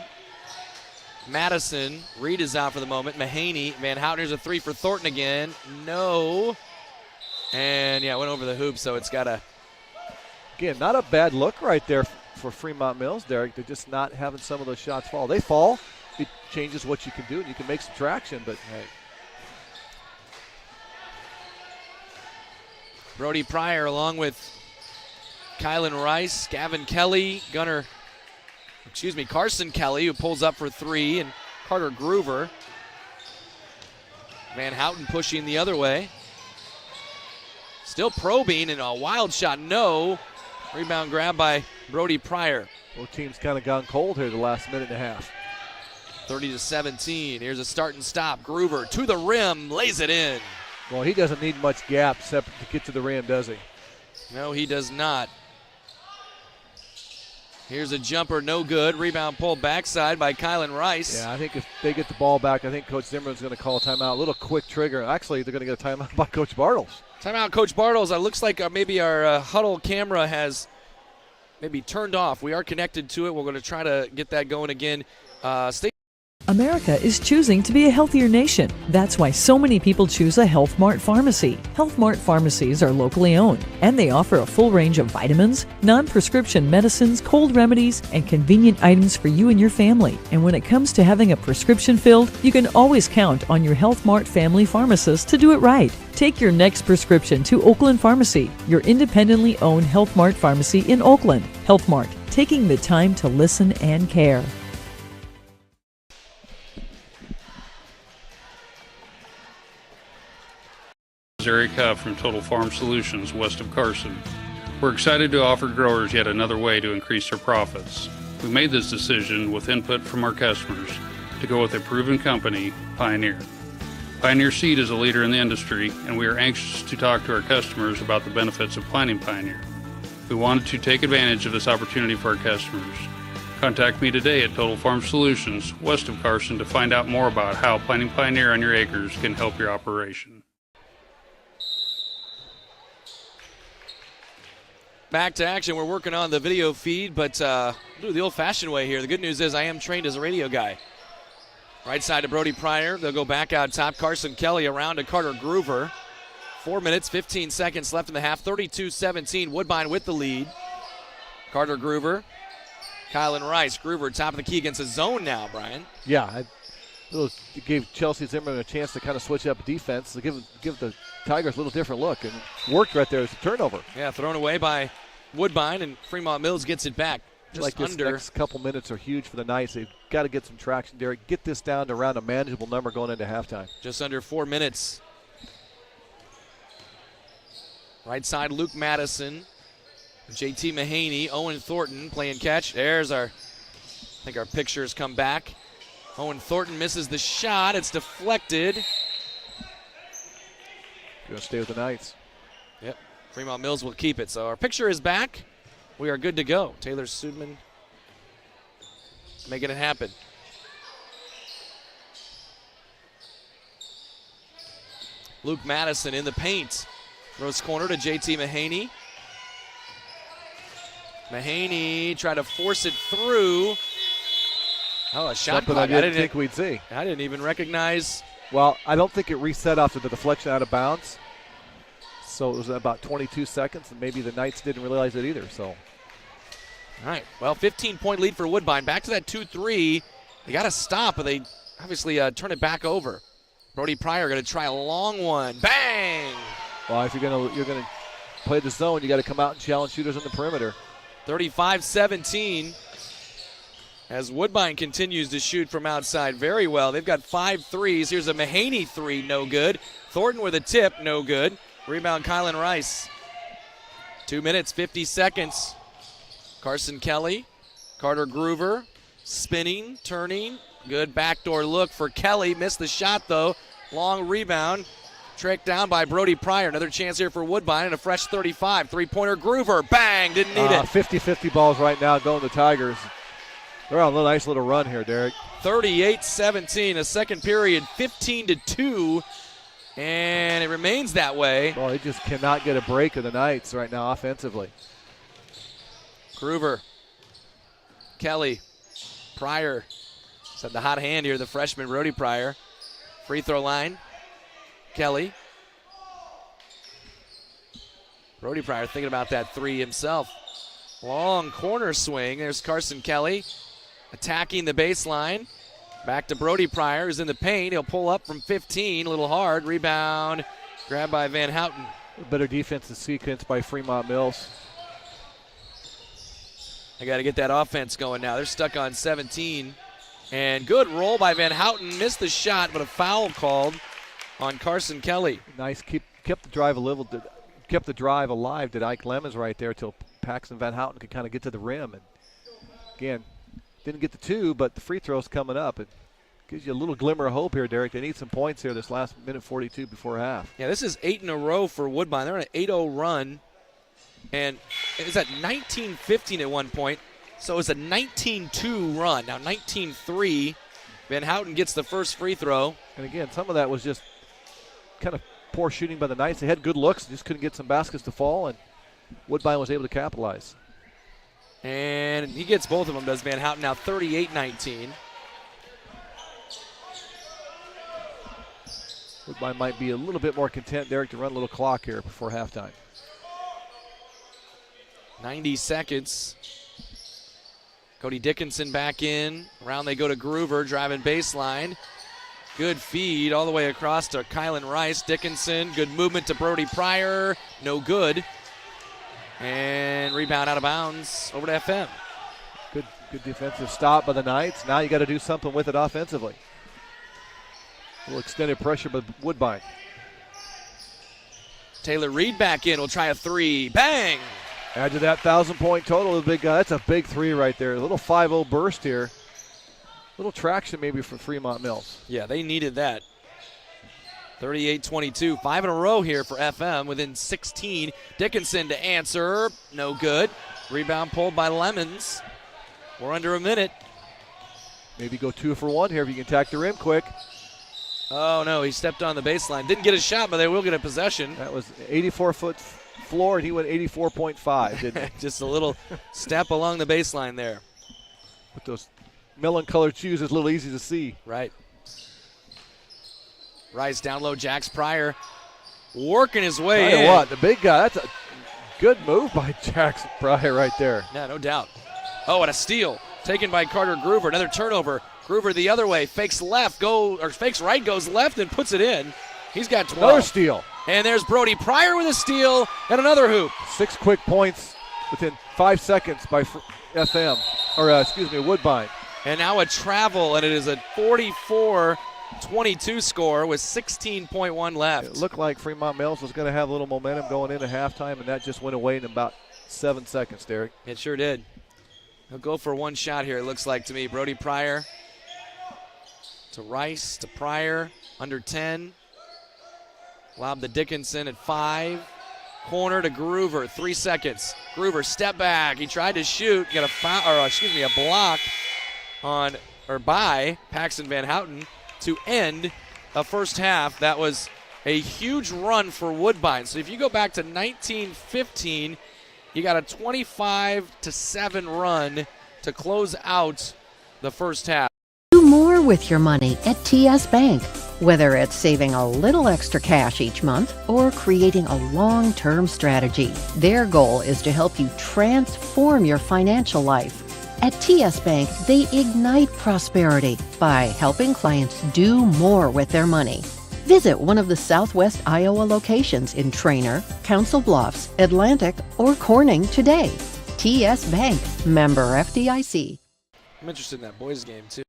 Madison. Reed is out for the moment. Mahaney, Van Houtener's a 3 for Thornton again. No. And, went over the hoop, so it's got a... Again, not a bad look right there for Fremont-Mills, Derek. They're just not having some of those shots fall. They fall. It changes what you can do, and you can make some traction, but hey. Brody Pryor along with Kylan Rice, Gavin Kelly, Carson Kelly, who pulls up for 3, and Carter Groover. Van Houten pushing the other way. Still probing, and a wild shot, no. Rebound grab by Brody Pryor. Both teams kind of gone cold here the last minute and a half. 30-17. Here's a start and stop. Groover to the rim, lays it in. Well, he doesn't need much gap except to get to the rim, does he? No, he does not. Here's a jumper, no good. Rebound pulled backside by Kylan Rice. Yeah, I think if they get the ball back, I think Coach Zimmerman's going to call a timeout. A little quick trigger. Actually, they're going to get a timeout by Coach Bartles. Timeout, Coach Bartles. It looks like maybe our huddle camera has maybe turned off. We are connected to it. We're going to try to get that going again. Stay. America is choosing to be a healthier nation. That's why so many people choose a Health Mart pharmacy. Health Mart pharmacies are locally owned, and they offer a full range of vitamins, non-prescription medicines, cold remedies, and convenient items for you and your family. And when it comes to having a prescription filled, you can always count on your Health Mart family pharmacist to do it right. Take your next prescription to Oakland Pharmacy, your independently owned Health Mart pharmacy in Oakland. Health Mart, taking the time to listen and care. Eric Huff from Total Farm Solutions west of Carson. We're excited to offer growers yet another way to increase their profits. We made this decision with input from our customers to go with a proven company, Pioneer. Pioneer Seed is a leader in the industry, and we are anxious to talk to our customers about the benefits of planting Pioneer. We wanted to take advantage of this opportunity for our customers. Contact me today at Total Farm Solutions, west of Carson, to find out more about how planting Pioneer on your acres can help your operation. Back to action. We're working on the video feed, but do it the old-fashioned way here. The good news is I am trained as a radio guy. Right side to Brody Pryor. They'll go back out top. Carson Kelly around to Carter Groover. 4 minutes, 15 seconds left in the half. 32-17. Woodbine with the lead. Carter Groover. Kylan Rice. Groover top of the key against a zone now, Brian. Yeah, it gave Chelsea Zimmerman a chance to kind of switch up defense, to give the Tigers a little different look, and worked right there as a turnover. Yeah, thrown away by Woodbine, and Fremont-Mills gets it back. Just like this under. Next couple minutes are huge for the Knights. They've got to get some traction, Derek. Get this down to around a manageable number going into halftime. Just under 4 minutes. Right side, Luke Madison. JT Mahaney, Owen Thornton playing catch. There's I think our pictures come back. Owen Thornton misses the shot. It's deflected. Going to stay with the Knights. Yep. Fremont-Mills will keep it. So our picture is back. We are good to go. Taylor Sudman making it happen. Luke Madison in the paint. Throws corner to JT Mahaney. Mahaney tried to force it through. Oh, a shot Something clock. I didn't think we'd see. I didn't even recognize. Well, I don't think it reset after the deflection out of bounds. So it was about 22 seconds, and maybe the Knights didn't realize it either. So, all right. Well, 15-point lead for Woodbine. Back to that 2-3. They got to stop, but they obviously turn it back over. Brody Pryor going to try a long one. Bang! Well, if you're gonna play the zone, you got to come out and challenge shooters on the perimeter. 35-17. As Woodbine continues to shoot from outside very well. They've got 5 threes. Here's a Mahaney three, no good. Thornton with a tip, no good. Rebound, Kylan Rice. 2 minutes, 50 seconds. Carson Kelly, Carter Groover, spinning, turning. Good backdoor look for Kelly. Missed the shot, though. Long rebound. Tracked down by Brody Pryor. Another chance here for Woodbine and a fresh 35. Three-pointer Groover. Bang! Didn't need it. 50-50 balls right now going to the Tigers. They're on a nice little run here, Derek. 38-17. A second period, 15-2. And it remains that way. Well, they just cannot get a break of the Knights right now offensively. Groover. Kelly. Pryor. Said the hot hand here, the freshman Brody Pryor. Free throw line. Kelly. Brody Pryor thinking about that three himself. Long corner swing. There's Carson Kelly attacking the baseline. Back to Brody Pryor, who's in the paint. He'll pull up from 15. A little hard. Rebound. Grabbed by Van Houten. A better defensive sequence by Fremont-Mills. They got to get that offense going now. They're stuck on 17. And good roll by Van Houten. Missed the shot, but a foul called on Carson Kelly. Nice. Kept the drive kept the drive alive. Did Ike Lemons right there till Paxton Van Houten could kind of get to the rim. And again, didn't get the two, but the free throw's coming up. It gives you a little glimmer of hope here, Derek. They need some points here this last minute 42 before half. Yeah, this is 8 in a row for Woodbine. They're on an 8-0 run. And it was at 19-15 at one point. So it's a 19-2 run. Now 19-3. Van Houten gets the first free throw. And again, some of that was just kind of poor shooting by the Knights. They had good looks, just couldn't get some baskets to fall, and Woodbine was able to capitalize. And he gets both of them, does Van Houten, now 38-19. Woodbine might be a little bit more content, Derek, to run a little clock here before halftime. 90 seconds. Cody Dickinson back in. Around they go to Groover, driving baseline. Good feed all the way across to Kylan Rice. Dickinson, good movement to Brody Pryor. No good. And rebound out of bounds over to FM. Good defensive stop by the Knights. Now you got to do something with it offensively. A little extended pressure by Woodbine. Taylor Reed back in. Will try a three. Bang! Add to that 1,000-point total of the big guy. That's a big three right there. A little 5-0 burst here. A little traction maybe for Fremont-Mills. Yeah, they needed that. 38-22. 5 in a row here for FM within 16. Dickinson to answer. No good. Rebound pulled by Lemons. We're under a minute. Maybe go 2 for 1 here if you can attack the rim quick. Oh, no, he stepped on the baseline. Didn't get a shot, but they will get a possession. That was 84-foot floor, and he went 84.5, didn't he? Just a little step along the baseline there. With those melon-colored shoes, it's a little easy to see. Right. Rice down low, Jax Pryor working his way Tell you in. what, the big guy, that's a good move by Jax Pryor right there. Yeah, no doubt. Oh, and a steal taken by Carter Groover. Another turnover. Groover the other way, fakes fakes right, goes left and puts it in. He's got 12. Another steal. And there's Brody Pryor with a steal and another hoop. 6 quick points within 5 seconds by Woodbine. And now a travel, and it is a 44-22 score with 16.1 left. It looked like Fremont-Mills was going to have a little momentum going into halftime, and that just went away in about 7 seconds, Derek. It sure did. He'll go for one shot here, it looks like to me. Brody Pryor to Rice, to Pryor, under 10. Lob to Dickinson at 5. Corner to Groover, 3 seconds. Groover, step back. He tried to shoot, got a block by Paxton Van Houten to end a first half. That was a huge run for Woodbine. So if you go back to 1915, you got a 25-7 run to close out the first half. Do more with your money at TS Bank. Whether it's saving a little extra cash each month or creating a long-term strategy, their goal is to help you transform your financial life. At TS Bank, they ignite prosperity by helping clients do more with their money. Visit one of the Southwest Iowa locations in Trainer, Council Bluffs, Atlantic, or Corning today. TS Bank, member FDIC. I'm interested in that boys game, too.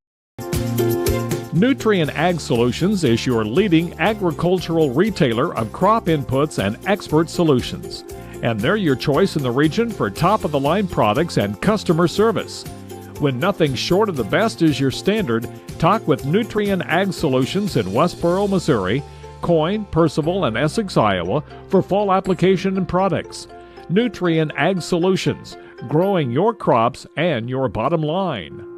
Nutrien Ag Solutions is your leading agricultural retailer of crop inputs and expert solutions. And they're your choice in the region for top-of-the-line products and customer service. When nothing short of the best is your standard, talk with Nutrien Ag Solutions in Westboro, Missouri, Coyne, Percival, and Essex, Iowa for fall application and products. Nutrien Ag Solutions, growing your crops and your bottom line.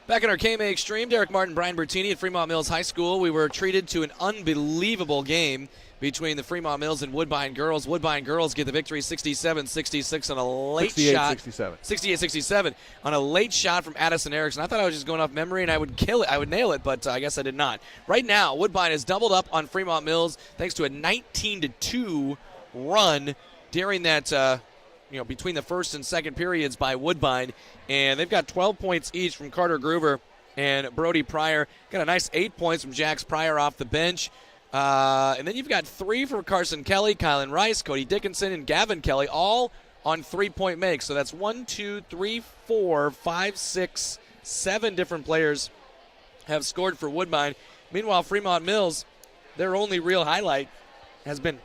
Back in our KMA Extreme, Derek Martin, Brian Bertini at Fremont-Mills High School. We were treated to an unbelievable game between the Fremont-Mills and Woodbine girls. Woodbine girls get the victory 67-66 on a late shot. 68-67 on a late shot from Addison Erickson. I thought I was just going off memory and I would kill it. I would nail it, but I guess I did not. Right now, Woodbine has doubled up on Fremont-Mills thanks to a 19-2 run during that between the first and second periods by Woodbine. And they've got 12 points each from Carter Groover and Brody Pryor. Got a nice 8 points from Jax Pryor off the bench. And then you've got 3 for Carson Kelly, Kylan Rice, Cody Dickinson, and Gavin Kelly, all on 3-point makes. So that's 1, 2, 3, 4, 5, 6, 7 different players have scored for Woodbine. Meanwhile, Fremont-Mills, their only real highlight has been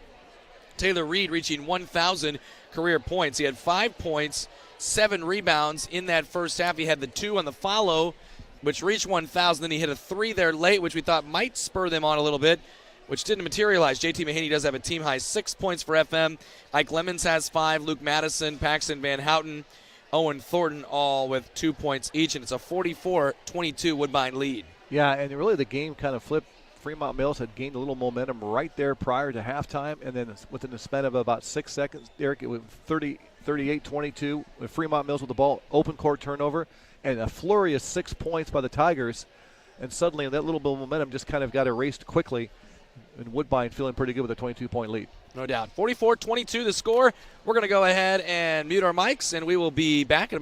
Taylor Reed reaching 1,000 career points. He had 5 points, 7 rebounds in that first half. He had the 2 on the follow, which reached 1,000. Then he hit a 3 there late, which we thought might spur them on a little bit, which didn't materialize. JT Mahaney does have a team-high 6 points for FM. Ike Lemons has 5. Luke Madison, Paxton Van Houten, Owen Thornton all with 2 points each, and it's a 44-22 Woodbine lead. Yeah, and really the game kind of flipped. Fremont-Mills had gained a little momentum right there prior to halftime, and then within the span of about 6 seconds, Derek, it was 38-22 with Fremont-Mills with the ball, open court turnover, and a flurry of 6 points by the Tigers, and suddenly that little bit of momentum just kind of got erased quickly, and Woodbine feeling pretty good with a 22-point lead. No doubt. 44-22 the score. We're going to go ahead and mute our mics, and we will be back in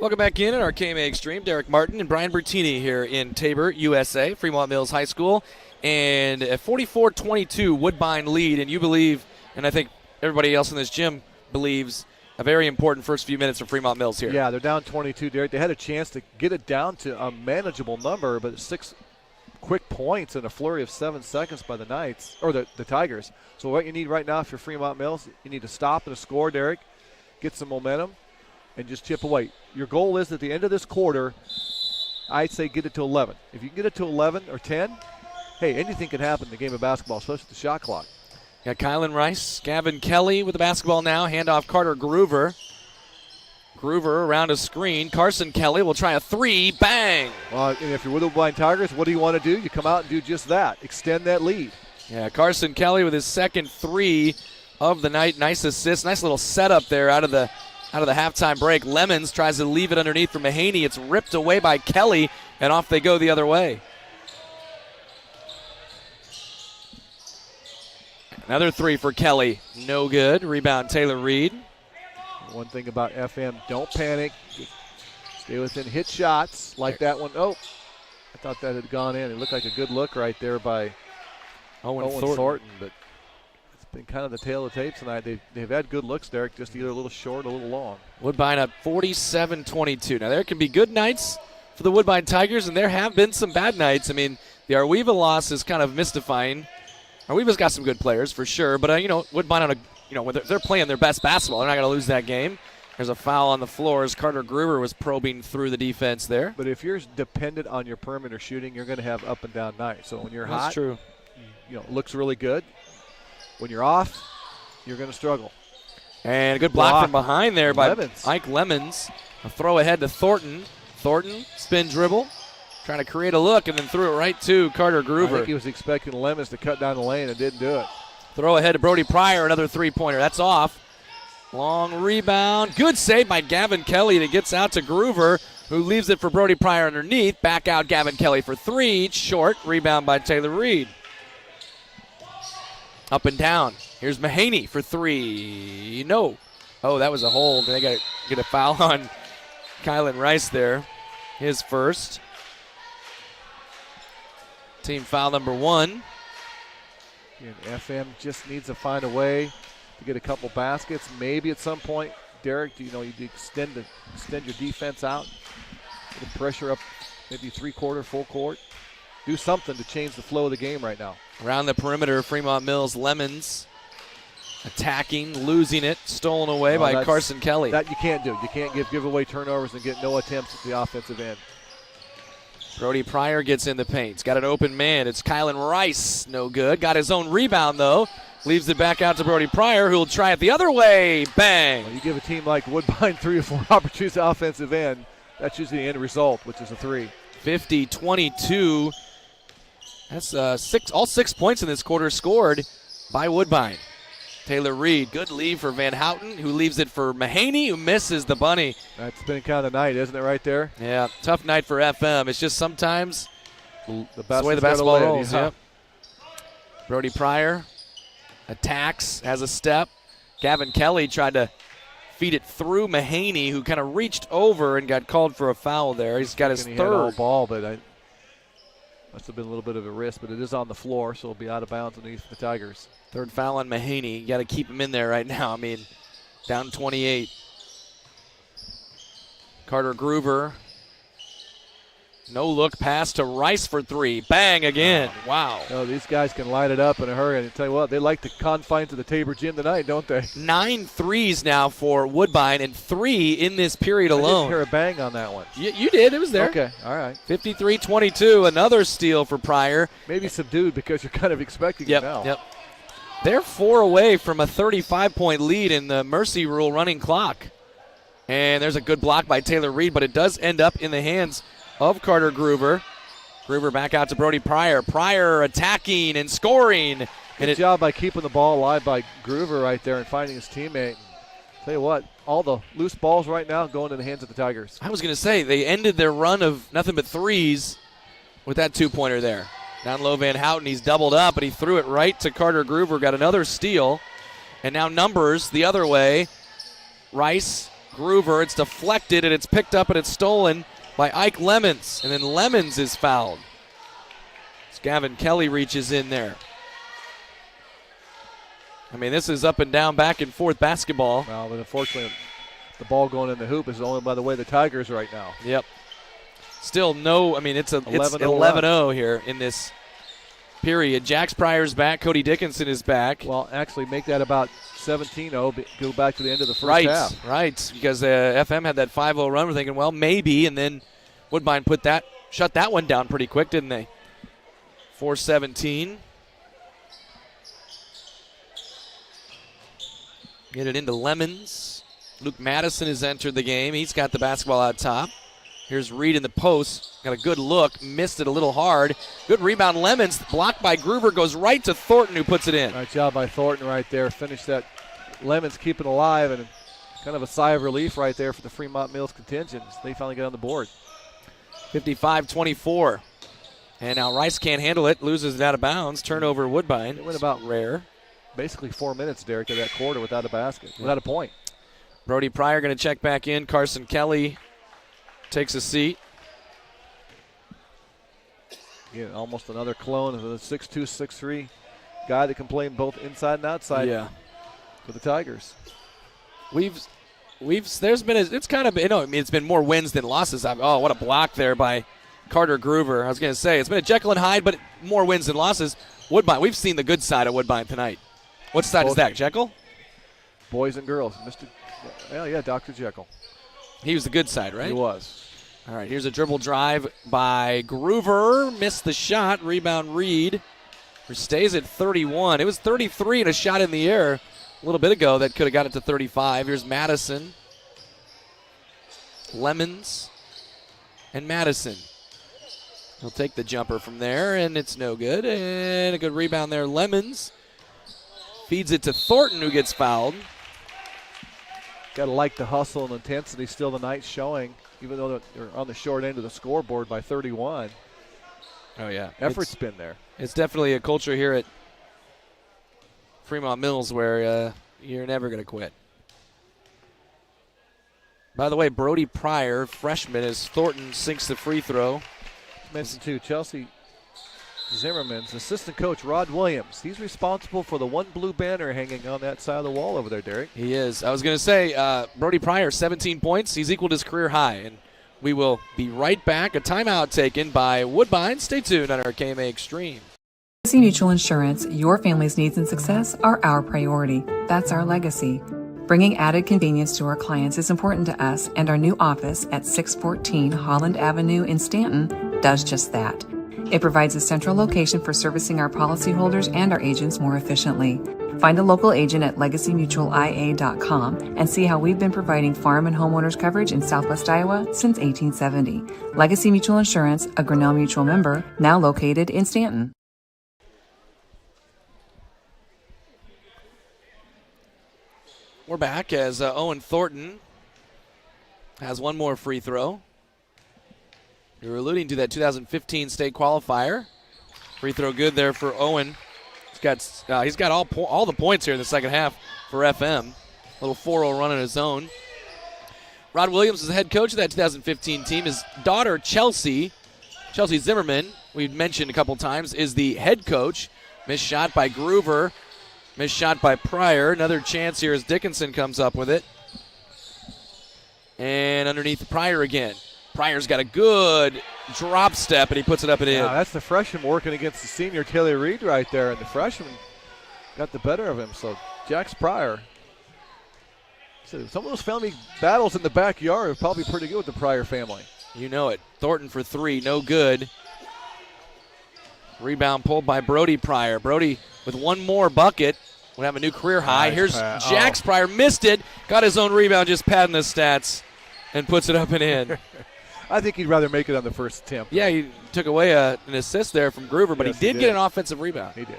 Welcome back in at our KMA Extreme. Derek Martin and Brian Bertini here in Tabor, USA, Fremont-Mills High School. And a 44-22 Woodbine lead, and you believe, and I think everybody else in this gym believes, a very important first few minutes for Fremont-Mills here. Yeah, they're down 22, Derek. They had a chance to get it down to a manageable number, but 6 quick points in a flurry of 7 seconds by the Knights, or the Tigers. So what you need right now for Fremont-Mills, you need to stop and a score, Derek, get some momentum, and just chip away. Your goal is at the end of this quarter, I'd say get it to 11. If you can get it to 11 or 10, hey, anything can happen in the game of basketball, especially the shot clock. Got Kylan Rice, Gavin Kelly with the basketball now. Handoff Carter Groover. Groover around a screen. Carson Kelly will try a three. Bang! And if you're with the Woodbine Tigers, what do you want to do? You come out and do just that. Extend that lead. Yeah, Carson Kelly with his second three of the night. Nice assist. Nice little setup there out of the halftime break. Lemons tries to leave it underneath for Mahaney. It's ripped away by Kelly, and off they go the other way. Another three for Kelly. No good. Rebound Taylor Reed. One thing about FM, don't panic. Stay within hit shots like that one. Oh, I thought that had gone in. It looked like a good look right there by Owen Thornton. But it's been kind of the tale of the tape tonight. They've had good looks, Derek, just either a little short or a little long. Woodbine up 47-22. Now, there can be good nights for the Woodbine Tigers, and there have been some bad nights. I mean, the Arweva loss is kind of mystifying. Arweva's got some good players for sure, but Woodbine on when they're playing their best basketball, they're not going to lose that game. There's a foul on the floor as Carter Groover was probing through the defense there. But if you're dependent on your perimeter shooting, you're going to have up and down nights. So when you're hot, that's true. It looks really good. When you're off, you're going to struggle. And a good block from behind there by Lemons. Ike Lemons. A throw ahead to Thornton. Thornton, spin dribble. Trying to create a look and then threw it right to Carter Groover. I think he was expecting Lemons to cut down the lane and didn't do it. Throw ahead to Brody Pryor, another three-pointer. That's off. Long rebound. Good save by Gavin Kelly that gets out to Groover, who leaves it for Brody Pryor underneath. Back out Gavin Kelly for three. Short. Rebound by Taylor Reed. Up and down. Here's Mahaney for three. No. Oh, that was a hold. They got to get a foul on Kylan Rice there. His first. Team foul number one. And FM just needs to find a way to get a couple baskets. Maybe at some point, Derek, you extend your defense out, get the pressure up, maybe three-quarter, full court. Do something to change the flow of the game right now. Around the perimeter, Fremont-Mills, Lemons attacking, losing it, stolen away by Carson Kelly. That you can't do. You can't give away turnovers and get no attempts at the offensive end. Brody Pryor gets in the paint. He's got an open man. It's Kylan Rice. No good. Got his own rebound, though. Leaves it back out to Brody Pryor, who will try it the other way. Bang. Well, you give a team like Woodbine 3 or 4 opportunities at offensive end, that's usually the end result, which is a three. 50-22. That's all 6 points in this quarter scored by Woodbine. Taylor Reed, good lead for Van Houten, who leaves it for Mahaney, who misses the bunny. That's been kind of the night, isn't it, right there? Yeah, tough night for FM. It's just sometimes the way the basketball rolls. Yeah. Yep. Brody Pryor attacks, has a step. Gavin Kelly tried to feed it through Mahaney, who kind of reached over and got called for a foul there. He's got his third. He had all ball, but must have been a little bit of a risk, but it is on the floor, so it'll be out of bounds underneath the Tigers. Third foul on Mahaney. You got to keep him in there right now. I mean, down 28. Carter Groover. No look pass to Rice for three. Bang again. Wow. Oh, these guys can light it up in a hurry. And I tell you what, they like the confines of the Tabor gym tonight, don't they? 9 threes now for Woodbine and 3 in this period alone. I didn't hear a bang on that one. You did. It was there. Okay. All right. 53-22. Another steal for Pryor. Maybe subdued because you're kind of expecting it now. Yep. They're 4 away from a 35-point lead in the Mercy Rule running clock. And there's a good block by Taylor Reed, but it does end up in the hands of Carter Groover. Groover back out to Brody Pryor. Pryor attacking and scoring. Good job by keeping the ball alive by Groover right there and finding his teammate. Tell you what, all the loose balls right now going in the hands of the Tigers. I was going to say, they ended their run of nothing but threes with that two-pointer there. Down low Van Houten, he's doubled up, but he threw it right to Carter Groover, got another steal. And now numbers the other way. Rice, Groover. It's deflected, and it's picked up, and it's stolen by Ike Lemons. And then Lemons is fouled. Gavin Kelly reaches in there. I mean, this is up and down, back and forth basketball. Well, but unfortunately, the ball going in the hoop is only by the way the Tigers right now. Yep. Still no, I mean, it's 11-0 here in this period. Jax Pryor's back. Cody Dickinson is back. Well, actually, make that about 17-0. Go back to the end of the first half. Right, because FM had that 5-0 run. We're thinking, well, maybe, and then Woodbine shut that one down pretty quick, didn't they? 4-17. Get it into Lemons. Luke Madison has entered the game. He's got the basketball out top. Here's Reed in the post. Got a good look. Missed it a little hard. Good rebound. Lemons blocked by Groover. Goes right to Thornton, who puts it in. Nice job by Thornton right there. Finished that. Lemons keeping alive, and kind of a sigh of relief right there for the Fremont-Mills contingent. They finally get on the board. 55-24. And now Rice can't handle it. Loses it out of bounds. Turnover Woodbine. It went about rare. Basically 4 minutes, Derek, of that quarter without a basket, without a point. Brody Pryor going to check back in. Carson Kelly takes a seat. Yeah, almost another clone of the 6'2", 6'3" guy that can play both inside and outside. Yeah. For the Tigers. There's been it's been more wins than losses. What a block there by Carter Groover. I was going to say, it's been a Jekyll and Hyde, but more wins than losses. Woodbine, we've seen the good side of Woodbine tonight. What side is that, Jekyll? Boys and girls. Dr. Jekyll. He was the good side, right? He was. All right, here's a dribble drive by Groover. Missed the shot. Rebound Reed. Who stays at 31. It was 33 and a shot in the air a little bit ago that could have got it to 35. Here's Madison. Lemons. And Madison. He'll take the jumper from there, and it's no good. And a good rebound there. Lemons feeds it to Thornton, who gets fouled. Got to like the hustle and intensity still tonight's showing, even though they're on the short end of the scoreboard by 31. Oh, yeah. Effort's been there. It's definitely a culture here at Fremont-Mills where you're never going to quit. By the way, Brody Pryor, freshman, as Thornton sinks the free throw. Mentioned too, Chelsea Zimmerman's assistant coach, Rod Williams. He's responsible for the one blue banner hanging on that side of the wall over there, Derek. He is. I was going to say, Brody Pryor, 17 points. He's equaled his career high. And we will be right back. A timeout taken by Woodbine. Stay tuned on our KMA Extreme. Legacy Mutual Insurance, your family's needs and success are our priority. That's our legacy. Bringing added convenience to our clients is important to us, and our new office at 614 Holland Avenue in Stanton does just that. It provides a central location for servicing our policyholders and our agents more efficiently. Find a local agent at legacymutualia.com and see how we've been providing farm and homeowners coverage in Southwest Iowa since 1870. Legacy Mutual Insurance, a Grinnell Mutual member, now located in Stanton. We're back as Owen Thornton has one more free throw. We were alluding to that 2015 state qualifier. Free throw good there for Owen. He's got all the points here in the second half for FM. A little 4-0 run on his own. Rod Williams is the head coach of that 2015 team. His daughter, Chelsea Zimmerman, we've mentioned a couple times, is the head coach. Missed shot by Groover. Missed shot by Pryor. Another chance here as Dickinson comes up with it. And underneath Pryor again. Pryor's got a good drop step, and he puts it up and in. That's the freshman working against the senior Taylor Reed right there, and the freshman got the better of him. So Jax Pryor. So some of those family battles in the backyard are probably pretty good with the Pryor family. You know it. Thornton for three, no good. Rebound pulled by Brody Pryor. Brody with one more bucket would have a new career high. Nice Here's pass. Jax Pryor, missed it, got his own rebound, just padding the stats, and puts it up and in. I think he'd rather make it on the first attempt. Yeah, he took away an assist there from Groover, but yes, he did get an offensive rebound. He did.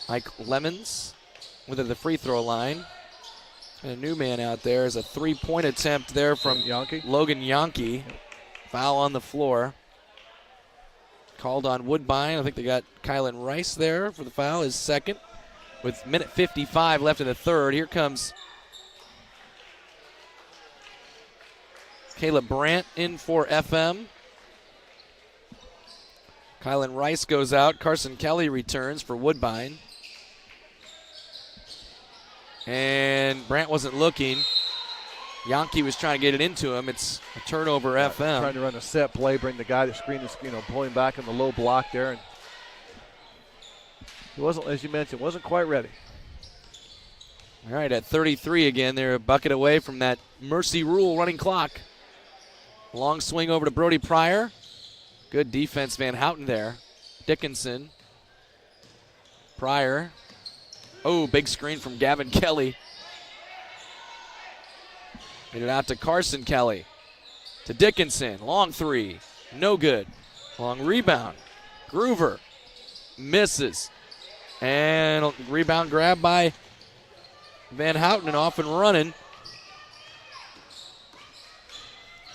Mike Lemons with the free throw line. And a new man out there is a three-point attempt there from Logan Yonke. Foul on the floor. Called on Woodbine. I think they got Kylan Rice there for the foul, his second. With minute 55 left in the third. Here comes Caleb Brandt in for FM. Kylan Rice goes out. Carson Kelly returns for Woodbine. And Brandt wasn't looking. Yankee was trying to get it into him. It's a turnover, FM. Trying to run a set play, bring the guy to screen, pulling back in the low block there. And he wasn't, as you mentioned, wasn't quite ready. All right, at 33 again, they're a bucket away from that mercy rule running clock. Long swing over to Brody Pryor. Good defense, Van Houten there. Dickinson. Pryor. Oh, big screen from Gavin Kelly. Made it out to Carson Kelly. To Dickinson. Long three. No good. Long rebound. Groover. Misses. And rebound grab by Van Houten and off and running.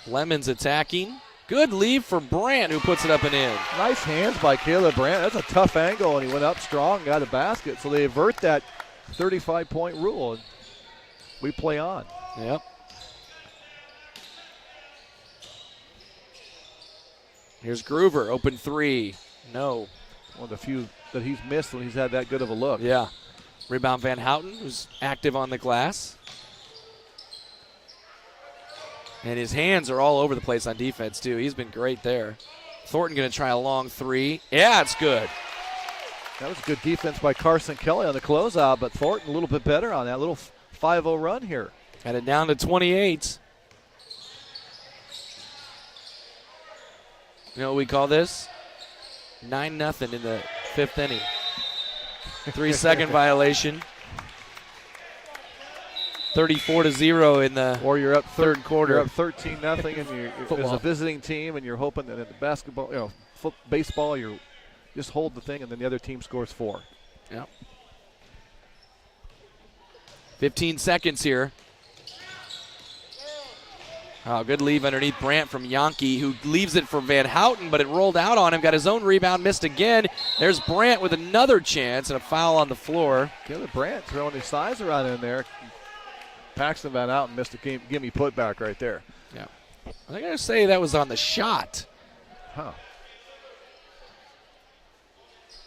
Lemons attacking. Good leave for Brandt, who puts it up and in. Nice hands by Caleb Brandt. That's a tough angle, and he went up strong, got a basket. So they avert that 35-point rule, and we play on. Yep. Here's Groover, open three. No. One of the few that he's missed when he's had that good of a look. Yeah. Rebound Van Houten, who's active on the glass. And his hands are all over the place on defense, too. He's been great there. Thornton going to try a long three. Yeah, it's good. That was good defense by Carson Kelly on the closeout, but Thornton a little bit better on that little 5-0 run here. Got it down to 28. You know what we call this? 9-0 in the fifth inning. 3-second violation. 34-0 in the or you're up third quarter. You're up 13-0, and you're as a visiting team, and you're hoping that in the basketball, baseball, you just hold the thing, and then the other team scores 4. Yep. 15 seconds here. Oh, good leave underneath Brandt from Yankee, who leaves it for Van Houten, but it rolled out on him. Got his own rebound, missed again. There's Brandt with another chance and a foul on the floor. Caleb Brandt throwing his size around in there. Paxton Van Houten missed a gimme putback right there. Yeah. I got to say that was on the shot. Huh.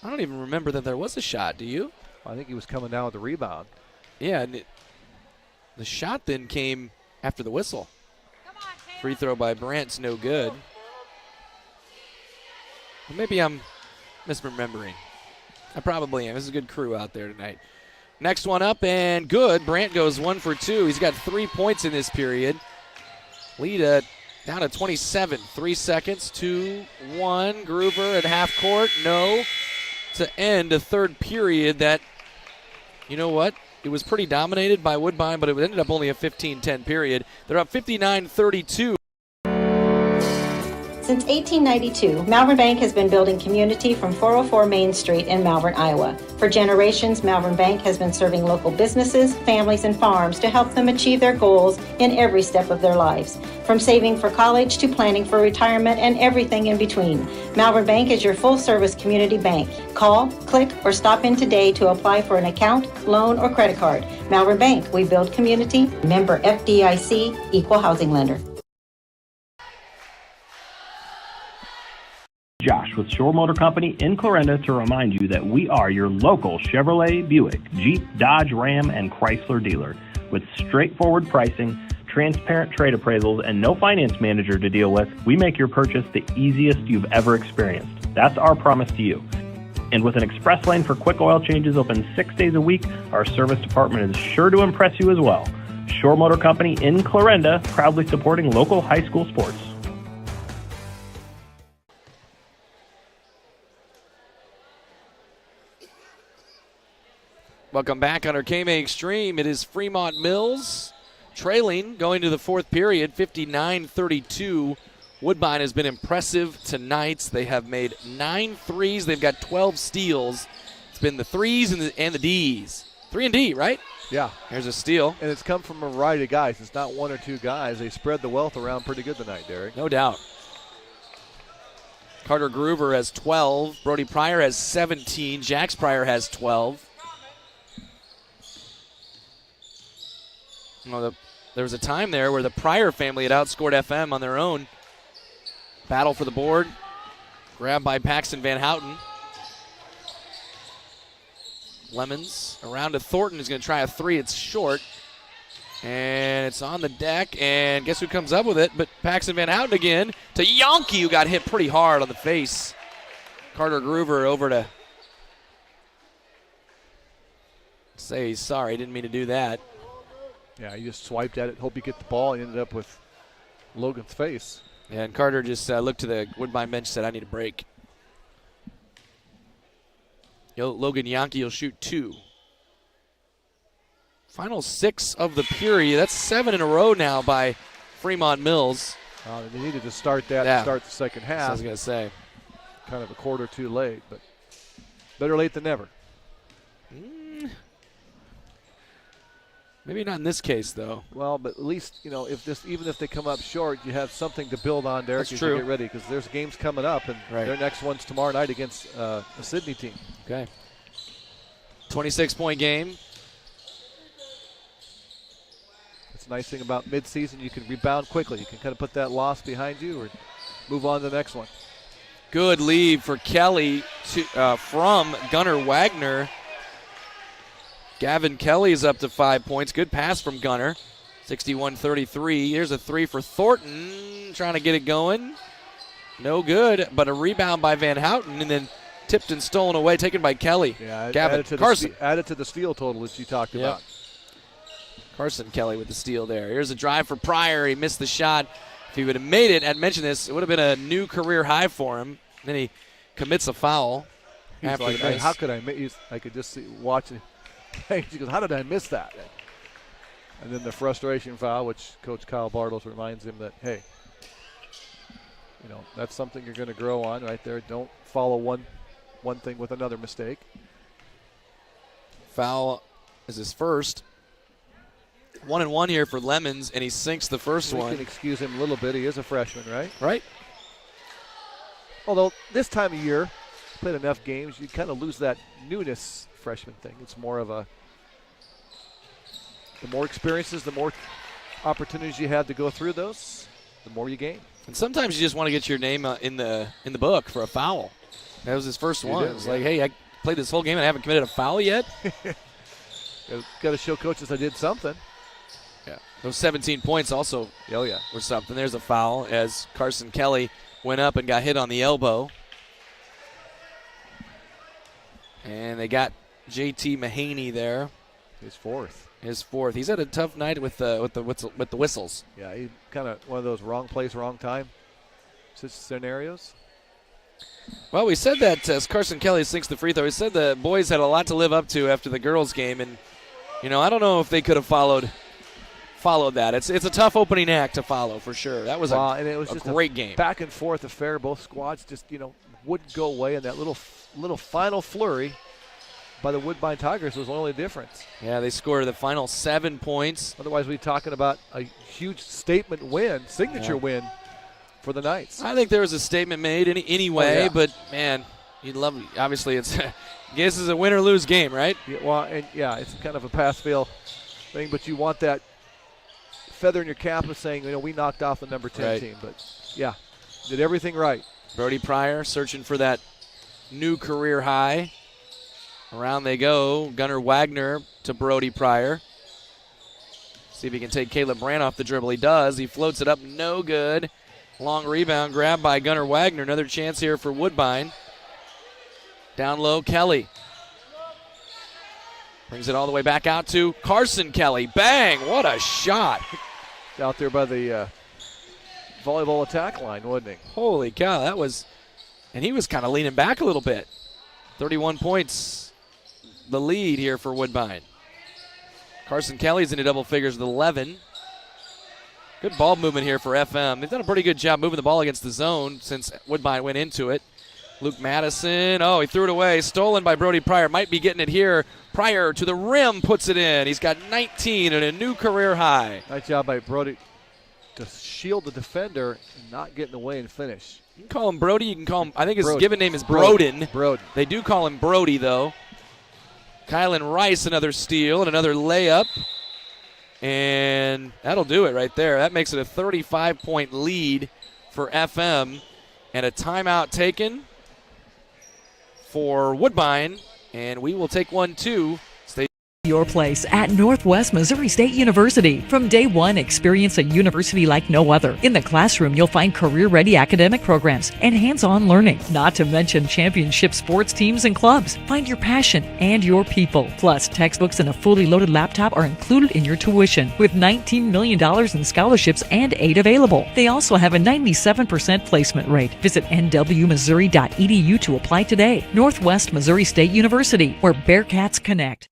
I don't even remember that there was a shot. Do you? I think he was coming down with the rebound. Yeah, and the shot then came after the whistle. Free throw by Brandt's no good. Well, maybe I'm misremembering. I probably am. This is a good crew out there tonight. Next one up and good. Brandt goes 1 for 2. He's got 3 points in this period. Lead down to 27. 3 seconds. 2-1. Groover at half court. No. To end a third period that, you know what? It was pretty dominated by Woodbine, but it ended up only a 15-10 period. They're up 59-32. Since 1892, Malvern Bank has been building community from 404 Main Street in Malvern, Iowa. For generations, Malvern Bank has been serving local businesses, families, and farms to help them achieve their goals in every step of their lives. From saving for college to planning for retirement and everything in between, Malvern Bank is your full-service community bank. Call, click, or stop in today to apply for an account, loan, or credit card. Malvern Bank, we build community. Member FDIC, Equal Housing Lender. Josh with Shore Motor Company in Clarinda to remind you that we are your local Chevrolet, Buick, Jeep, Dodge, Ram, and Chrysler dealer. With straightforward pricing, transparent trade appraisals, and no finance manager to deal with, we make your purchase the easiest you've ever experienced. That's our promise to you. And with an express lane for quick oil changes open 6 days a week, our service department is sure to impress you as well. Shore Motor Company in Clarinda, proudly supporting local high school sports. Welcome back on our KMA Extreme. It is Fremont-Mills trailing going to the fourth period, 59-32. Woodbine has been impressive tonight. They have made 9 threes. They've got 12 steals. It's been the threes and the Ds. 3 and D, right? Yeah. There's a steal. And it's come from a variety of guys. It's not 1 or 2 guys. They spread the wealth around pretty good tonight, Derek. No doubt. Carter Groover has 12. Brody Pryor has 17. Jax Pryor has 12. Well, the there was a time there where the Pryor family had outscored FM on their own. Battle for the board. Grabbed by Paxton Van Houten. Lemons around to Thornton, who's going to try a three. It's short. And it's on the deck, and guess who comes up with it? But Paxton Van Houten again to Yonke, who got hit pretty hard on the face. Carter Groover over to say he's sorry, didn't mean to do that. Yeah, he just swiped at it, hope he get the ball, and ended up with Logan's face. Yeah, and Carter just looked to the Woodbine bench and said, I need a break. Logan Yonke will shoot 2. Final 6 of the period. That's 7 in a row now by Fremont-Mills. They needed to start that to start the second half. That's what I was going to say. Kind of a quarter too late, but better late than never. Maybe not in this case, though. Well, but at least, even if they come up short, you have something to build on, Derek, as true. you get ready, because there's games coming up, and their next one's tomorrow night against a Sydney team. Okay. 26-point game. It's a nice thing about midseason. You can rebound quickly. You can kind of put that loss behind you or move on to the next one. Good lead for Kelly from Gunnar Wagner. Gavin Kelly is up to 5 points. Good pass from Gunnar. 61-33. Here's a three for Thornton. Trying to get it going. No good, but a rebound by Van Houten, and then tipped and stolen away, taken by Kelly. Yeah, Carson. Added to the steal total that you talked about. Carson Kelly with the steal there. Here's a drive for Pryor. He missed the shot. If he would have made it, I'd mentioned this, it would have been a new career high for him. Then he commits a foul. He's after like, the miss. how could I miss? I could just see watching. He goes, how did I miss that? And then the frustration foul, which Coach Kyle Bartles reminds him that, hey, that's something you're going to grow on right there. Don't follow one thing with another mistake. Foul is his first. 1-1 here for Lemons, and he sinks the first one. We can excuse him a little bit. He is a freshman, right? Right. Although this time of year, played enough games, you kind of lose that newness freshman thing. It's more of the more experiences, the more opportunities you have to go through those, the more you gain. And sometimes you just want to get your name in the book for a foul. That was his first one. It was like, hey, I played this whole game and I haven't committed a foul yet. Got to show coaches I did something. Yeah. Those 17 points also were something. There's a foul as Carson Kelly went up and got hit on the elbow. And they got JT Mahaney there. His fourth. He's had a tough night with the whistles. Yeah, he kind of one of those wrong place, wrong time scenarios. Well, we said that as Carson Kelly sinks the free throw, we said the boys had a lot to live up to after the girls' game, and I don't know if they could have followed that. It's a tough opening act to follow for sure. That was and it was just great game. Back and forth affair. Both squads just wouldn't go away, and that little final flurry by the Woodbine Tigers was only the difference. Yeah, they scored the final 7 points. Otherwise, we'd be talking about a huge statement win, signature win for the Knights. I think there was a statement made anyway, but man, you'd love it. Obviously, I guess it's a win or lose game, right? Yeah, it's kind of a pass-fail thing, but you want that feather in your cap of saying, we knocked off the number 10 team. But, yeah, did everything right. Brody Pryor searching for that new career high. Around they go. Gunnar Wagner to Brody Pryor. See if he can take Caleb Brandt off the dribble. He does. He floats it up. No good. Long rebound grabbed by Gunnar Wagner. Another chance here for Woodbine. Down low, Kelly. Brings it all the way back out to Carson Kelly. Bang! What a shot. Out there by the volleyball attack line, wasn't he? Holy cow, that was – and he was kind of leaning back a little bit. 31 points, the lead here for Woodbine. Carson Kelly's into double figures with 11. Good ball movement here for FM. They've done a pretty good job moving the ball against the zone since Woodbine went into it. Luke Madison, he threw it away. Stolen by Brody Pryor. Might be getting it here. Pryor to the rim, puts it in. He's got 19 and a new career high. Nice job by Brody to shield the defender and not get in the way and finish. You can call him Brody. You can call him, I think his Brody. given name is Broden. Broden. They do call him Brody, though. Kylan Rice, another steal and another layup. And that'll do it right there. That makes it a 35-point lead for FM. And a timeout taken for Woodbine. And we will take one, too. Your place at Northwest Missouri State University. From day one, experience a university like no other. In the classroom, you'll find career-ready academic programs and hands-on learning, not to mention championship sports teams and clubs. Find your passion and your people. Plus, textbooks and a fully loaded laptop are included in your tuition, with $19 million in scholarships and aid available. They also have a 97% placement rate. Visit nwmissouri.edu to apply today. Northwest Missouri State University, where Bearcats connect.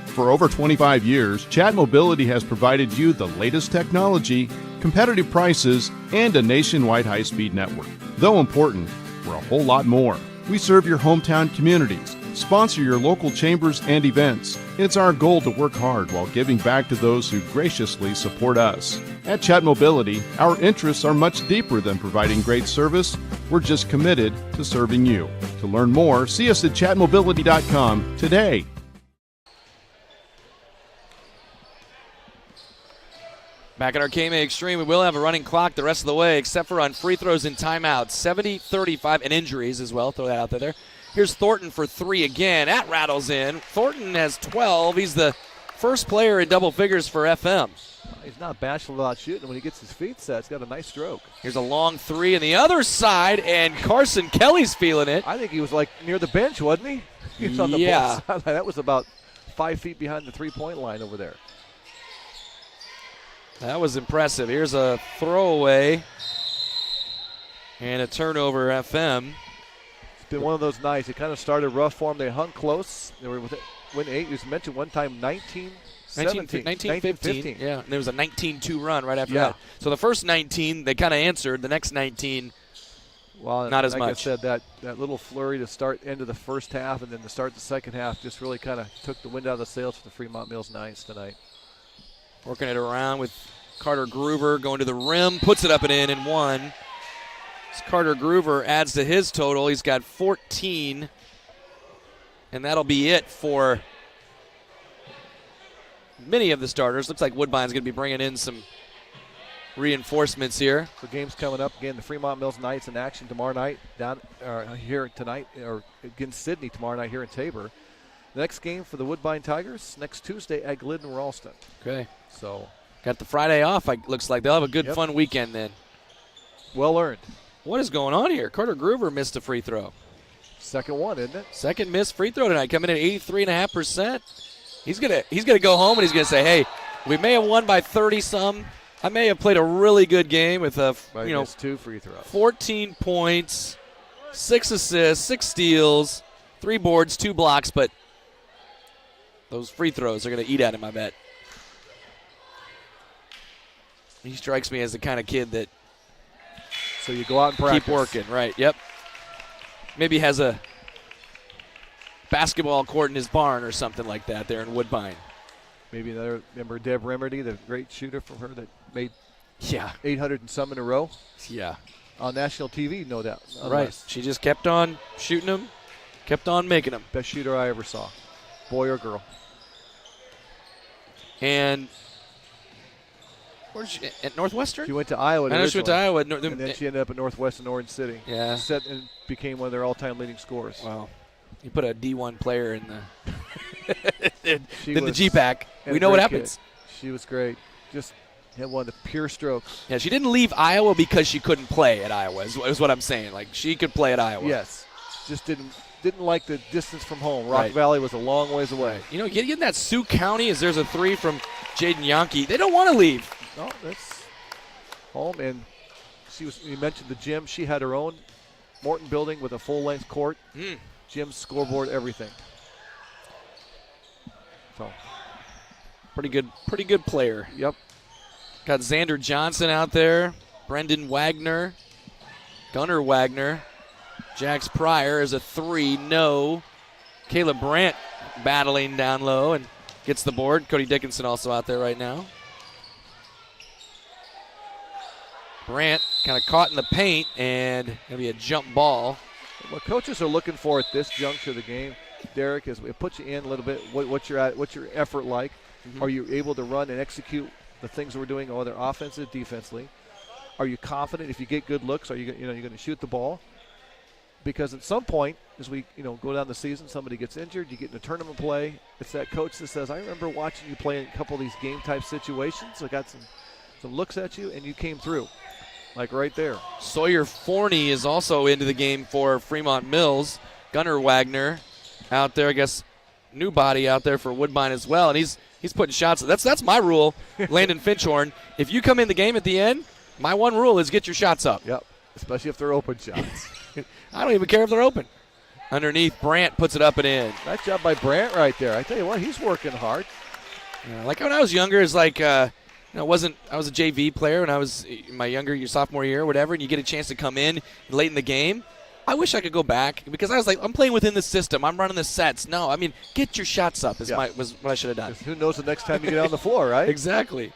For over 25 years, Chat Mobility has provided you the latest technology, competitive prices, and a nationwide high-speed network. Though important, we're a whole lot more. We serve your hometown communities, sponsor your local chambers and events. It's our goal to work hard while giving back to those who graciously support us. At Chat Mobility, our interests are much deeper than providing great service. We're just committed to serving you. To learn more, see us at chatmobility.com today. Back at our KMA Extreme, we will have a running clock the rest of the way, except for on free throws and timeouts. 70-35, and injuries as well. Throw that out there. Here's Thornton for three again. That rattles in. Thornton has 12. He's the first player in double figures for FM. He's not bashful about shooting. When he gets his feet set, he's got a nice stroke. Here's a long three on the other side, and Carson Kelly's feeling it. I think he was like near the bench, wasn't he? He was on the ball sideline. That was about 5 feet behind the three-point line over there. That was impressive. Here's a throwaway and a turnover, FM. It's been one of those nights. It kind of started rough for them. They hung close. They were win 8. You mentioned one time 19-15. Yeah, and there was a 19-2 run right after that. So the first 19, they kind of answered. The next 19, not as much. Like I said, that little flurry to start end of the first half and then to start the second half just really kind of took the wind out of the sails for the Fremont-Mills Knights tonight. Working it around with Carter Groover going to the rim, puts it up and in and one. As Carter Groover adds to his total, he's got 14. And that'll be it for many of the starters. Looks like Woodbine's going to be bringing in some reinforcements here. The game's coming up again. The Fremont-Mills Knights in action tomorrow night here tonight, or against Sydney tomorrow night here in Tabor. The next game for the Woodbine Tigers next Tuesday at Glidden-Ralston. Okay. So got the Friday off. Looks like they'll have a good, fun weekend then. Well earned. What is going on here? Carter Groover missed a free throw. Second one, isn't it? Second missed free throw tonight, coming in at 83.5%. He's gonna go home and he's gonna say, "Hey, we may have won by 30-some. I may have played a really good game with two free throws, 14 points, 6 assists, 6 steals, 3 boards, 2 blocks, but those free throws are going to eat at him, I bet." He strikes me as the kind of kid that so you go out and practice. Keep working, right, yep. Maybe has a basketball court in his barn or something like that there in Woodbine. Maybe another, remember Deb Remerdy, the great shooter from her that made 800 and some in a row? Yeah. On national TV, no doubt. Right. She just kept on shooting them, kept on making them. Best shooter I ever saw, boy or girl. And where'd she, at Northwestern? She went to Iowa. I know she went to Iowa. And then she ended up at Northwestern Orange City. Yeah. And became one of their all-time leading scorers. Wow. You put a D1 player in the the G-Pack. We know what happens. She was great. Just had one of the pure strokes. Yeah, she didn't leave Iowa because she couldn't play at Iowa, is what I'm saying. Like, she could play at Iowa. Yes. Just didn't like the distance from home. Rock Valley was a long ways away. You know, getting that Sioux County, as there's a three from Jaden Yonke, they don't want to leave. No, that's home. And you mentioned the gym. She had her own Morton building with a full-length court. Gym, scoreboard, everything. So, pretty good player. Yep. Got Xander Johnson out there, Brendan Wagner, Gunnar Wagner, Jax Pryor is a 3, no. Caleb Brandt battling down low and gets the board. Cody Dickinson also out there right now. Brandt kind of caught in the paint and going to be a jump ball. What coaches are looking for at this juncture of the game, Derek, is it puts you in a little bit. What's your effort like? Mm-hmm. Are you able to run and execute the things we're doing, whether offensive, defensively? Are you confident if you get good looks? Are you're going to shoot the ball? Because at some point, as we go down the season, somebody gets injured, you get in a tournament play. It's that coach that says, "I remember watching you play in a couple of these game type situations. I got some looks at you, and you came through." Like right there. Sawyer Forney is also into the game for Fremont-Mills. Gunnar Wagner out there, I guess, new body out there for Woodbine as well, and he's putting shots. That's my rule, Landon Finchhorn. If you come in the game at the end, my one rule is get your shots up. Yep, especially if they're open shots. I don't even care if they're open. Underneath, Brandt puts it up and in. Nice job by Brandt right there. I tell you what, he's working hard. Yeah, like when I was younger, it's like I was a JV player when I was in my your sophomore year or whatever, and you get a chance to come in late in the game. I wish I could go back because I was like, I'm playing within the system. I'm running the sets. No, I mean, get your shots up was what I should have done. Who knows the next time you get on the floor, right? Exactly.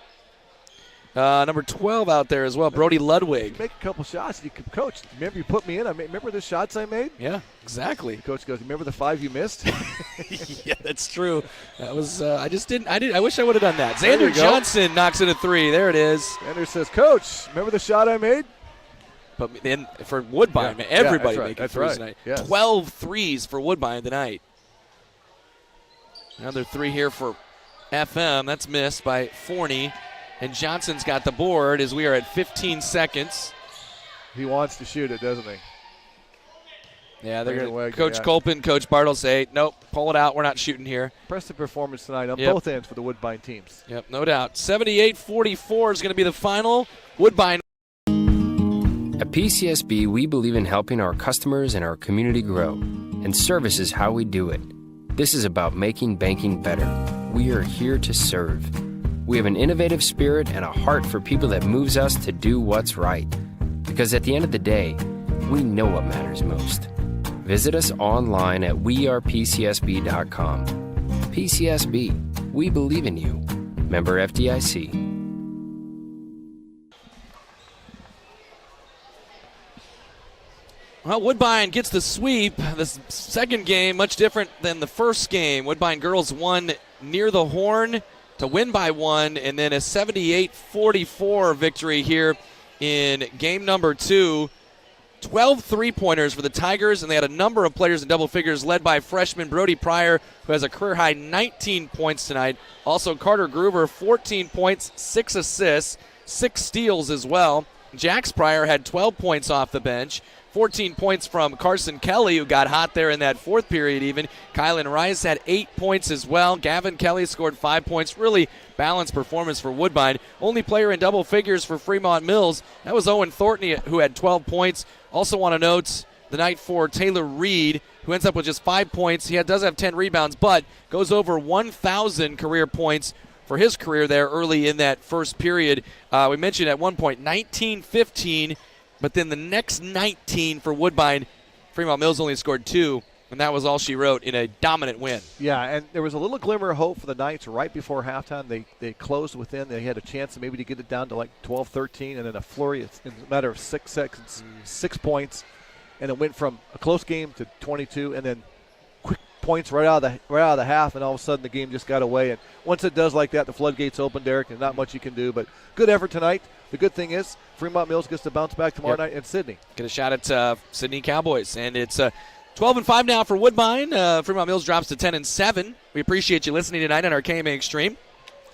Number 12 out there as well, Brody Ludwig. You make a couple shots. You can, Coach, remember you put me in? Remember the shots I made? Yeah, exactly. The coach goes, remember the 5 you missed? Yeah, that's true. That was I wish I would have done that. Xander Johnson knocks in a 3. There it is. Xander says, Coach, remember the shot I made? But then for Woodbine, everybody making threes tonight. Yes. 12 threes for Woodbine tonight. Another 3 here for FM. That's missed by Forney. And Johnson's got the board as we are at 15 seconds. He wants to shoot it, doesn't he? Yeah, they're going to Coach Colpin, Coach Bartle say, nope, pull it out. We're not shooting here. Impressive performance tonight on both ends for the Woodbine teams. Yep, no doubt. 78-44 is going to be the final. Woodbine. At PCSB, we believe in helping our customers and our community grow, and service is how we do it. This is about making banking better. We are here to serve. We have an innovative spirit and a heart for people that moves us to do what's right. Because at the end of the day, we know what matters most. Visit us online at wearepcsb.com. PCSB, we believe in you. Member FDIC. Well, Woodbine gets the sweep. The second game, much different than the first game. Woodbine girls won near the horn to win by 1, and then a 78-44 victory here in game number 2. 12 three-pointers for the Tigers, and they had a number of players in double figures led by freshman Brody Pryor, who has a career-high 19 points tonight. Also, Carter Gruber, 14 points, 6 assists, 6 steals as well. Jax Pryor had 12 points off the bench. 14 points from Carson Kelly, who got hot there in that fourth period even. Kylan Rice had 8 points as well. Gavin Kelly scored 5 points. Really balanced performance for Woodbine. Only player in double figures for Fremont-Mills. That was Owen Thornton, who had 12 points. Also want to note the night for Taylor Reed, who ends up with just 5 points. He does have 10 rebounds, but goes over 1,000 career points for his career there early in that first period. We mentioned at one point 19-15, but then the next 19 for Woodbine, Fremont-Mills only scored 2, and that was all she wrote in a dominant win. Yeah, and there was a little glimmer of hope for the Knights right before halftime. They closed within. They had a chance maybe to get it down to like 12-13, and then a flurry in a matter of 6 seconds, 6 points, and it went from a close game to 22, and then quick points right out of the half, and all of a sudden the game just got away. And once it does like that, the floodgates open, Derek, and not much you can do. But good effort tonight. The good thing is Fremont-Mills gets to bounce back tomorrow night in Sydney. Get a shot at Sydney Cowboys. And it's 12-5 now for Woodbine. Fremont-Mills drops to 10-7. We appreciate you listening tonight on our KMA Extreme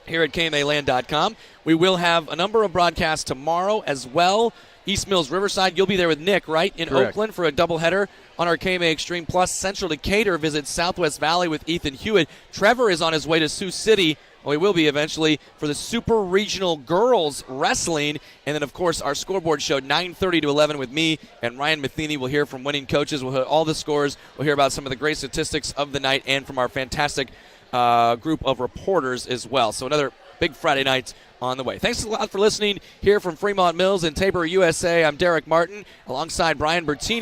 here at KMAland.com. We will have a number of broadcasts tomorrow as well. East Mills Riverside, you'll be there with Nick, right, in Correct. Oakland for a doubleheader on our KMA Extreme. Plus, Central Decatur visits Southwest Valley with Ethan Hewitt. Trevor is on his way to Sioux City. Well, he will be eventually for the Super Regional Girls Wrestling. And then, of course, our scoreboard show, 9:30 to 11 with me and Ryan Matheny. We'll hear from winning coaches. We'll hear all the scores. We'll hear about some of the great statistics of the night and from our fantastic group of reporters as well. So another big Friday night on the way. Thanks a lot for listening here from Fremont-Mills and Tabor, USA. I'm Derek Martin alongside Brian Bertini.